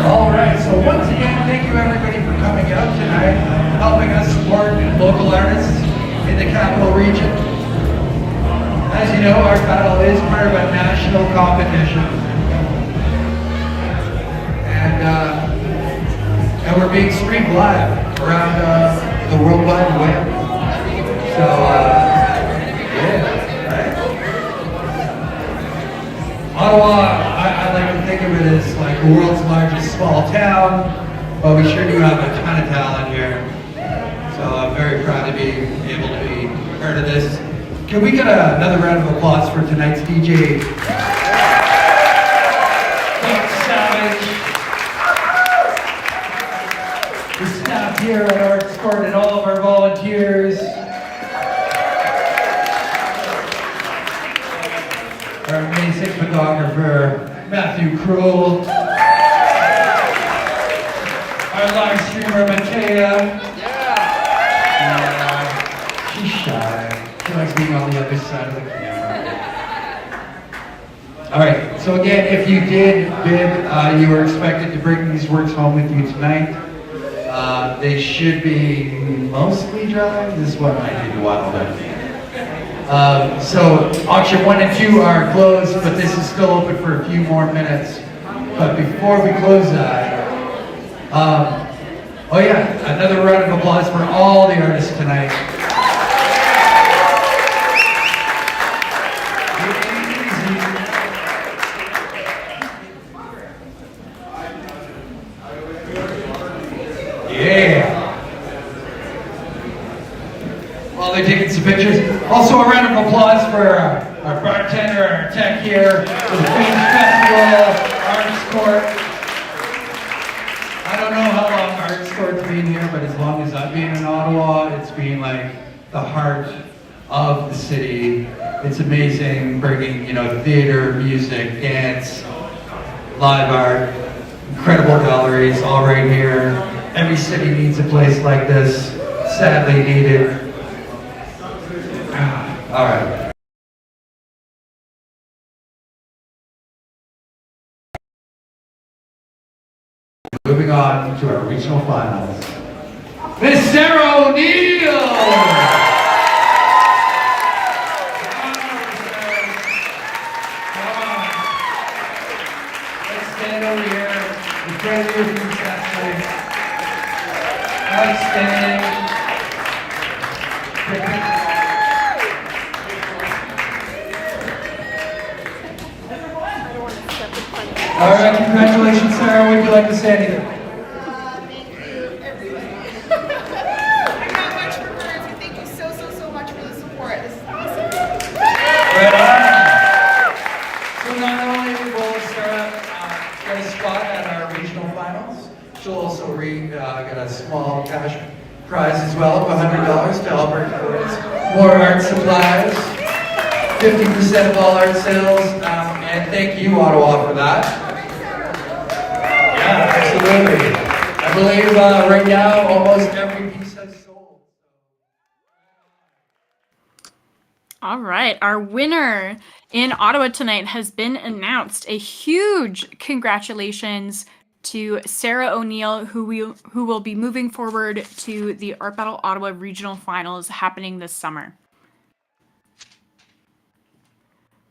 Speaker 1: All right, so once again, thank you everybody for coming out tonight, helping us support local artists in the capital region. As you know, Art Battle is part of a national competition. And we're being streamed live around the World Wide Web. So, yeah, right? Ottawa, I like to think of it as like the world's largest small town, but we sure do have a ton of talent here. So I'm very proud to be able to be part of this. Can we get another round of applause for tonight's DJ? Savage. The staff here at Art Sport and all of our volunteers. Our amazing photographer, Matthew Kroll. Our live streamer, Matea. She's shy. She likes being on the other side of the camera. All right, so again, if you did bid, you were expected to bring these works home with you tonight. They should be mostly dry. This one might take a while, but. So auction 1 and 2 are closed, but this is still open for a few more minutes. But before we close that, oh yeah, another round of applause for all the artists tonight. Yeah. While they're taking some pictures. Also a round of applause for our bartender, our tech here, for the Queen's Festival, Art Court. I don't know how long Art Court's been here, but as long as I've been in Ottawa, it's been like the heart of the city. It's amazing bringing, theater, music, dance, live art, incredible galleries all right here. Every city needs a place like this, sadly needed. All right. Moving on to our regional finals. Miss Sarah O'Neill! Come on. Let's stand over here. We're trying to do things fastly. Outstanding. All right, congratulations, Sarah. Would you like to say anything?
Speaker 9: Thank you, everybody. I'm not much for words, but thank you so much for the support. This is awesome.
Speaker 1: Right on. So not only will Sarah get a spot at our regional finals, prize as well of $100 to help her towards more art supplies. 50% of all art sales, and thank you, Ottawa, for that. Yeah, absolutely. I believe right now almost every piece has sold.
Speaker 5: All right, our winner in Ottawa tonight has been announced. A huge congratulations to Sarah O'Neill, who will be moving forward to the Art Battle Ottawa Regional Finals happening this summer.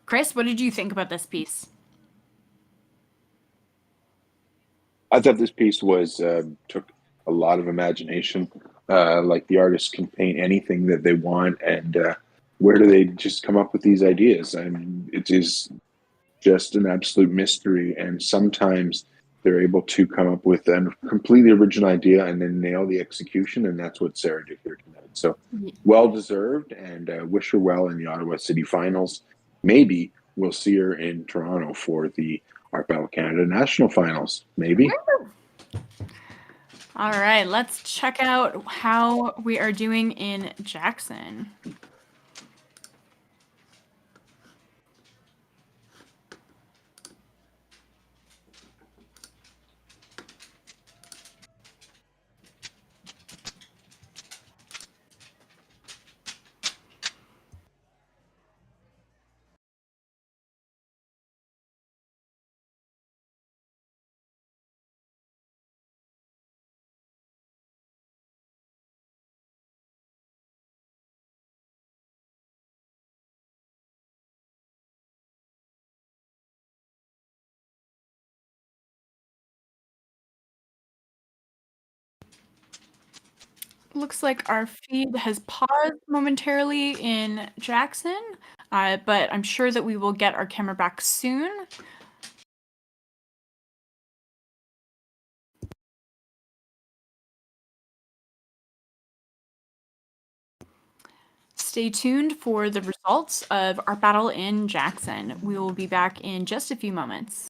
Speaker 5: Chris, what did you think about this piece?
Speaker 8: I thought this piece was took a lot of imagination. Like the artists can paint anything that they want, and where do they just come up with these ideas? I mean, it is just an absolute mystery. And sometimes they're able to come up with a completely original idea and then nail the execution, and that's what Sarah did here tonight. So well deserved, and wish her well in the Ottawa City Finals. Maybe we'll see her in Toronto for the Art Battle Canada National Finals. Maybe.
Speaker 5: All right, let's check out how we are doing in Jackson. Looks like our feed has paused momentarily in Jackson, but I'm sure that we will get our camera back soon. Stay tuned for the results of our battle in Jackson. We will be back in just a few moments.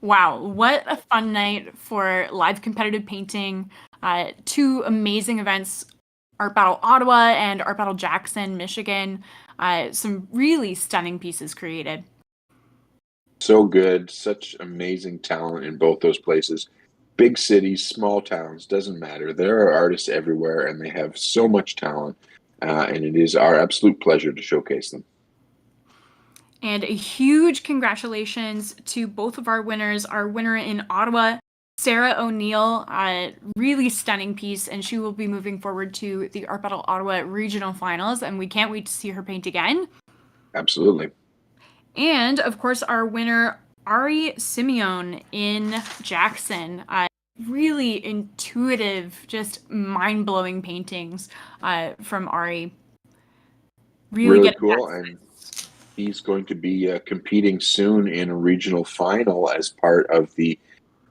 Speaker 5: Wow, what a fun night for live competitive painting. Two amazing events, Art Battle Ottawa and Art Battle Jackson, Michigan. Some really stunning pieces created.
Speaker 8: So good, such amazing talent in both those places. Big cities, small towns, doesn't matter. There are artists everywhere, and they have so much talent, and it is our absolute pleasure to showcase them.
Speaker 5: And a huge congratulations to both of our winners. Our winner in Ottawa, Sarah O'Neill, really stunning piece, and she will be moving forward to the Art Battle Ottawa regional finals, and we can't wait to see her paint again.
Speaker 8: Absolutely.
Speaker 5: And of course, our winner, Ari Simeon in Jackson. Really intuitive, just mind blowing paintings from Ari.
Speaker 8: Really cool. And he's going to be competing soon in a regional final as part of the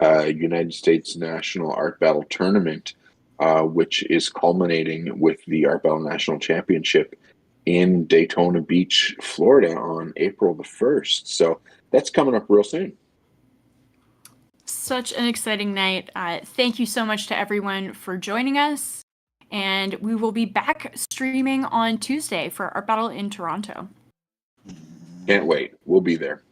Speaker 8: United States National Art Battle Tournament, which is culminating with the Art Battle National Championship in Daytona Beach, Florida on April the 1st. So that's coming up real soon.
Speaker 5: Such an exciting night. Thank you so much to everyone for joining us. And we will be back streaming on Tuesday for Art Battle in Toronto.
Speaker 8: Can't wait. We'll be there.